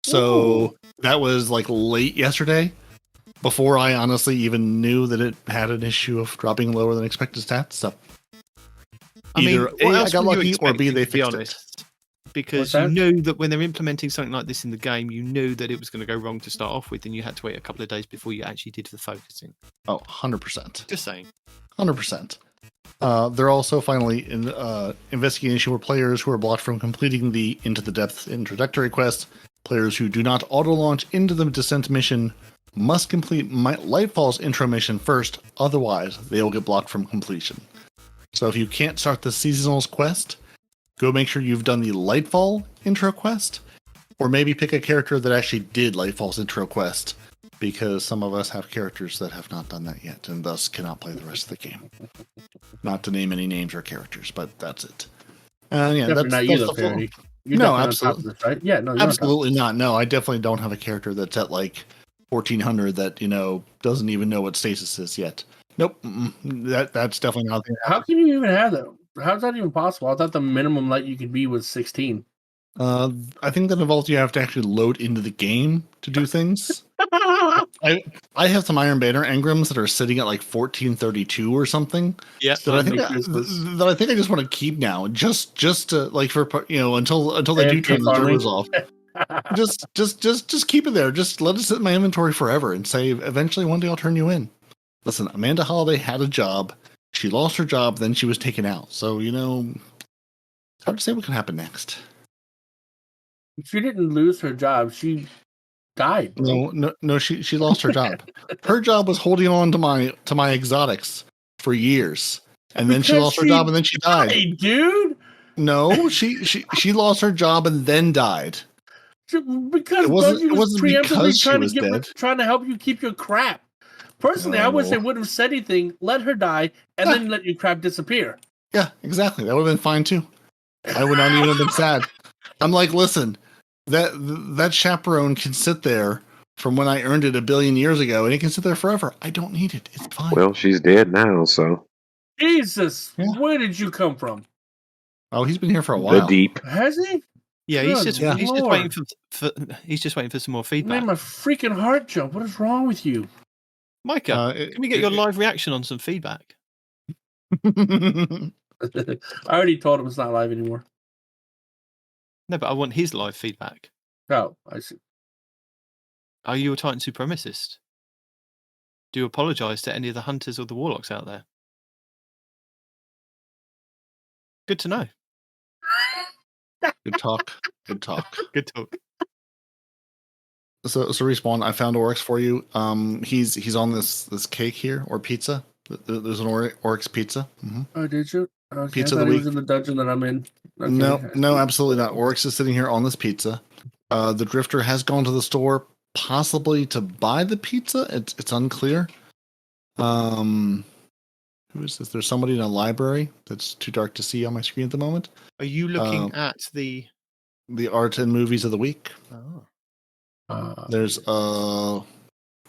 So that was like late yesterday, before I honestly even knew that it had an issue of dropping lower than expected stats. So either A, I got lucky, or B, they fixed it. Because you knew that when they're implementing something like this in the game, you knew that it was going to go wrong to start off with, and you had to wait a couple of days before you actually did the focusing. Oh, 100%. Just saying. 100%. They're also finally investigating issue where players who are blocked from completing the Into the Depth introductory quest, players who do not auto-launch into the Descent mission must complete Lightfall's intro mission first, otherwise they will get blocked from completion. So if you can't start the Seasonals quest, go make sure you've done the Lightfall intro quest, or maybe pick a character that actually did Lightfall's intro quest, because some of us have characters that have not done that yet, and thus cannot play the rest of the game. Not to name any names or characters, but that's it. That's not you, though, Peroty. No, absolutely. This, right? Yeah, no, absolutely not. No, I definitely don't have a character that's at like 1400 that doesn't even know what stasis is yet. Nope, that's definitely not there. How can you even have that? How's that even possible? I thought the minimum light you could be was 16. I think that involves you have to actually load into the game to do things. I have some Iron Banner engrams that are sitting at like 1432 or something. Yeah, that I think I just want to keep now, just to like for until they do turn the servers off. just keep it there. Just let it sit in my inventory forever and say eventually one day I'll turn you in. Listen, Amanda Holiday had a job. She lost her job, then she was taken out. So, it's hard to say what can happen next. She didn't lose her job. She died. Bro. No. She lost her job. Her job was holding on to my exotics for years, and then she Because lost her job, and then she died. Hey, dude. No, she lost her job and then died. Because It wasn't preemptively because she was dead. trying to help you keep your crap. Personally, I wish they wouldn't have said anything. Let her die, and then let your crap disappear. Yeah, exactly. That would have been fine too. I would not even have been sad. I'm like, listen, that chaperone can sit there from when I earned it 1 billion years ago, and it can sit there forever. I don't need it. It's fine. Well, she's dead now, so. Jesus, where did you come from? Oh, he's been here for a while. The deep. Has he? Yeah, he's just waiting for some more It feedback. made my freaking heart jump. What is wrong with you? Micah, can we get your live reaction on some feedback? I already told him it's not live anymore. No, but I want his live feedback. Oh, I see. Are you a Titan supremacist? Do you apologise to any of the hunters or the warlocks out there? Good to know. Good talk. Good talk. Good talk. So Respawn, I found Oryx for you. He's on this cake here, or pizza. There's an Oryx pizza. Mm-hmm. Oh, did you? Okay, Pizza I of thought the he week. was in the dungeon that I'm in. Okay. No, absolutely not. Oryx is sitting here on this pizza. The Drifter has gone to the store, possibly to buy the pizza. It's unclear. Who is this? There's somebody in a library that's too dark to see on my screen at the moment. Are you looking at the art and movies of the week? Oh. There's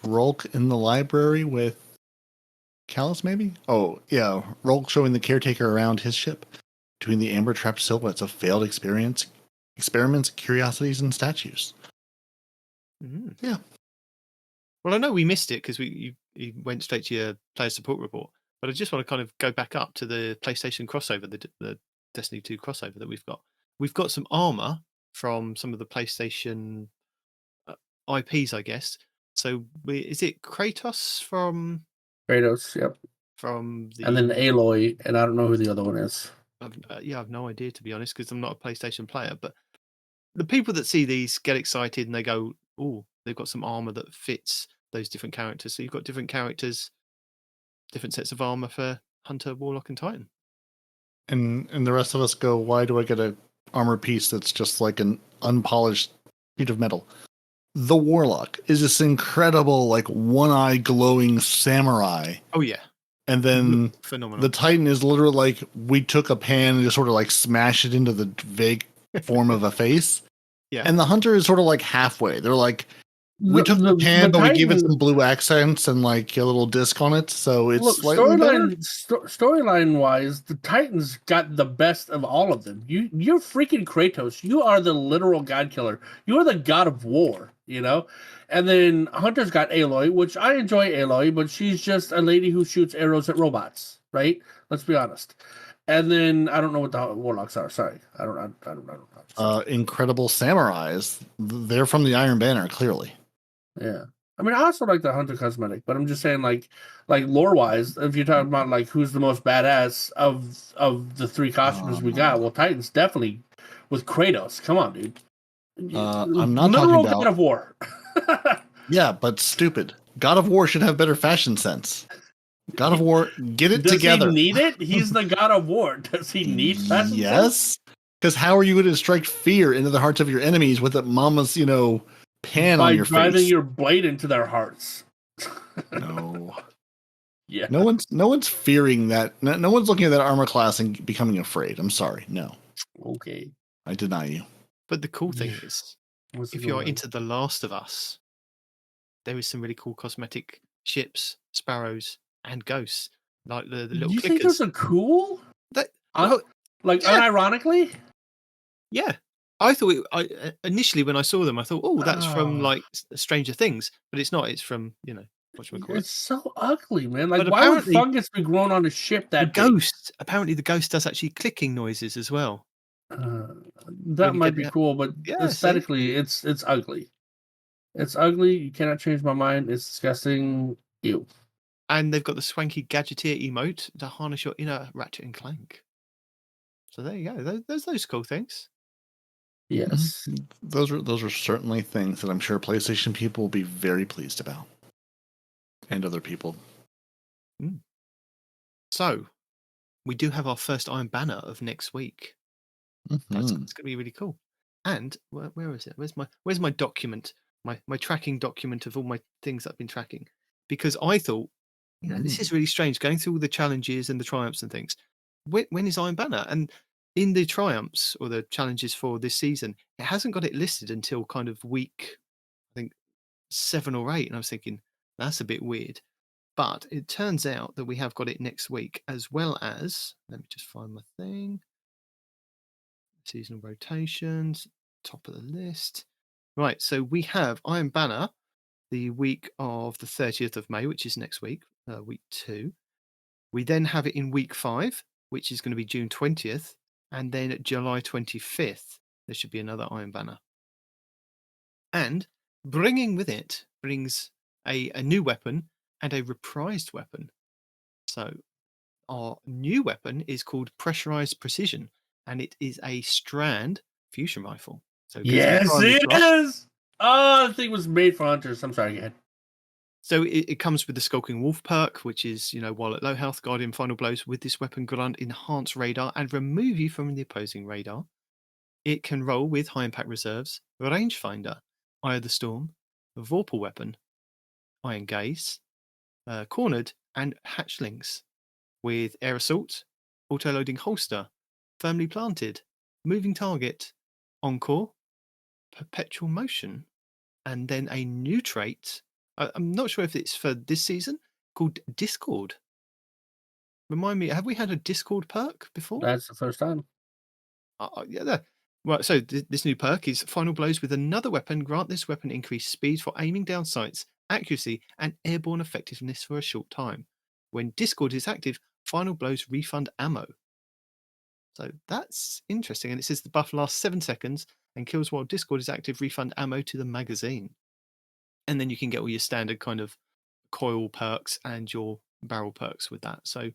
Rolk in the library with Callus, maybe? Oh, yeah. Rolk showing the caretaker around his ship between the amber trapped silhouettes of failed experiments, curiosities, and statues. Mm. Yeah. Well, I know we missed it because you went straight to your player support report, but I just want to kind of go back up to the PlayStation crossover, the Destiny 2 crossover that we've got. We've got some armor from some of the PlayStation IPs, I guess. So is it Kratos from... Kratos, yep. From the... And then Aloy, and I don't know who the other one is. I've no idea, to be honest, because I'm not a PlayStation player. But the people that see these get excited and they go, oh, they've got some armor that fits those different characters. So you've got different characters, different sets of armor for Hunter, Warlock, and Titan. And the rest of us go, why do I get a armor piece that's just like an unpolished sheet of metal? The Warlock is this incredible, like, one-eye glowing samurai. Oh, yeah. And then phenomenal. The Titan is literally like, we took a pan and just sort of like smashed it into the vague form of a face. Yeah. And the Hunter is sort of like halfway. They're like, we took the pan, but we gave it some blue accents and like a little disc on it. So it's slightly better. Storyline wise, the Titans got the best of all of them. You're freaking Kratos. You are the literal god killer. You are the god of war, you know? And then Hunter's got Aloy, which I enjoy Aloy, but she's just a lady who shoots arrows at robots, right? Let's be honest. And then I don't know what the warlocks are. Sorry, I don't know. Incredible samurais. They're from the Iron Banner, clearly. Yeah, I mean, I also like the Hunter cosmetic, but I'm just saying, like lore wise, if you're talking about like who's the most badass of the three costumes we got, well, Titan's definitely with Kratos. Come on, dude. I'm not literal talking about God of War. Yeah, but stupid. God of War should have better fashion sense. God of War, get it together. Does he need it? He's the God of War. Does he need fashion sense? Yes. Because how are you going to strike fear into the hearts of your enemies with a mama's, pan on your face? By driving your blade into their hearts. No. Yeah. No one's fearing that. No one's looking at that armor class and becoming afraid. I'm sorry. No. Okay. I deny you. But the cool thing is, if you're into The Last of Us, there is some really cool cosmetic ships, sparrows, and ghosts. Like the little clickers. You think those are cool? Unironically? Yeah. I thought initially when I saw them, I thought, oh, that's from like Stranger Things, but it's not. It's from whatchamacallit. It's so ugly, man. Like, why would fungus be grown on a ship that ghost? Apparently, the ghost does actually clicking noises as well. That might be cool, but aesthetically, it's ugly. It's ugly. You cannot change my mind. It's disgusting. Ew. And they've got the swanky gadgeteer emote to harness your inner Ratchet and Clank. So there you go. There's those cool things. Yes. Those are certainly things that I'm sure PlayStation people will be very pleased about, and other people. So, we do have our first Iron Banner of next week. That's Mhm. going to be really cool. And where is it? Where's my document? My tracking document of all my things I've been tracking. Because I thought, this is really strange going through all the challenges and the triumphs and things. When is Iron Banner? And in the triumphs or the challenges for this season, it hasn't got it listed until kind of week, I think 7 or 8. And I was thinking that's a bit weird. But it turns out that we have got it next week, as well as, let me just find my thing. Seasonal rotations, top of the list. Right, so we have Iron Banner the week of the 30th of May, which is next week, week 2. We then have it in week 5, which is going to be June 20th, and then July 25th, there should be another Iron Banner. And bringing with it brings a new weapon and a reprised weapon. So our new weapon is called Pressurized Precision, and it is a Strand fusion rifle. So it goes in Yes, primary it thrust. is. Oh, the thing was made for hunters. I'm sorry, go ahead. So it comes with the Skulking Wolf perk, which is, while at low health, Guardian Final Blows with this weapon grant enhance radar and remove you from the opposing radar. It can roll with high impact reserves, Rangefinder, Eye of the Storm, Vorpal Weapon, Iron Gaze, Cornered, and Hatchlings, with Air Assault, Auto-Loading Holster, Firmly Planted, Moving Target, Encore, Perpetual Motion, and then a new trait. I'm not sure if it's for this season, called Discord. Remind me, have we had a Discord perk before? That's the first time. Yeah. Right, so this new perk is Final Blows with another weapon. Grant this weapon increased speed for aiming down sights, accuracy, and airborne effectiveness for a short time. When Discord is active, Final Blows refund ammo. So that's interesting. And it says the buff lasts 7 seconds and kills while Discord is active, refund ammo to the magazine. And then you can get all your standard kind of coil perks and your barrel perks with that. So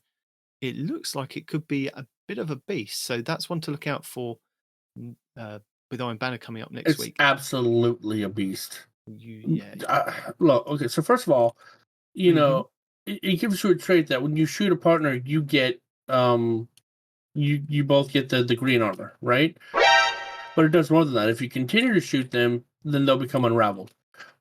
it looks like it could be a bit of a beast. So that's one to look out for with Iron Banner coming up next week. It's absolutely a beast. Yeah. Look, okay, so first of all, it gives you a trait that when you shoot a partner, you get you both get the green armor, right? But it does more than that. If you continue to shoot them, then they'll become unraveled.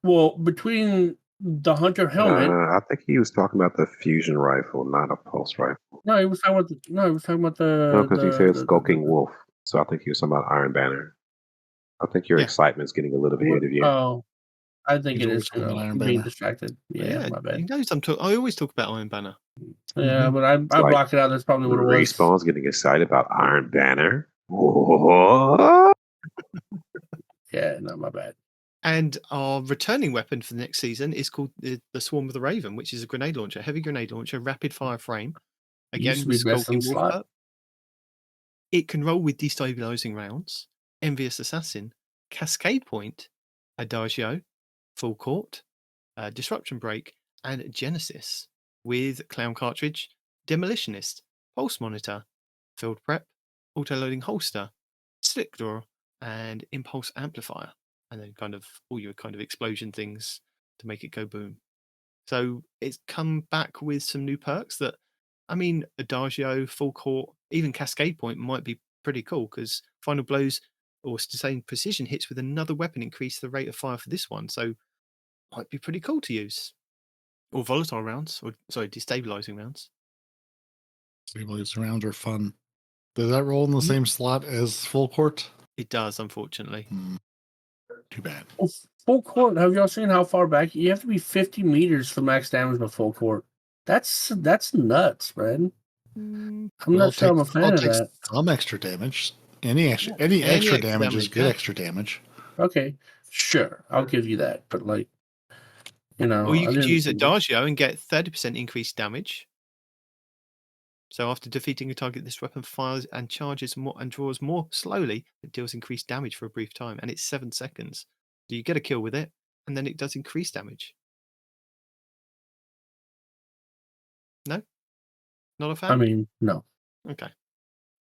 Well, between the hunter helmet, I think he was talking about the fusion rifle, not a pulse rifle. no, he was talking about the No, because he said Skulking Wolf. So I think he was talking about Iron Banner. I think your excitement's getting a little ahead of you. Oh, I think He's it always is talking about Iron being Banner. distracted. Yeah, my bad. He knows I always talk about Iron Banner. Yeah, but I blocked it out. That's probably what it was. Respawn's getting excited about Iron Banner. What? Yeah, no, my bad. And our returning weapon for the next season is called the Swarm of the Raven, which is a grenade launcher, heavy grenade launcher, rapid fire frame. Again, Used to be best in Skulking Wolf slot. perk. It can roll with destabilizing rounds, Envious Assassin, Cascade Point, Adagio, Full Court, Disruption Break, and Genesis, with Clown Cartridge, Demolitionist, Pulse Monitor, Field Prep, Auto-Loading Holster, Slick Draw, and Impulse Amplifier. And then kind of all your kind of explosion things to make it go boom. So it's come back with some new perks that, Adagio, Full Court, even Cascade Point might be pretty cool because Final Blows or sustained precision hits with another weapon increase the rate of fire for this one. So might be pretty cool to use. Or volatile rounds, destabilizing rounds. Stabilizing rounds are fun. Does that roll in the same slot as Full Court? It does, unfortunately. Too bad. Well, Full Court, have y'all seen how far back? You have to be 50 meters for max damage with Full Court. That's nuts, man. I'm not sure I'm a fan of that. Some extra damage. Any extra damage is good extra damage. Okay, sure, I'll give you that. But or you could use Adagio and get 30% increased damage. So after defeating a target, this weapon fires and charges more and draws more slowly. It deals increased damage for a brief time, and it's 7 seconds. So you get a kill with it, and then it does increase damage. No? Not a fan? No. Okay.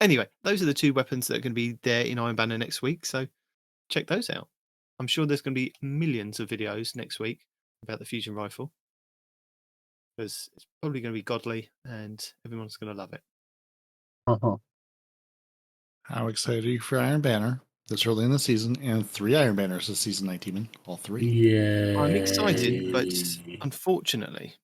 Anyway, those are the two weapons that are going to be there in Iron Banner next week. So check those out. I'm sure there's going to be millions of videos next week about the fusion rifle, because it's probably going to be godly and everyone's going to love it. Uh-huh. How excited are you for Iron Banner this early in the season, and 3 Iron Banners this season, Nitedemon? All 3. Yeah. I'm excited, but unfortunately,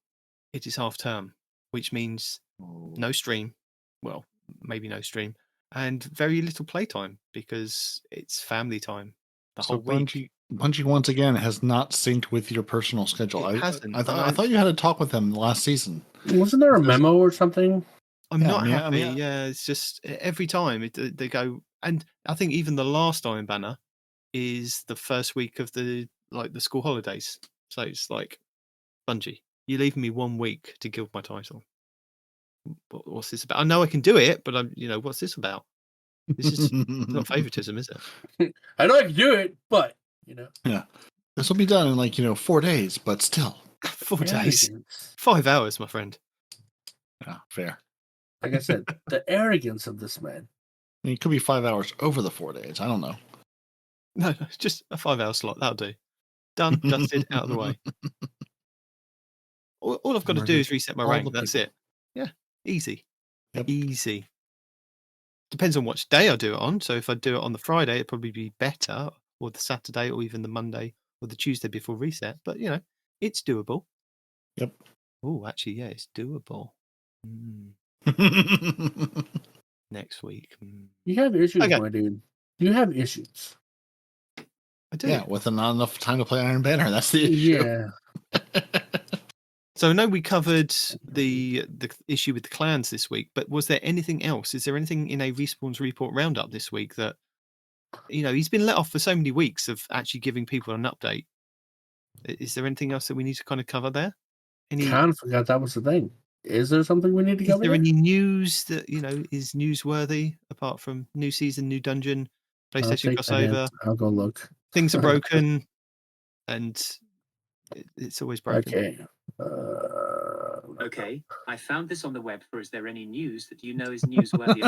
it is half term, which means no stream. Well, maybe no stream, and very little playtime because it's family time the whole week. Bungie once again has not synced with your personal schedule. It hasn't. I thought you had a talk with them last season. Wasn't there a memo or something? I'm Yeah, not I mean, happy. I mean, Yeah, it's just every time they go, and I think even the last Iron Banner is the first week of the school holidays. So it's like, Bungie, you leave me 1 week to gild my title. What's this about? I know I can do it, but what's this about? This is not favoritism, is it? I know I can do it, but Yeah, this will be done in 4 days, but still 4 days, arrogance. 5 hours, my friend. Yeah, fair. Like I said, the arrogance of this man. I mean, it could be 5 hours over the 4 days. I don't know. No, just a 5-hour slot. That'll do. Done, dusted, out of the way. All I've got to do is reset my rank. That's it. Yeah, easy. Yep. Easy. Depends on which day I do it on. So if I do it on the Friday, it'd probably be better, or the Saturday, or even the Monday, or the Tuesday before reset. But, it's doable. Yep. Oh, actually, yeah, it's doable. Next week. You have issues, Okay. my dude. You have issues. I do. Yeah, with not enough time to play Iron Banner. That's the issue. Yeah. So I know we covered the issue with the clans this week, but was there anything else? Is there anything in a Respawn's report roundup this week that, he's been let off for so many weeks of actually giving people an update? Is there anything else that we need to kind of cover there? Kind of forgot that was the thing. Is there something we need to Is cover? there any news that, is newsworthy apart from new season, new dungeon, PlayStation crossover? I'll go look. Things are broken, and it's always broken. Okay. Okay, I found this on the web for is there any news that you know is newsworthy?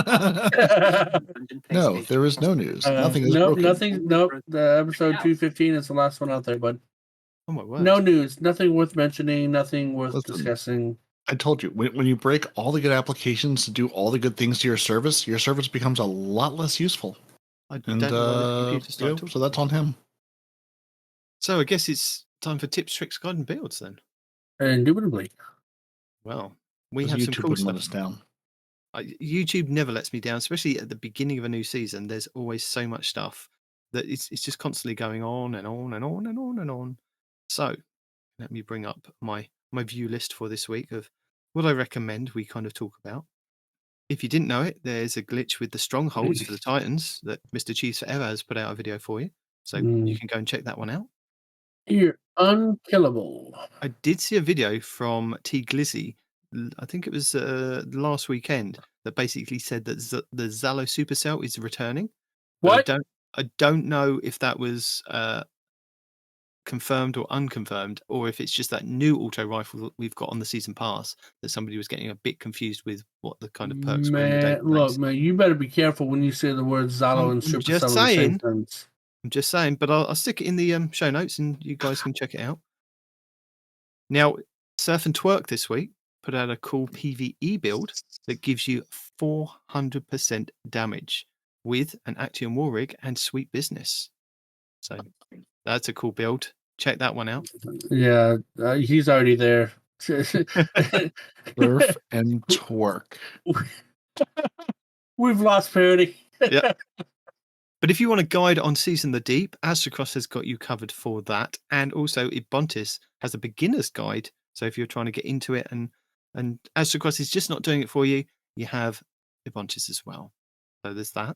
No, there is no news. Nothing is broken. Nothing. Nope. The episode 215 is the last one out there, bud. Oh my word. No news. Nothing worth mentioning. Nothing worth Listen, discussing. I told you, when you break all the good applications to do all the good things to your service becomes a lot less useful. I And don't know why the computer started talking. so that's on him. So I guess it's time for tips, tricks, guide, and builds then. Indubitably. Well, we Because have some YouTube cool wouldn't let stuff. us down. YouTube never lets me down, especially at the beginning of a new season. There's always so much stuff that it's just constantly going on and on and on and on and on. So let me bring up my view list for this week of what I recommend we kind of talk about. If you didn't know it, there's a glitch with the strongholds for the Titans that Mr. Cheese Forever has put out a video for you. So you can go and check that one out. You're unkillable. I did see a video from T Glizzy, I think it was last weekend, that basically said that the Zalo Supercell is returning. What? I don't know if that was confirmed or unconfirmed, or if it's just that new auto rifle that we've got on the season pass that somebody was getting a bit confused with what the kind of perks were in the database. Look, man, you better be careful when you say the words Zalo and I'm Supercell just at the same saying. sentence. I'm just saying, but I'll stick it in the show notes and you guys can check it out. Now, Surf and Twerk this week put out a cool PvE build that gives you 400% damage with an Action War Rig and Sweet Business. So that's a cool build. Check that one out. Yeah, he's already there. Surf and Twerk. We've lost Peroty. Yeah. But if you want a guide on Season the Deep, Astrocross has got you covered for that. And also, Ibontis has a beginner's guide. So if you're trying to get into it and Astrocross is just not doing it for you, you have Ibontis as well. So there's that.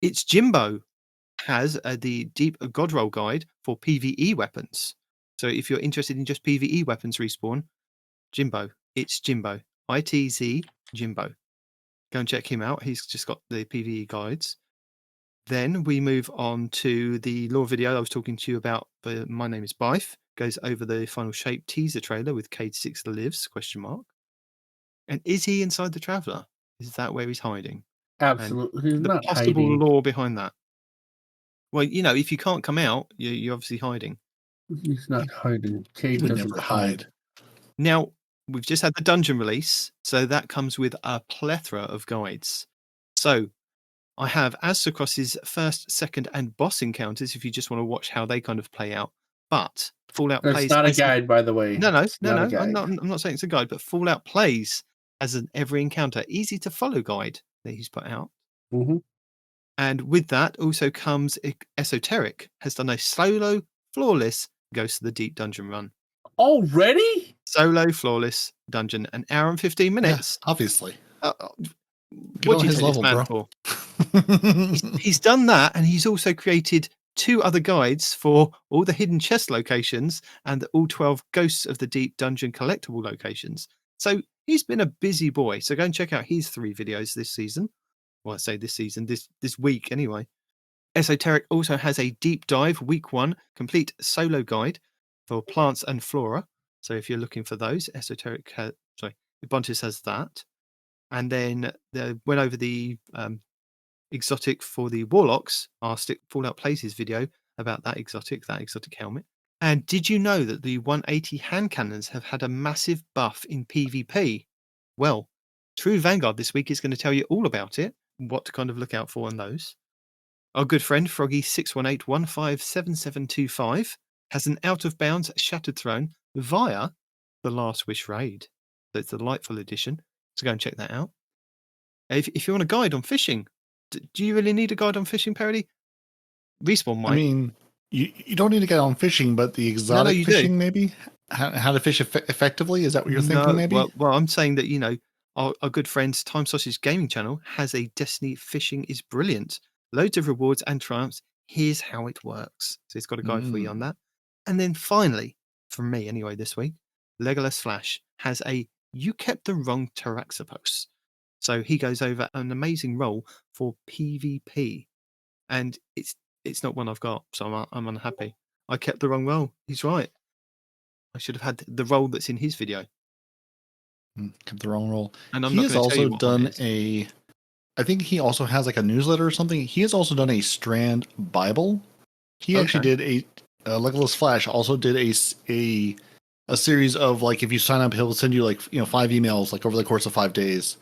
It's Jimbo has the Deep Godroll guide for PvE weapons. So if you're interested in just PvE weapons respawn, Jimbo. It's Jimbo. ITZ Jimbo. Go and check him out. He's just got the PvE guides. Then we move on to the lore video I was talking to you about. My Name is Bife. Goes over the Final Shape teaser trailer with Cade 6 lives, ? And is he inside the Traveller? Is that where he's hiding? Absolutely. He's the not possible hiding. lore behind that. Well, if you can't come out, you're obviously hiding. He's not hiding. He Cade would doesn't never hide. hide. Now, we've just had the dungeon release, so that comes with a plethora of guides. So, I have Aztecross's first, second, and boss encounters if you just want to watch how they kind of play out. But Fallout That's plays. not a guide, by the way. No. It's not a guide. I'm not saying it's a guide, but Fallout plays as an every encounter, easy to follow guide that he's put out. Mm-hmm. And with that also comes Esoteric has done a solo, flawless Ghost of the Deep dungeon run. Already? Solo, flawless dungeon, an hour and 15 minutes. Yeah, obviously. What do you his take this level, man bro. for? He's done that, and he's also created 2 other guides for all the hidden chest locations and all 12 Ghosts of the Deep dungeon collectible locations. So he's been a busy boy. So go and check out his 3 videos this season. Well, I say this season, this week anyway. Esoteric also has a deep dive week 1 complete solo guide for plants and flora. So if you're looking for those, Esoteric Ubuntu has that. And then they went over the exotic for the warlocks. Fallout plays his video about that exotic helmet. And did you know that the 180 hand cannons have had a massive buff in PvP? Well, True Vanguard this week is going to tell you all about it, what to kind of look out for on those. Our good friend Froggy618157725 has an out of bounds Shattered Throne via the Last Wish raid. So it's the Lightfall edition. So go and check that out. If you want a guide on fishing, do you really need a guide on fishing, Peroty? Respawn might. I mean, you don't need to get on fishing, but the exotic you fishing, do. maybe? How to fish effectively? Is that what you're thinking, maybe? Well, I'm saying that, our good friends Time Sausage Gaming Channel has a Destiny Fishing is Brilliant. Loads of rewards and triumphs. Here's how it works. So it's got a guide for you on that. And then finally, from me anyway this week, Legolas Flash has a You Kept the Wrong Taraxipos. So he goes over an amazing role for PvP. And it's not one I've got, so I'm unhappy. I kept the wrong role. He's right. I should have had the role that's in his video. Kept the wrong role. And I'm He not has going to tell you also what one done it is. I think he also has like a newsletter or something. He has also done a Strand Bible. He actually did Legolas Flash also did a series of, like, if you sign up, he'll send you 5 emails like over the course of 5 days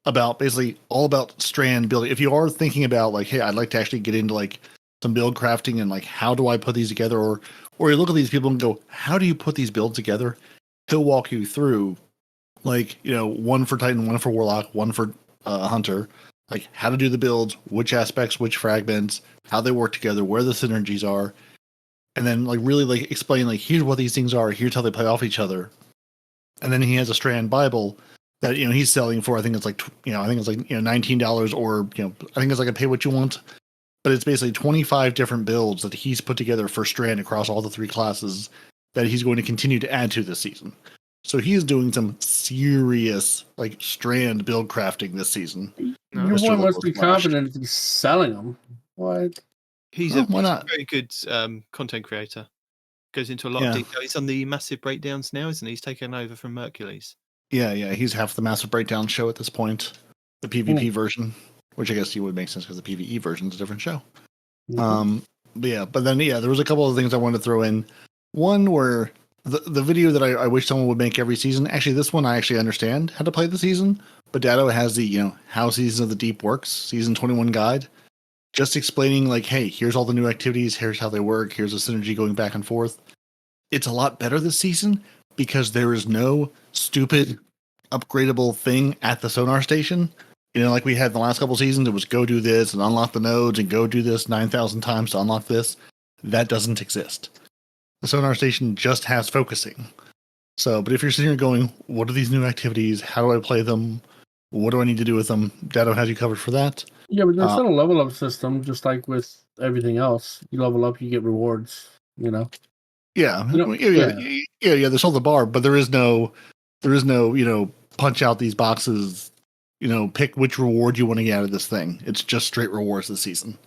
about basically all about Strand building. If you are thinking about like, hey, I'd like to actually get into like some build crafting and like how do I put these together, or you look at these people and go, how do you put these builds together? He'll walk you through, like, one for Titan, one for Warlock, one for Hunter, like how to do the builds, which aspects, which fragments, how they work together, where the synergies are, and then like really like explain like, here's what these things are, here's how they play off each other. And then he has a Strand Bible that he's selling for, I think it's like $19, or I think it's like a pay what you want, but it's basically 25 different builds that he's put together for Strand across all the 3 classes that he's going to continue to add to this season. So he is doing some serious like Strand build crafting this season. Your boy must be confident if he's selling them. What? He's a very good content creator. Goes into a lot of detail. He's on the massive breakdowns now, isn't he? He's taken over from Mercules. Yeah. He's half the massive breakdown show at this point. The PvP version, which I guess you would make sense because the PvE version is a different show. But then there was a couple of things I wanted to throw in. One where the video that I wish someone would make every season. Actually, this one I actually understand how to play the season, but Dado has the how Season of the Deep works, season 21 guide, just explaining like, hey, here's all the new activities, here's how they work, here's the synergy going back and forth. It's a lot better this season because there is no stupid upgradable thing at the sonar station. Like we had in the last couple seasons, it was go do this and unlock the nodes and go do this 9,000 times to unlock this. That doesn't exist. The sonar station just has focusing. So, but if you're sitting here going, what are these new activities? How do I play them? What do I need to do with them? Dado has you covered for that. Yeah, but there's still a level up system, just like with everything else. You level up, you get rewards. Yeah. There's still the bar, but there is no, punch out these boxes. Pick which reward you want to get out of this thing. It's just straight rewards this season.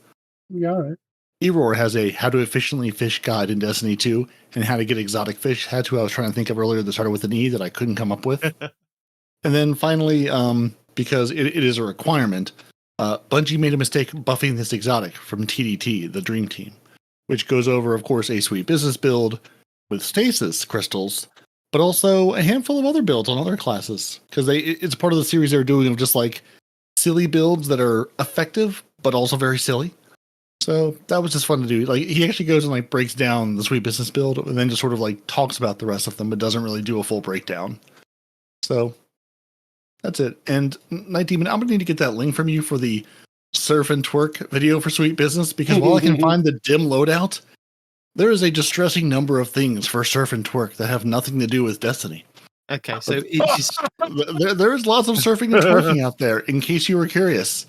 Yeah, all right. Error has a how to efficiently fish guide in Destiny 2 and how to get exotic fish. Had to I was trying to think of earlier that started with an E that I couldn't come up with. And then finally, because it is a requirement, Bungie made a mistake buffing this exotic from TDT, the Dream Team, which goes over, of course, a sweet business build with stasis crystals, but also a handful of other builds on other classes, because it's part of the series they're doing of just like silly builds that are effective, but also very silly. So that was just fun to do. Like, he actually goes and like breaks down the sweet business build and then just sort of like talks about the rest of them, but doesn't really do a full breakdown. So that's it. And Nitedemon, I'm gonna need to get that link from you for the surf and twerk video for sweet business, because while I can find the dim loadout, there is a distressing number of things for surf and twerk that have nothing to do with Destiny. Okay, so it is There is lots of surfing and twerking out there, in case you were curious.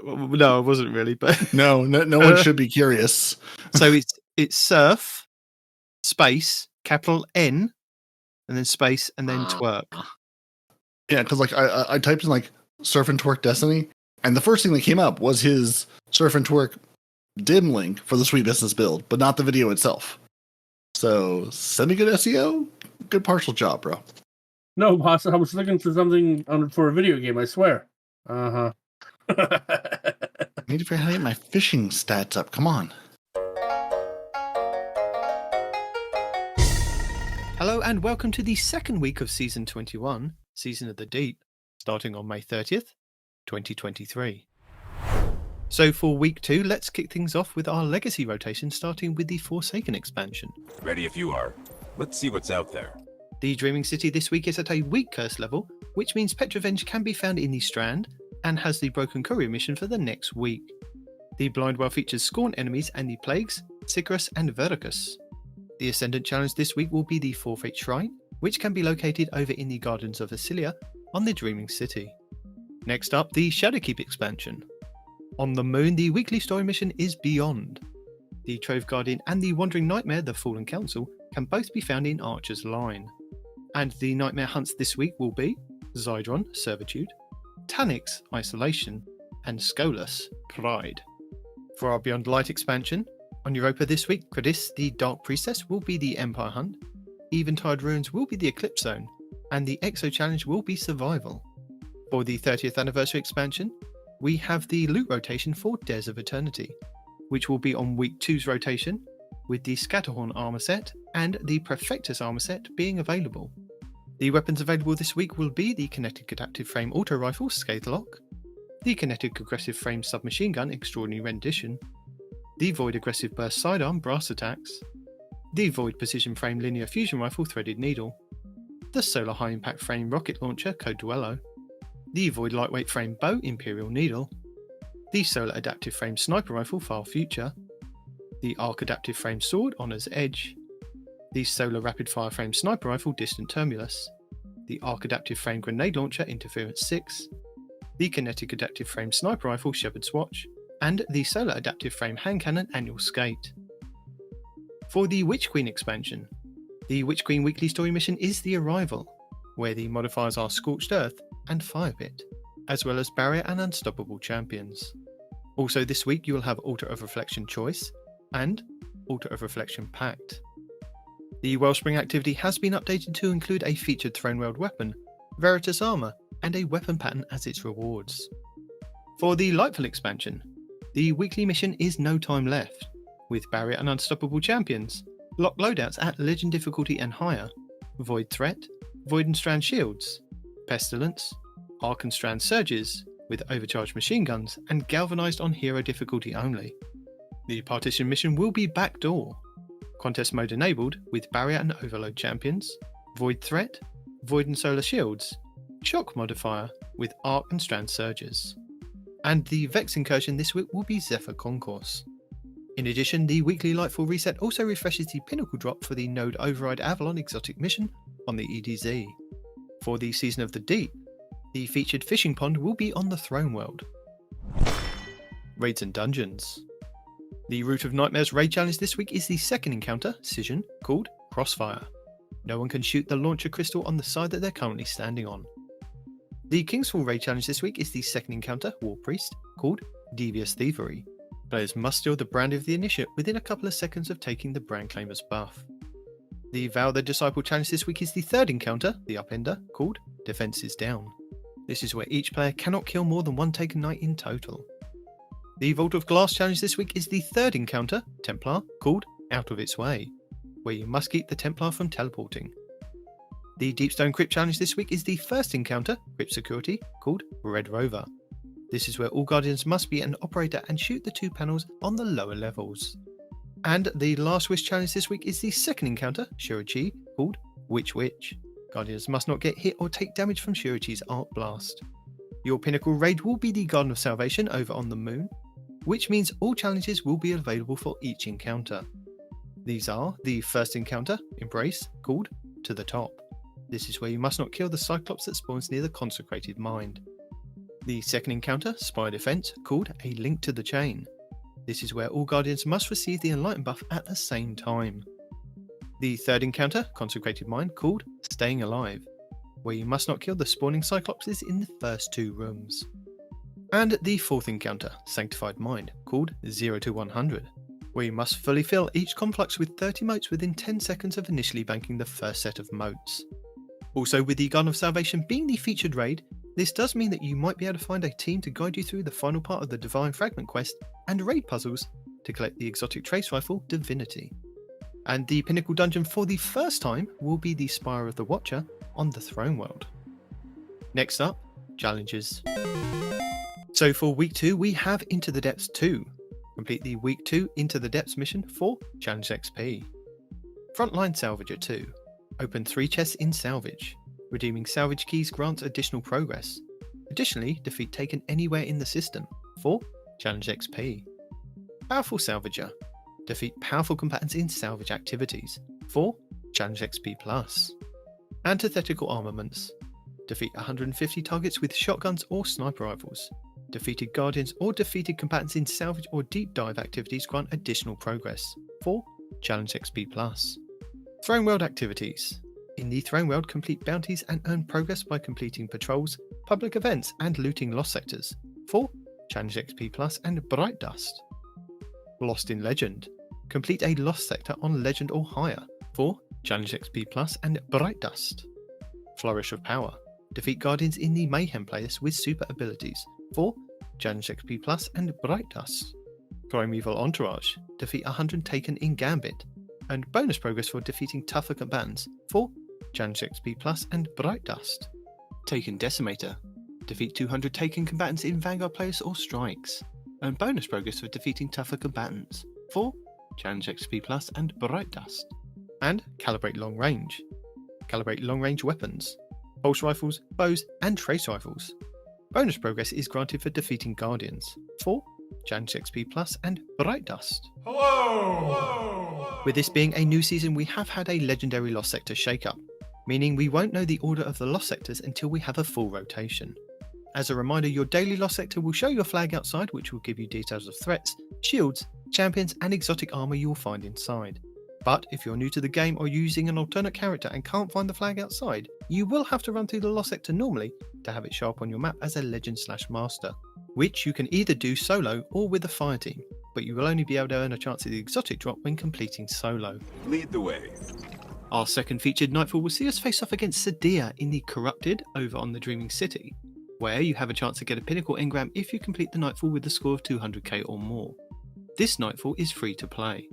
no, I wasn't really, but No one should be curious. so it's surf, space, capital N, and then space, and then twerk. Yeah, because like I typed in like surf and twerk Destiny, and the first thing that came up was his surf and twerk dim link for the sweet business build, but not the video itself. So semi-good SEO, good partial job, bro. No, boss, I was looking for something for a video game, I swear. Uh-huh. I need to figure out how to get my fishing stats up. Come on. Hello and welcome to the second week of Season 21, Season of the Deep, starting on May 30th, 2023. So for week 2, let's kick things off with our legacy rotation, starting with the Forsaken expansion. Ready if you are. Let's see what's out there. The Dreaming City this week is at a weak curse level, which means Petrovenge can be found in the Strand, and has the Broken Courier mission for the next week. The Blind Well features Scorn enemies and the Plagues, Sicarus and Verdicus. The Ascendant challenge this week will be the Forfeit Shrine, which can be located over in the Gardens of Asilia on the Dreaming City. Next up, the Shadowkeep expansion. On the Moon, the weekly story mission is Beyond. The Trove Guardian and the Wandering Nightmare, the Fallen Council, can both be found in Archer's Line. And the Nightmare hunts this week will be Zydron, Servitude, Tanix, Isolation, and Scolus, Pride. For our Beyond Light expansion, on Europa this week, Credis, the Dark Priestess, will be the Empire Hunt, Eventide Ruins will be the Eclipse Zone, and the Exo Challenge will be Survival. For the 30th anniversary expansion, we have the loot rotation for Dares of Eternity, which will be on week 2's rotation, with the Scatterhorn armor set and the Perfectus armor set being available. The weapons available this week will be the Kinetic Adaptive Frame Auto Rifle Scathelock, the Kinetic Aggressive Frame Submachine Gun Extraordinary Rendition, the Void Aggressive Burst Sidearm Brass Attacks, the Void Precision Frame Linear Fusion Rifle Threaded Needle, the Solar High Impact Frame Rocket Launcher Code Duello, the Void Lightweight Frame Bow Imperial Needle, the Solar Adaptive Frame Sniper Rifle Far Future, the Arc Adaptive Frame Sword Honor's Edge, the Solar Rapid Fire Frame Sniper Rifle Distant Tumulus, the Arc Adaptive Frame Grenade Launcher Interference 6, the Kinetic Adaptive Frame Sniper Rifle Shepherd's Watch, and the Solar Adaptive Frame Hand Cannon Annual Skate. For the Witch Queen expansion, the Witch Queen weekly story mission is The Arrival, where the modifiers are Scorched Earth and Fire Pit, as well as Barrier and Unstoppable champions. Also this week you will have Altar of Reflection Choice and Altar of Reflection Pact. The Wellspring activity has been updated to include a featured Throne World weapon, Veritas armor, and a weapon pattern as its rewards. For the Lightfall expansion, the weekly mission is No Time Left, with Barrier and Unstoppable champions, lock loadouts at Legend difficulty and higher, Void Threat, Void and Strand shields, Pestilence, Arc and Strand surges, with overcharged machine guns and galvanized on hero difficulty only. The Partition mission will be Backdoor, contest mode enabled with Barrier and Overload champions, Void Threat, Void and Solar shields, Shock modifier with Arc and Strand surges. And the Vex incursion this week will be Zephyr Concourse. In addition, the weekly Lightfall reset also refreshes the Pinnacle drop for the Node Override Avalon exotic mission on the EDZ. For the Season of the Deep, the featured fishing pond will be on the Throne World. Raids and Dungeons. The Root of Nightmares raid challenge this week is the second encounter, Scission, called Crossfire. No one can shoot the launcher crystal on the side that they're currently standing on. The Kingsfall raid challenge this week is the second encounter, War Priest, called Devious Thievery. Players must steal the brand of the initiate within a couple of seconds of taking the brand claimer's buff. The Vow the Disciple challenge this week is the third encounter, the Upender, called Defense is Down. This is where each player cannot kill more than one Taken Knight in total. The Vault of Glass challenge this week is the third encounter, Templar, called Out of Its Way, where you must keep the Templar from teleporting. The Deepstone Crypt challenge this week is the first encounter, Crypt Security, called Red Rover. This is where all Guardians must be an operator and shoot the 2 panels on the lower levels. And the Last Wish challenge this week is the second encounter, Shurichi, called Witch Witch. Guardians must not get hit or take damage from Shurichi's Arc Blast. Your pinnacle raid will be the Garden of Salvation over on the moon, which means all challenges will be available for each encounter. These are the first encounter, Embrace, called To the Top. This is where you must not kill the Cyclops that spawns near the Consecrated Mind. The second encounter, Spire Defense, called A Link to the Chain. This is where all Guardians must receive the Enlighten buff at the same time. The third encounter, Consecrated Mind, called Staying Alive, where you must not kill the spawning Cyclopses in the first 2 rooms. And the fourth encounter, Sanctified Mind, called 0 to 100, where you must fully fill each conflux with 30 motes within 10 seconds of initially banking the first set of motes. Also, with the Garden of Salvation being the featured raid, this does mean that you might be able to find a team to guide you through the final part of the Divine Fragment quest and raid puzzles to collect the exotic trace rifle Divinity. And the pinnacle dungeon for the first time will be the Spire of the Watcher on the Throne World. Next up, challenges. So for week 2 we have Into the Depths 2. Complete the week 2 Into the Depths mission for Challenge XP. Frontline Salvager 2. Open 3 chests in Salvage. Redeeming salvage keys grants additional progress. Additionally, defeat Taken anywhere in the system for Challenge XP. Powerful Salvager. Defeat powerful combatants in salvage activities for Challenge XP+. Antithetical Armaments. Defeat 150 targets with shotguns or sniper rifles. Defeated Guardians or defeated combatants in salvage or deep dive activities grant additional progress for Challenge XP+. Throne World Activities. In the Throne World, complete bounties and earn progress by completing patrols, public events and looting lost sectors for Challenge XP+ and Bright Dust. Lost in Legend. Complete a lost sector on Legend or higher for Challenge XP+ and Bright Dust. Flourish of Power. Defeat Guardians in the Mayhem playlist with super abilities for Challenge XP+ and Bright Dust. Primeval Entourage. Defeat 100 Taken in Gambit. And bonus progress for defeating tougher combatants for Challenge XP+ and Bright Dust. Taken Decimator. Defeat 200 Taken combatants in Vanguard playlists or strikes. And bonus progress for defeating tougher combatants for Challenge XP+ and Bright Dust. And Calibrate Long Range. Calibrate long range weapons, pulse rifles, bows and trace rifles. Bonus progress is granted for defeating Guardians for Challenge XP+ and Bright Dust. Hello! With this being a new season, we have had a legendary Lost Sector shake-up, meaning we won't know the order of the Lost Sectors until we have a full rotation. As a reminder, your daily Lost Sector will show your flag outside, which will give you details of threats, shields, champions and exotic armour you will find inside. But if you're new to the game or using an alternate character and can't find the flag outside, you will have to run through the Lost Sector normally to have it show up on your map as a Legend/Master, which you can either do solo or with a fire team, but you will only be able to earn a chance at the exotic drop when completing solo. Lead the way. Our second featured Nightfall will see us face off against Sadir in the Corrupted over on the Dreaming City, where you have a chance to get a pinnacle engram if you complete the Nightfall with a score of 200k or more. This Nightfall is free to play.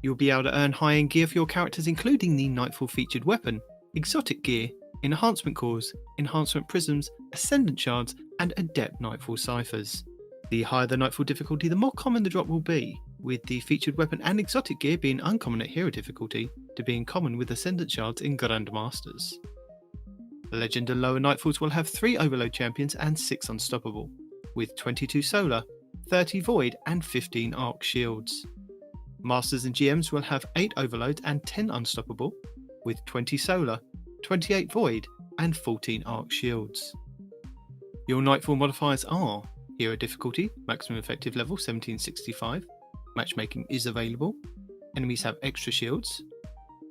You'll be able to earn high-end gear for your characters, including the Nightfall featured weapon, exotic gear, enhancement cores, enhancement prisms, ascendant shards, and adept Nightfall ciphers. The higher the Nightfall difficulty, the more common the drop will be, with the featured weapon and exotic gear being uncommon at hero difficulty to being common with ascendant shards in Grandmasters. Legend and lower Nightfalls will have 3 Overload champions and 6 Unstoppable, with 22 Solar, 30 Void and 15 Arc shields. Masters and GMs will have 8 Overloads and 10 Unstoppable, with 20 Solar, 28 Void and 14 Arc shields. Your Nightfall modifiers are Hero difficulty, maximum effective level 1765, matchmaking is available, enemies have extra shields,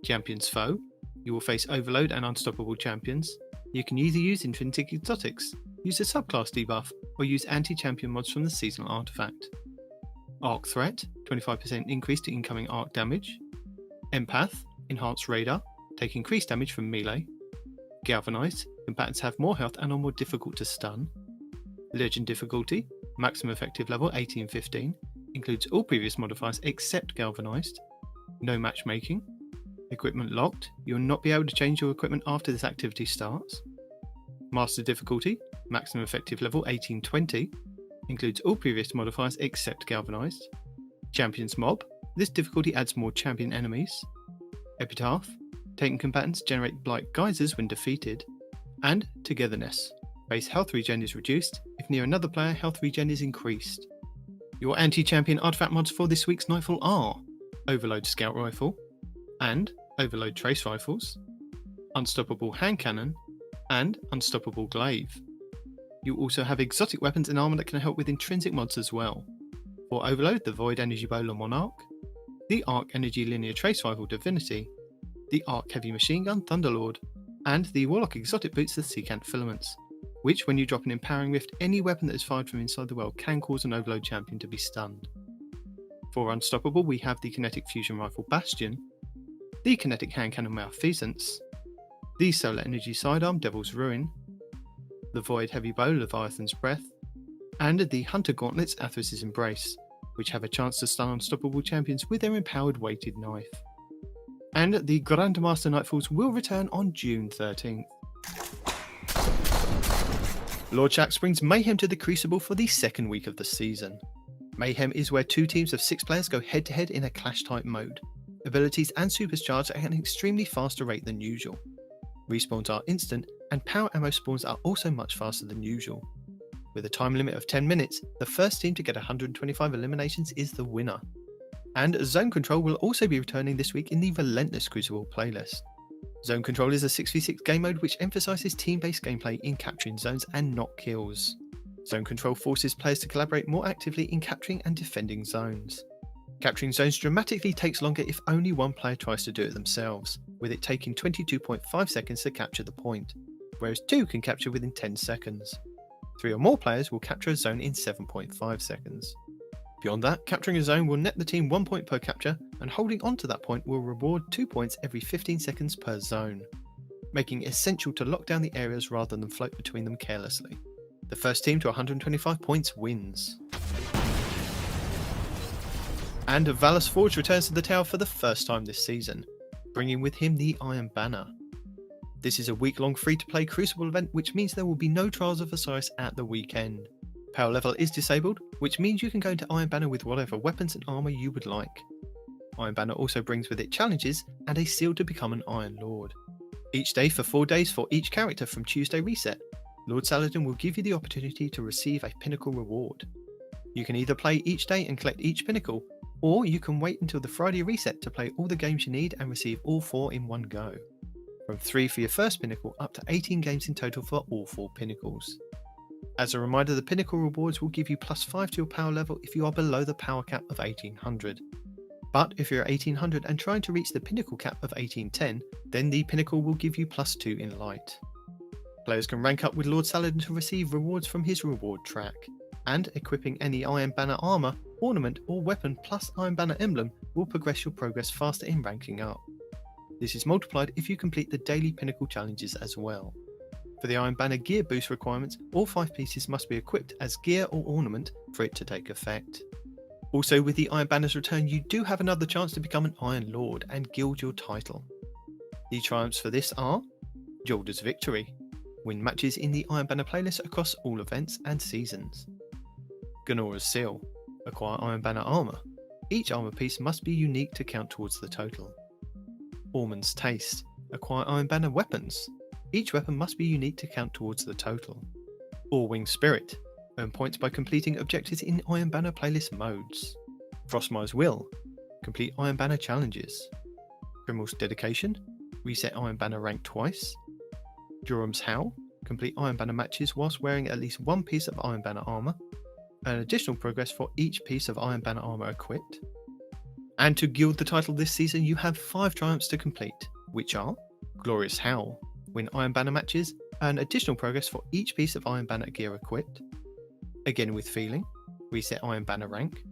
Champions Foe, you will face Overload and Unstoppable champions, you can either use intrinsic exotics, use a subclass debuff, or use anti-champion mods from the seasonal artifact. Arc Threat, 25% increase to incoming arc damage. Empath, enhanced radar, take increased damage from melee. Galvanized, combatants have more health and are more difficult to stun. Legend difficulty, maximum effective level 18-15, includes all previous modifiers except Galvanized. No matchmaking. Equipment locked, you will not be able to change your equipment after this activity starts. Master difficulty, maximum effective level 18-20, includes all previous modifiers except Galvanized. Champions mob, this difficulty adds more champion enemies. Epitaph, taken combatants generate blight geysers when defeated. And Togetherness, base health regen is reduced, if near another player health regen is increased. Your anti-champion artifact mods for this week's Nightfall are Overload Scout Rifle, and Overload Trace Rifles, Unstoppable Hand Cannon, and Unstoppable Glaive. You also have exotic weapons and armor that can help with intrinsic mods as well. For Overload, the Void Energy Bowler Monarch, the Arc Energy Linear Trace Rifle Divinity, the Arc Heavy Machine Gun Thunderlord, and the Warlock Exotic Boots the Secant Filaments, which when you drop an Empowering Rift, any weapon that is fired from inside the world can cause an Overload champion to be stunned. For Unstoppable, we have the Kinetic Fusion Rifle Bastion, the Kinetic Hand Cannon Malfeasance, the Solar Energy Sidearm Devil's Ruin, the Void Heavy Bow Leviathan's Breath, and the Hunter Gauntlets Athos' Embrace, which have a chance to stun unstoppable champions with their empowered weighted knife. And the Grandmaster Nightfalls will return on June 13th. Lord Shaxx brings Mayhem to the Crucible for the second week of the season. Mayhem is where two teams of 6 players go head to head in a clash type mode. Abilities and supers charge at an extremely faster rate than usual. Respawns are instant, and power ammo spawns are also much faster than usual. With a time limit of 10 minutes, the first team to get 125 eliminations is the winner. And Zone Control will also be returning this week in the Relentless Crucible playlist. Zone Control is a 6v6 game mode which emphasises team-based gameplay in capturing zones and not kills. Zone Control forces players to collaborate more actively in capturing and defending zones. Capturing zones dramatically takes longer if only one player tries to do it themselves, with it taking 22.5 seconds to capture the point, whereas 2 can capture within 10 seconds. 3 or more players will capture a zone in 7.5 seconds. Beyond that, capturing a zone will net the team 1 point per capture, and holding onto that point will reward 2 points every 15 seconds per zone, making it essential to lock down the areas rather than float between them carelessly. The first team to 125 points wins. And Valus Forge returns to the tower for the first time this season, bringing with him the Iron Banner. This is a week-long free-to-play Crucible event, which means there will be no Trials of Osiris at the weekend. Power level is disabled, which means you can go into Iron Banner with whatever weapons and armour you would like. Iron Banner also brings with it challenges and a seal to become an Iron Lord. Each day for 4 days for each character from Tuesday reset, Lord Saladin will give you the opportunity to receive a pinnacle reward. You can either play each day and collect each pinnacle, or you can wait until the Friday reset to play all the games you need and receive all 4 in one go. From 3 for your first pinnacle up to 18 games in total for all 4 pinnacles. As a reminder, the pinnacle rewards will give you +5 to your power level if you are below the power cap of 1800. But if you're at 1800 and trying to reach the pinnacle cap of 1810, then the pinnacle will give you +2 in light. Players can rank up with Lord Saladin to receive rewards from his reward track, and equipping any Iron Banner armour, ornament or weapon plus Iron Banner emblem will progress your progress faster in ranking up. This is multiplied if you complete the daily pinnacle challenges as well. For the Iron Banner gear boost requirements, all 5 pieces must be equipped as gear or ornament for it to take effect. Also, with the Iron Banner's return, you do have another chance to become an Iron Lord and gild your title. The triumphs for this are Jolder's Victory, win matches in the Iron Banner playlist across all events and seasons. Ganora's Seal, acquire Iron Banner armour. Each armour piece must be unique to count towards the total. Ormond's Taste, acquire Iron Banner weapons. Each weapon must be unique to count towards the total. All-Wing Spirit, earn points by completing objectives in Iron Banner playlist modes. Frostmire's Will, complete Iron Banner challenges. Grimmel's Dedication, reset Iron Banner rank twice. Durham's Howl, complete Iron Banner matches whilst wearing at least 1 piece of Iron Banner armour. Earn additional progress for each piece of Iron Banner armour equipped. And to gild the title this season, you have 5 triumphs to complete, which are Glorious Howl, win Iron Banner matches, earn additional progress for each piece of Iron Banner gear equipped. Again with Feeling, reset Iron Banner rank.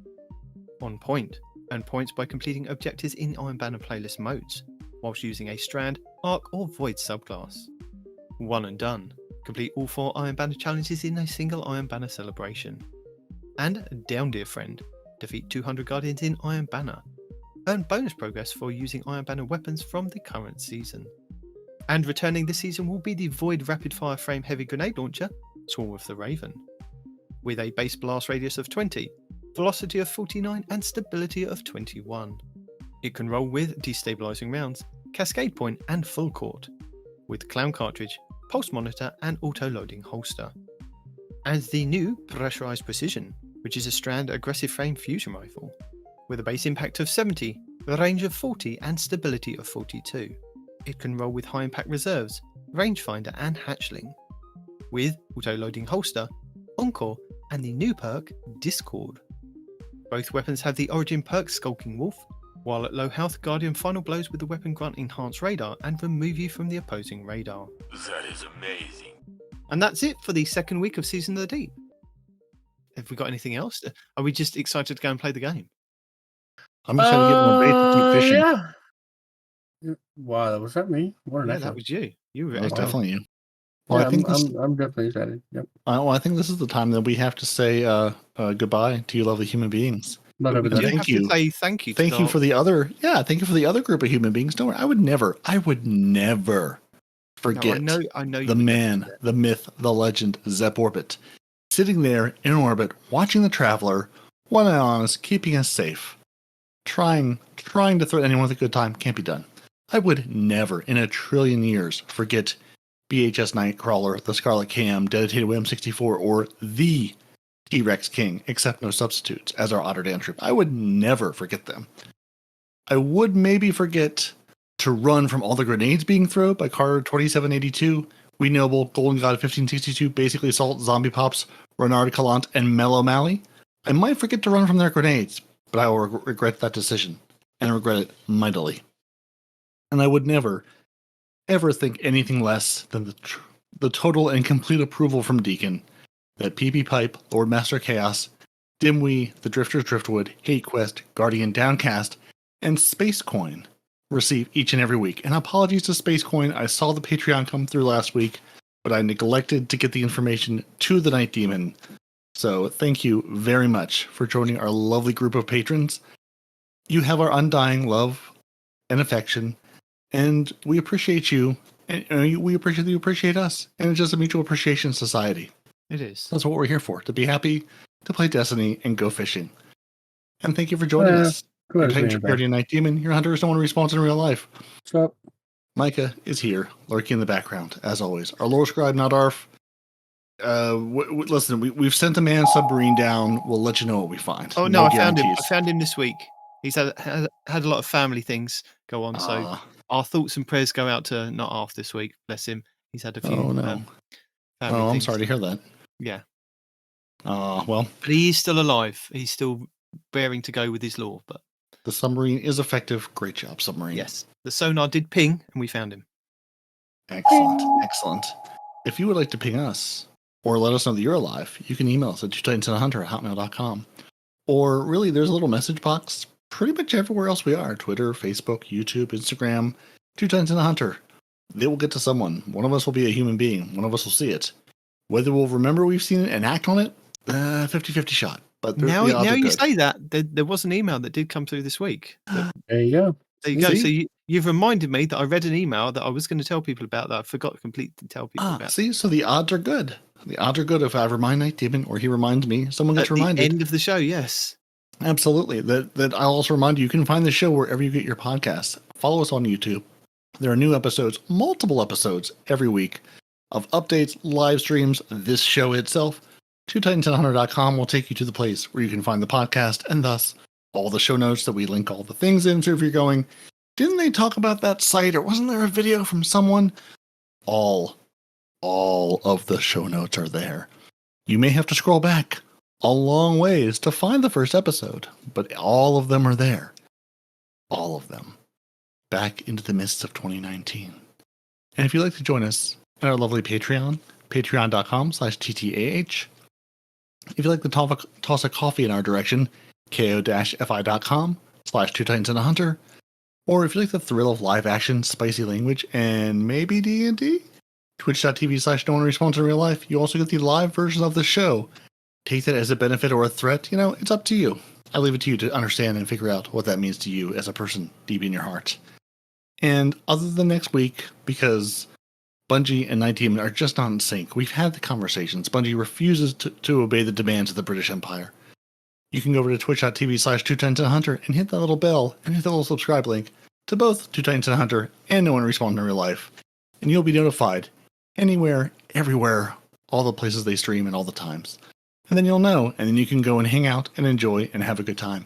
On Point, earn points by completing objectives in Iron Banner playlist modes, whilst using a Strand, Arc or Void subclass. one and done. Complete all 4 Iron Banner challenges in a single Iron Banner celebration. And Down Dear Friend. Defeat 200 Guardians in Iron Banner. Earn bonus progress for using Iron Banner weapons from the current season. And returning this season will be the Void Rapid Fire Frame Heavy Grenade Launcher, Swarm of the Raven. With a base blast radius of 20, velocity of 49 and stability of 21. It can roll with destabilizing rounds, cascade point and full court, with clown cartridge, pulse monitor and auto-loading holster. And the new pressurized precision, which is a strand aggressive frame fusion rifle, with a base impact of 70, a range of 40 and stability of 42. It can roll with high impact reserves, rangefinder and hatchling, with auto-loading holster, encore and the new perk Discord. Both weapons have the origin perk Skulking Wolf, while at low health, Guardian final blows with the weapon grant enhanced radar and remove you from the opposing radar. That is amazing. And that's it for the second week of Season of the Deep. Have we got anything else? Are we just excited to go and play the game? I'm excited to get more bait to keep fishing. Yeah. Wow, was that me? Where did Yeah, that that go? was you. You were That was wow. definitely you. Well, Yeah, I think I'm definitely excited. Yep. I think this is the time that we have to say goodbye to you, lovely human beings. But We everybody. do Thank have you. to say thank you. Thank you for the other, thank you for the other group of human beings. Don't worry, I would never forget I know you the would man, never do the myth, the legend, Zep Orbit, sitting there in orbit, watching the Traveler, one eye on us, keeping us safe, trying to threaten anyone with a good time. Can't be done. I would never, in a trillion years, forget BHS Nightcrawler, the Scarlet Cam, Dedicated WM64, or the T-Rex King, except no substitutes, as our Otterdam troop. I would never forget them. I would maybe forget to run from all the grenades being thrown by Carter 2782, We Noble, Golden God 1562, Basically Assault, Zombie Pops, Renard Calant, and Mellow Mally. I might forget to run from their grenades, but I will regret that decision, and regret it mightily. And I would never, ever think anything less than the total and complete approval from Deacon that PP Pipe, Lord Master Chaos, Dimwee, The Drifter's Driftwood, Hate Quest, Guardian Downcast, and Space Coin receive each and every week. And apologies to Space Coin, I saw the Patreon come through last week, but I neglected to get the information to the Nitedemon. So thank you very much for joining our lovely group of patrons. You have our undying love and affection, and we appreciate you, and we appreciate that you appreciate us, and it's just a mutual appreciation society. It is. That's what we're here for, to be happy, to play Destiny, and go fishing. And thank you for joining us. Go ahead, Your Guardian Nitedemon, your hunters don't want to respond in real life. What's up? Micah is here, lurking in the background, as always. Our lore scribe, not Arf. Listen, we've sent a man submarine down. We'll let you know what we find. Oh no, I found him. guarantees. I found him this week. He's had a lot of family things go on, so our thoughts and prayers go out to not Arf this week. Bless him. He's had a few. Oh no. family I'm things. sorry to hear that. Yeah. Well, But he is still alive. He's still raring to go with his lore. But the submarine is effective. Great job, submarine. yes, the sonar did ping, and we found him. Excellent. Excellent. If you would like to ping us or let us know that you're alive, you can email us at twotitansandahunter@hotmail.com. Or really, there's a little message box pretty much everywhere else we are. Twitter, Facebook, YouTube, Instagram, Two Titans and a Hunter. They will get to someone. One of us will be a human being. One of us will see it. Whether we'll remember we've seen it and act on it, 50-50 shot. But Now you say that, there was an email that did come through this week. There you go. There you go. So you've reminded me that I read an email that I was going to tell people about that I forgot completely to tell people about. See, so the odds are good. The odds are good if I remind Nitedemon or he reminds me, someone gets reminded. At the end of the show, yes. Absolutely. That I'll also remind you can find the show wherever you get your podcasts. Follow us on YouTube. There are new episodes, multiple episodes every week of updates, live streams, this show itself. TwoTitansandHunter.com will take you to the place where you can find the podcast and thus all the show notes that we link all the things into. If you're going, didn't they talk about that site or wasn't there a video from someone? All of the show notes are there. You may have to scroll back a long ways to find the first episode, but all of them are there. All of them. Back into the mists of 2019. And if you'd like to join us at our lovely Patreon, patreon.com/TTAH. If you'd like to toss a coffee in our direction, ko-fi.com/twotitansandahunter. Or if you like the thrill of live action, spicy language, and maybe D&D, Twitch.tv/no one responds in real life. You also get the live version of the show. Take that as a benefit or a threat. It's up to you. I leave it to you to understand and figure out what that means to you as a person deep in your heart. And other than next week, because Bungie and Nitedemon are just not in sync, we've had the conversations. Bungie refuses to obey the demands of the British Empire. You can go over to twitch.tv/2titans and Hunter and hit that little bell and hit the little subscribe link to both Two Titans and Hunter and No One Respawn in Real Life. And you'll be notified anywhere, everywhere, all the places they stream and all the times. And then you'll know, and then you can go and hang out and enjoy and have a good time.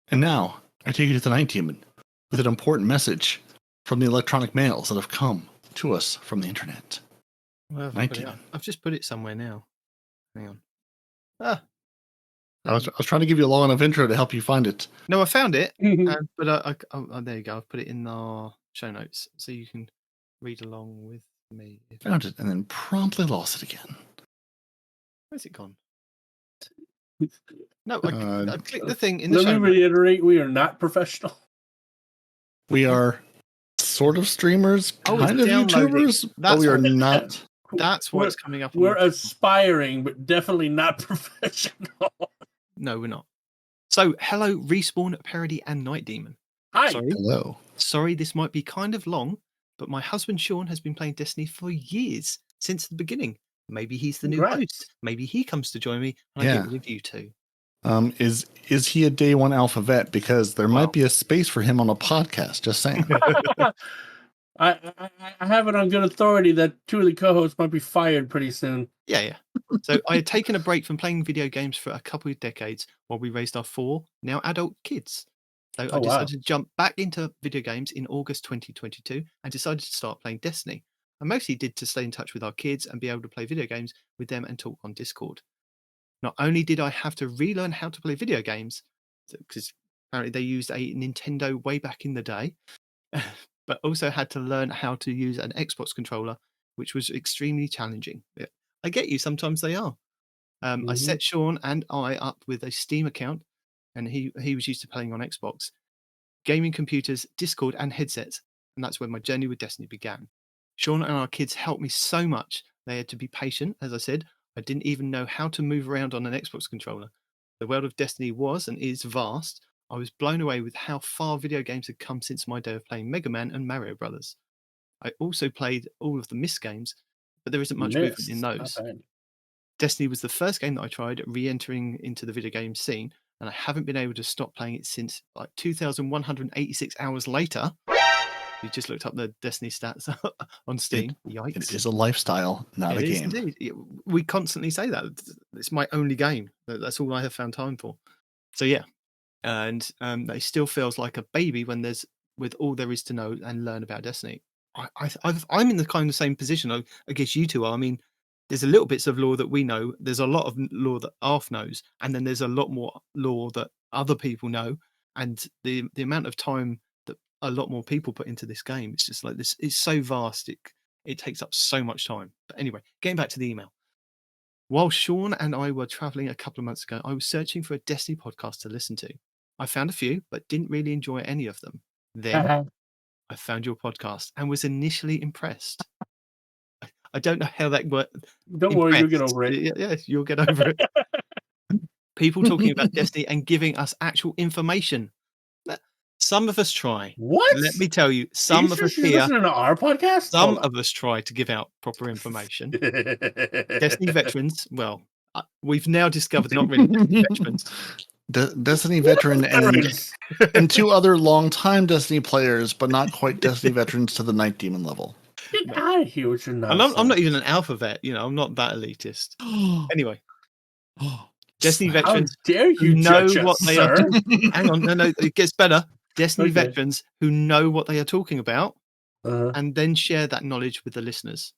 And now, I take you to the Nitedemon with an important message from the electronic mails that have come to us from the internet. Well, I've just put it somewhere now. Hang on. I was trying to give you a long enough intro to help you find it. No, I found it, but there you go. I've put it in our show notes so you can read along with me. Found it and then promptly lost it again. Where's it gone? No, I clicked the thing in the Let show me reiterate, we are not professional. We are sort of streamers, kind of downloading. YouTubers, but we are not. That's what's coming up. We're aspiring, but definitely not professional. No, we're not. So, hello, Respawn, Peroty, and Nitedemon. Hi. Hello. Sorry, this might be kind of long, but my husband Sean has been playing Destiny for years, since the beginning. Maybe he's the new host. Maybe he comes to join me, and I get rid of you two. Is he a day one alpha vet? Because there might be a space for him on a podcast. Just saying. I have it on good authority that two of the co-hosts might be fired pretty soon. Yeah. So I had taken a break from playing video games for a couple of decades while we raised our 4 now adult kids. So I decided to jump back into video games in August 2022 and decided to start playing Destiny. I mostly did to stay in touch with our kids and be able to play video games with them and talk on Discord. Not only did I have to relearn how to play video games, because apparently they used a Nintendo way back in the day, but also had to learn how to use an Xbox controller, which was extremely challenging. I get you, sometimes they are. I set Sean and I up with a Steam account, and he was used to playing on Xbox, gaming computers, Discord, and headsets, and that's where my journey with Destiny began. Sean and our kids helped me so much. They had to be patient, as I said. I didn't even know how to move around on an Xbox controller. The world of Destiny was and is vast. I was blown away with how far video games had come since my day of playing Mega Man and Mario Brothers. I also played all of the Myst games, but there isn't much movement in those. Destiny was the first game that I tried re-entering into the video game scene, and I haven't been able to stop playing it since 2,186 hours later. You just looked up the Destiny stats on Steam. Yikes. It is a lifestyle, not a game. Indeed. We constantly say that. It's my only game. That's all I have found time for. So yeah. And it still feels like a baby with all there is to know and learn about Destiny. I'm in the kind of same position. I guess you two are. I mean, there's a little bits of lore that we know. There's a lot of lore that Arf knows, and then there's a lot more lore that other people know. And the amount of time that a lot more people put into this game, it's just like this. It's so vast. It takes up so much time. But anyway, getting back to the email. While Sean and I were traveling a couple of months ago, I was searching for a Destiny podcast to listen to. I found a few, but didn't really enjoy any of them. Then I found your podcast and was initially impressed. I don't know how that worked. Don't worry, you'll get over it. Yeah, you'll get over it. People talking about Destiny and giving us actual information. Some of us try. What? Let me tell you, some of us here. Listening to our podcast? Some of us try to give out proper information. Destiny veterans, well, we've now discovered they're not really veterans. Destiny veteran and 2 other long-time Destiny players, but not quite Destiny veterans to the Nitedemon level. Get out of here with your nonsense. I'm not even an alpha vet, I'm not that elitist. Anyway, Destiny veterans How dare you know judge what us, they sir? are. Hang on, no, it gets better. Destiny veterans who know what they are talking about, and then share that knowledge with the listeners.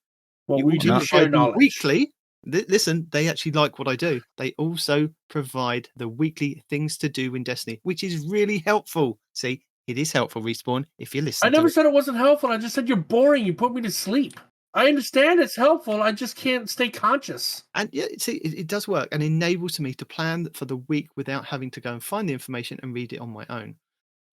Well, we do share knowledge weekly. Listen, they actually like what I do. They also provide the weekly things to do in Destiny, which is really helpful. See, it is helpful, Respawn, if you listen. I never said it wasn't helpful. I just said you're boring. You put me to sleep. I understand it's helpful. I just can't stay conscious. And yeah, see, it does work and enables me to plan for the week without having to go and find the information and read it on my own.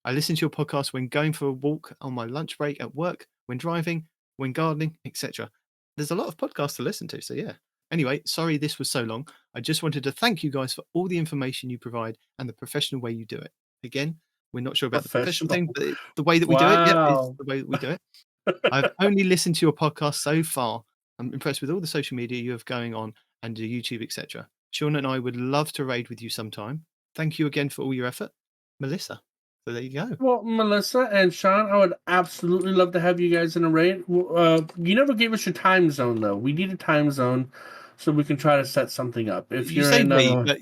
I listen to your podcast when going for a walk, on my lunch break at work, when driving, when gardening, etc. there's a lot of podcasts to listen to. So yeah. Anyway, sorry this was so long. I just wanted to thank you guys for all the information you provide and the professional way you do it. Again, we're not sure about the professional thing, but the way that we do it, is the way that we do it. I've only listened to your podcast so far. I'm impressed with all the social media you have going on and your YouTube, etc. Sean and I would love to raid with you sometime. Thank you again for all your effort, Melissa. So there you go. Well, Melissa and Sean, I would absolutely love to have you guys in a raid. You never gave us your time zone, though. We need a time zone so we can try to set something up. If you you're say in, but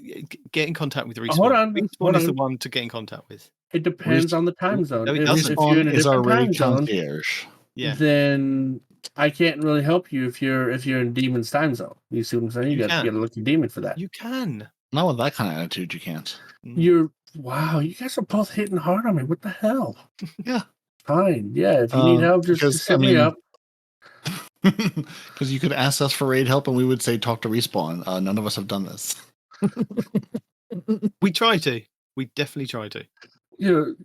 get in contact with Respawn. Hold on, Respawn is the one to get in contact with. It depends on the time zone. No, it if doesn't. you're in a Is our different time raid zone, concierge. Yeah. then I can't really help you if you're in Demon's time zone. You see what I'm saying? You got to get a lucky demon for that. You can. Not with that kind of attitude, you can't. Wow, you guys are both hitting hard on me. What the hell? Yeah. Fine. Yeah, if you need help, just hit me up. Because you could ask us for raid help and we would say talk to Respawn. None of us have done this. We try to. We definitely try to.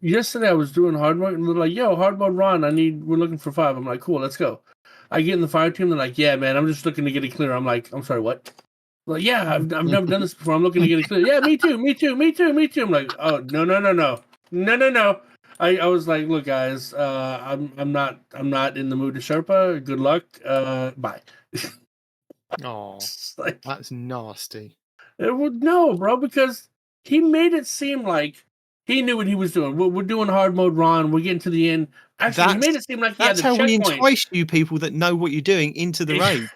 Yesterday I was doing hard mode and they're like, yo, hard mode Ron, we're looking for 5. I'm like, cool, let's go. I get in the fire team, they're like, yeah, man, I'm just looking to get it clear. I'm like, I'm sorry, what? Like, yeah, I've never done this before. I'm looking to get it clear. Yeah, me too. I'm like, oh, no. I was like, look, guys, I'm not in the mood to Sherpa. Good luck. Bye. Oh, like, that's nasty. No, bro, because he made it seem like he knew what he was doing. We're doing hard mode Ron. We're getting to the end. Actually, he made it seem like he had the checkpoint. That's how we entice you people that know what you're doing into the raid.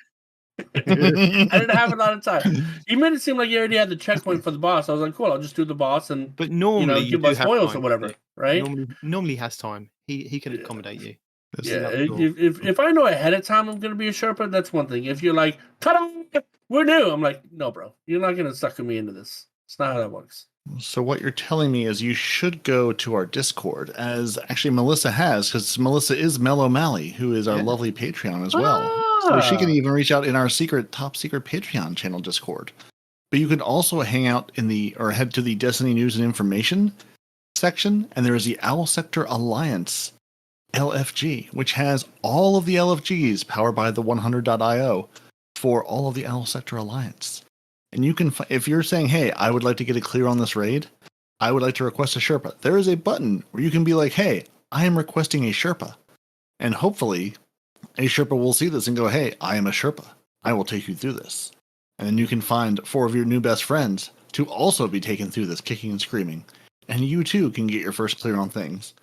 I didn't have a lot of time. He made it seem like he already had the checkpoint for the boss. I was like, cool, I'll just do the boss and but normally give us spoils or whatever, right? Normally has time. He can accommodate you. Yeah, if I know ahead of time I'm going to be a Sherpa, that's one thing. If you're like, ta-da, we're new, I'm like, no, bro, you're not going to sucker me into this. It's not how that works. So what you're telling me is you should go to our Discord, as actually Melissa has, because Melissa is Mellow Mally, who is our lovely Patreon as well. So she can even reach out in our top secret Patreon channel Discord. But you can also hang out head to the Destiny News and Information section, and there is the Owl Sector Alliance LFG, which has all of the LFGs powered by the 100.io for all of the Owl Sector Alliance. And you can, if you're saying, hey, I would like to get it clear on this raid, I would like to request a Sherpa, there is a button where you can be like, hey, I am requesting a Sherpa. And hopefully a Sherpa will see this and go, hey, I am a Sherpa. I will take you through this. And then you can find 4 of your new best friends to also be taken through this kicking and screaming. And you too can get your first clear on things.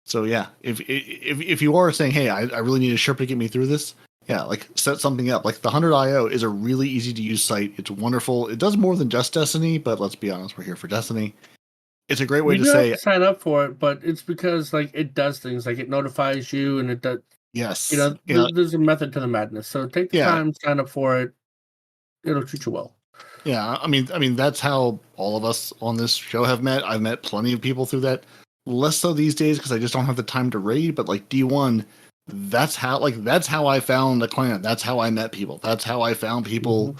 So yeah, if you are saying, hey, I really need a Sherpa to get me through this, yeah, like set something up. Like the 100.io is a really easy to use site. It's wonderful. It does more than just Destiny, but let's be honest, we're here for Destiny. It's a great way to say have to sign up for it, but it's because like it does things, like it notifies you and it does. Yes, there's a method to the madness. So take the time, sign up for it. It'll treat you well. Yeah, I mean that's how all of us on this show have met. I've met plenty of people through that. Less so these days because I just don't have the time to raid. But like D1. That's how I found the clan. That's how I met people. That's how I found people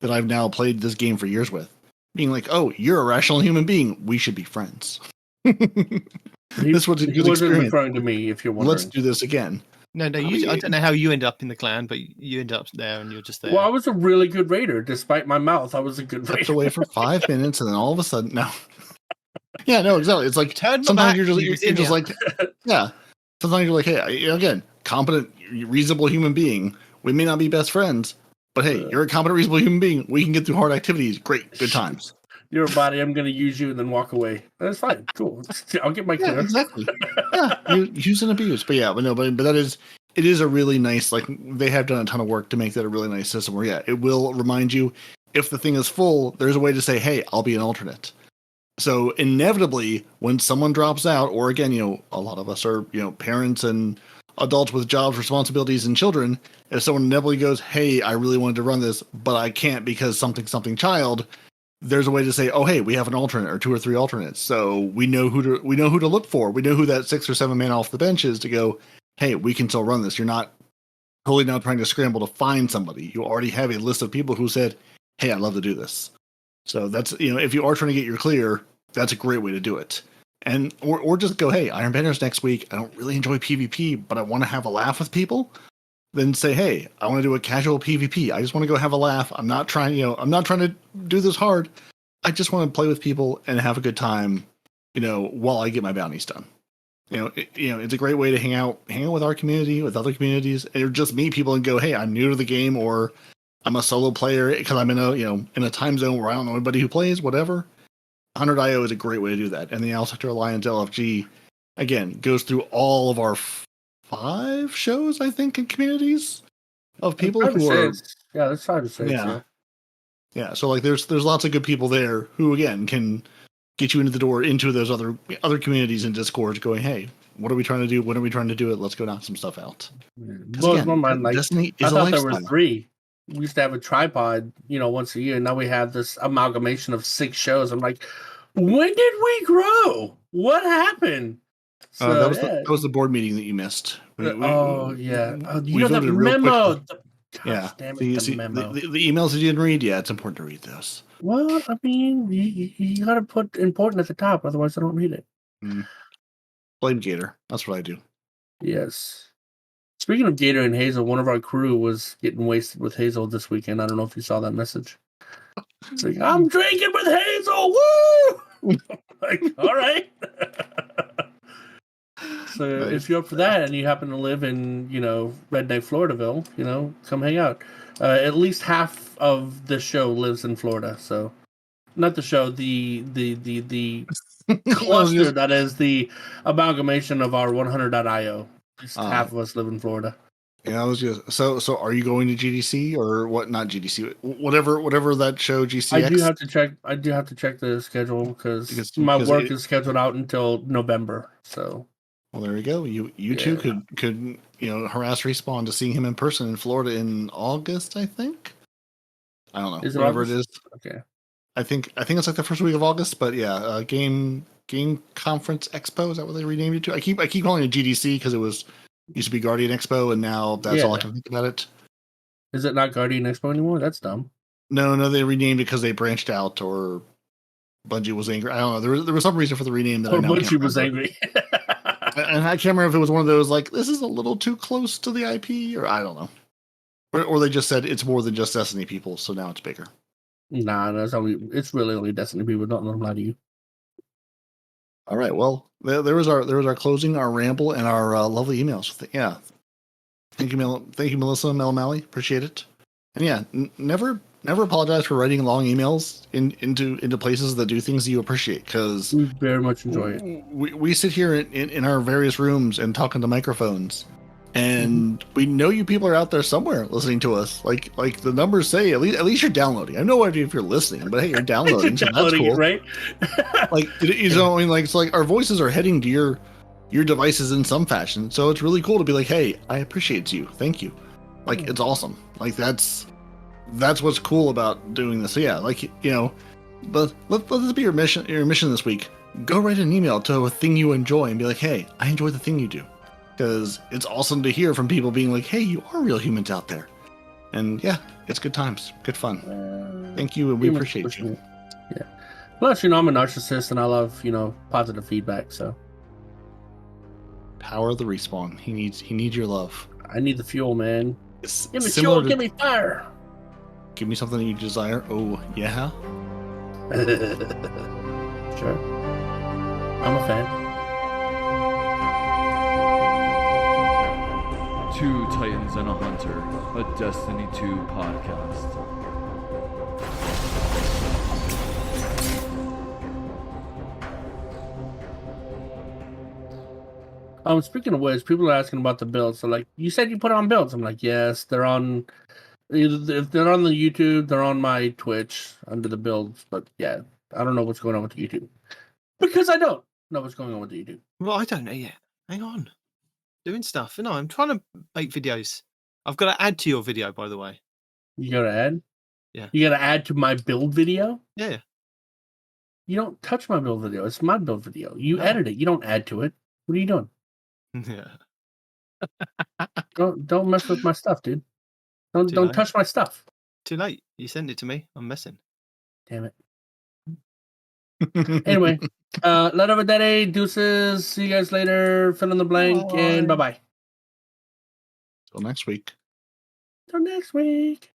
that I've now played this game for years with. Being like, oh, you're a rational human being. We should be friends. This was a good wasn't referring to me, if you're wondering. Let's do this again. No, I don't know how you end up in the clan, but you end up there and you're just there. Well, I was a really good raider. Despite my mouth, I was a good raider. Kept away for 5 minutes and then all of a sudden, no. Yeah, no, exactly. It's like sometimes you're just like, yeah. Sometimes you're like, hey, again, competent, reasonable human being. We may not be best friends, but hey, you're a competent, reasonable human being. We can get through hard activities. Great, good times. You're a body. I'm going to use you and then walk away. That's fine. Cool. I'll get my clear. Yeah, exactly. Yeah, use and abuse. But yeah, but that is, it is a really nice, like they have done a ton of work to make that a really nice system where, yeah, it will remind you if the thing is full, there's a way to say, hey, I'll be an alternate. So inevitably, when someone drops out, or again, a lot of us are, parents and adults with jobs, responsibilities, and children. If someone inevitably goes, "Hey, I really wanted to run this, but I can't because something child," there's a way to say, "Oh, hey, we have an alternate or 2 or 3 alternates, so we know who to look for. We know who that 6 or 7 man off the bench is to go. Hey, we can still run this. You're not totally now trying to scramble to find somebody. You already have a list of people who said, "Hey, I'd love to do this." So that's, if you are trying to get your clear, that's a great way to do it. And or just go, hey, Iron Banner's next week. I don't really enjoy PvP, but I want to have a laugh with people. then say, hey, I want to do a casual PvP. I just want to go have a laugh. I'm not trying to do this hard. I just want to play with people and have a good time, while I get my bounties done. It's a great way to hang out with our community, with other communities, or just meet people and go, hey, I'm new to the game, or I'm a solo player because I'm in a time zone where I don't know anybody who plays, whatever. 100IO is a great way to do that. And the Owl Sector Alliance LFG, again, goes through all of our 5 shows, I think, in communities of people who are... Yeah, that's 5 to 6. Yeah. So there's lots of good people there who, again, can get you into the door into those other communities and Discords going, hey, what are we trying to do? When are we trying to do it? Let's go knock some stuff out. Well, again, Destiny is I thought there lifestyle. were 3. We used to have a tripod, once a year. Now we have this amalgamation of 6 shows. I'm like, when did we grow? What happened? So, that was the board meeting that you missed. You know the voted real memo. quickly. Gosh, damn it, the memo. The emails that you didn't read, it's important to read those. Well, I mean, you got to put important at the top, otherwise I don't read it. Blame Gator. That's what I do. Yes. Speaking of Gator and Hazel, one of our crew was getting wasted with Hazel this weekend. I don't know if you saw that message. It's like, I'm drinking with Hazel. Woo! Like, all right. So Nice. if you're up for that and you happen to live in, Redneck Floridaville, come hang out. At least half of the show lives in Florida. So not the show, the cluster that is the amalgamation of our 100.io. At least half of us live in Florida. Yeah, I was just so. Are you going to GDC or what? Not GDC, whatever that show GCX. I do have to check the schedule because my work is scheduled out until November. So, well, there we go. You two could harass Respawn to seeing him in person in Florida in August. I think. I don't know. Whatever it is. Okay. I think it's like the first week of August, but yeah, Game Conference Expo, is that what they renamed it to? I keep calling it GDC because it used to be Guardian Expo, and now that's all I can think about it. Is it not Guardian Expo anymore? That's dumb. No, they renamed it because they branched out, or Bungie was angry. I don't know. There was some reason for the rename that Bungie was angry. And I can't remember if it was one of those like, this is a little too close to the IP, or I don't know. Or they just said it's more than just Destiny people, so now it's bigger. Nah, it's really only Destiny people. Don't let them lie to you. All right. Well, there was our closing, our ramble, and our lovely emails. Yeah. Thank you, Melissa, Mel Malley. Appreciate it. And yeah, never apologize for writing long emails into places that do things that you appreciate, because we very much enjoy it. We sit here in our various rooms and talk into microphones, and we know you people are out there somewhere listening to us. Like the numbers say, at least you're downloading. I have no idea if you're listening, but hey, you're downloading. So that's cool, right? Like it's like our voices are heading to your devices in some fashion. So it's really cool to be like, hey, I appreciate you. Thank you. Like, it's awesome. Like that's what's cool about doing this. So yeah, but let this be your mission this week. Go write an email to a thing you enjoy and be like, hey, I enjoy the thing you do. Because it's awesome to hear from people being like, hey, you are real humans out there. And yeah, it's good times, good fun. Thank you, and we appreciate you. Yeah. Plus, I'm a narcissist and I love, positive feedback, so. Power of the Respawn. He needs your love. I need the fuel, man. Give me fuel, give me fire. Give me something that you desire. Oh, yeah? Sure. I'm a fan. Two Titans and a Hunter, a Destiny 2 podcast. Speaking of which, people are asking about the builds. So, like, you said you put on builds. I'm like, yes, they're on. If they're on the YouTube, they're on my Twitch under the builds. But yeah, I don't know what's going on with the YouTube because I don't know what's going on with the YouTube. Well, I don't know yet. Hang on, doing stuff. I'm trying to make videos. I've got to add to your video, by the way. You got to add? Yeah. You got to add to my build video? Yeah. You don't touch my build video. It's my build video. You edit it. You don't add to it. What are you doing? Yeah. Don't mess with my stuff, dude. Don't touch my stuff. Too late. You sent it to me. I'm messing. Damn it. Anyway, let over daddy. Deuces. See you guys later. Fill in the blank. And bye-bye. Till next week. Till next week.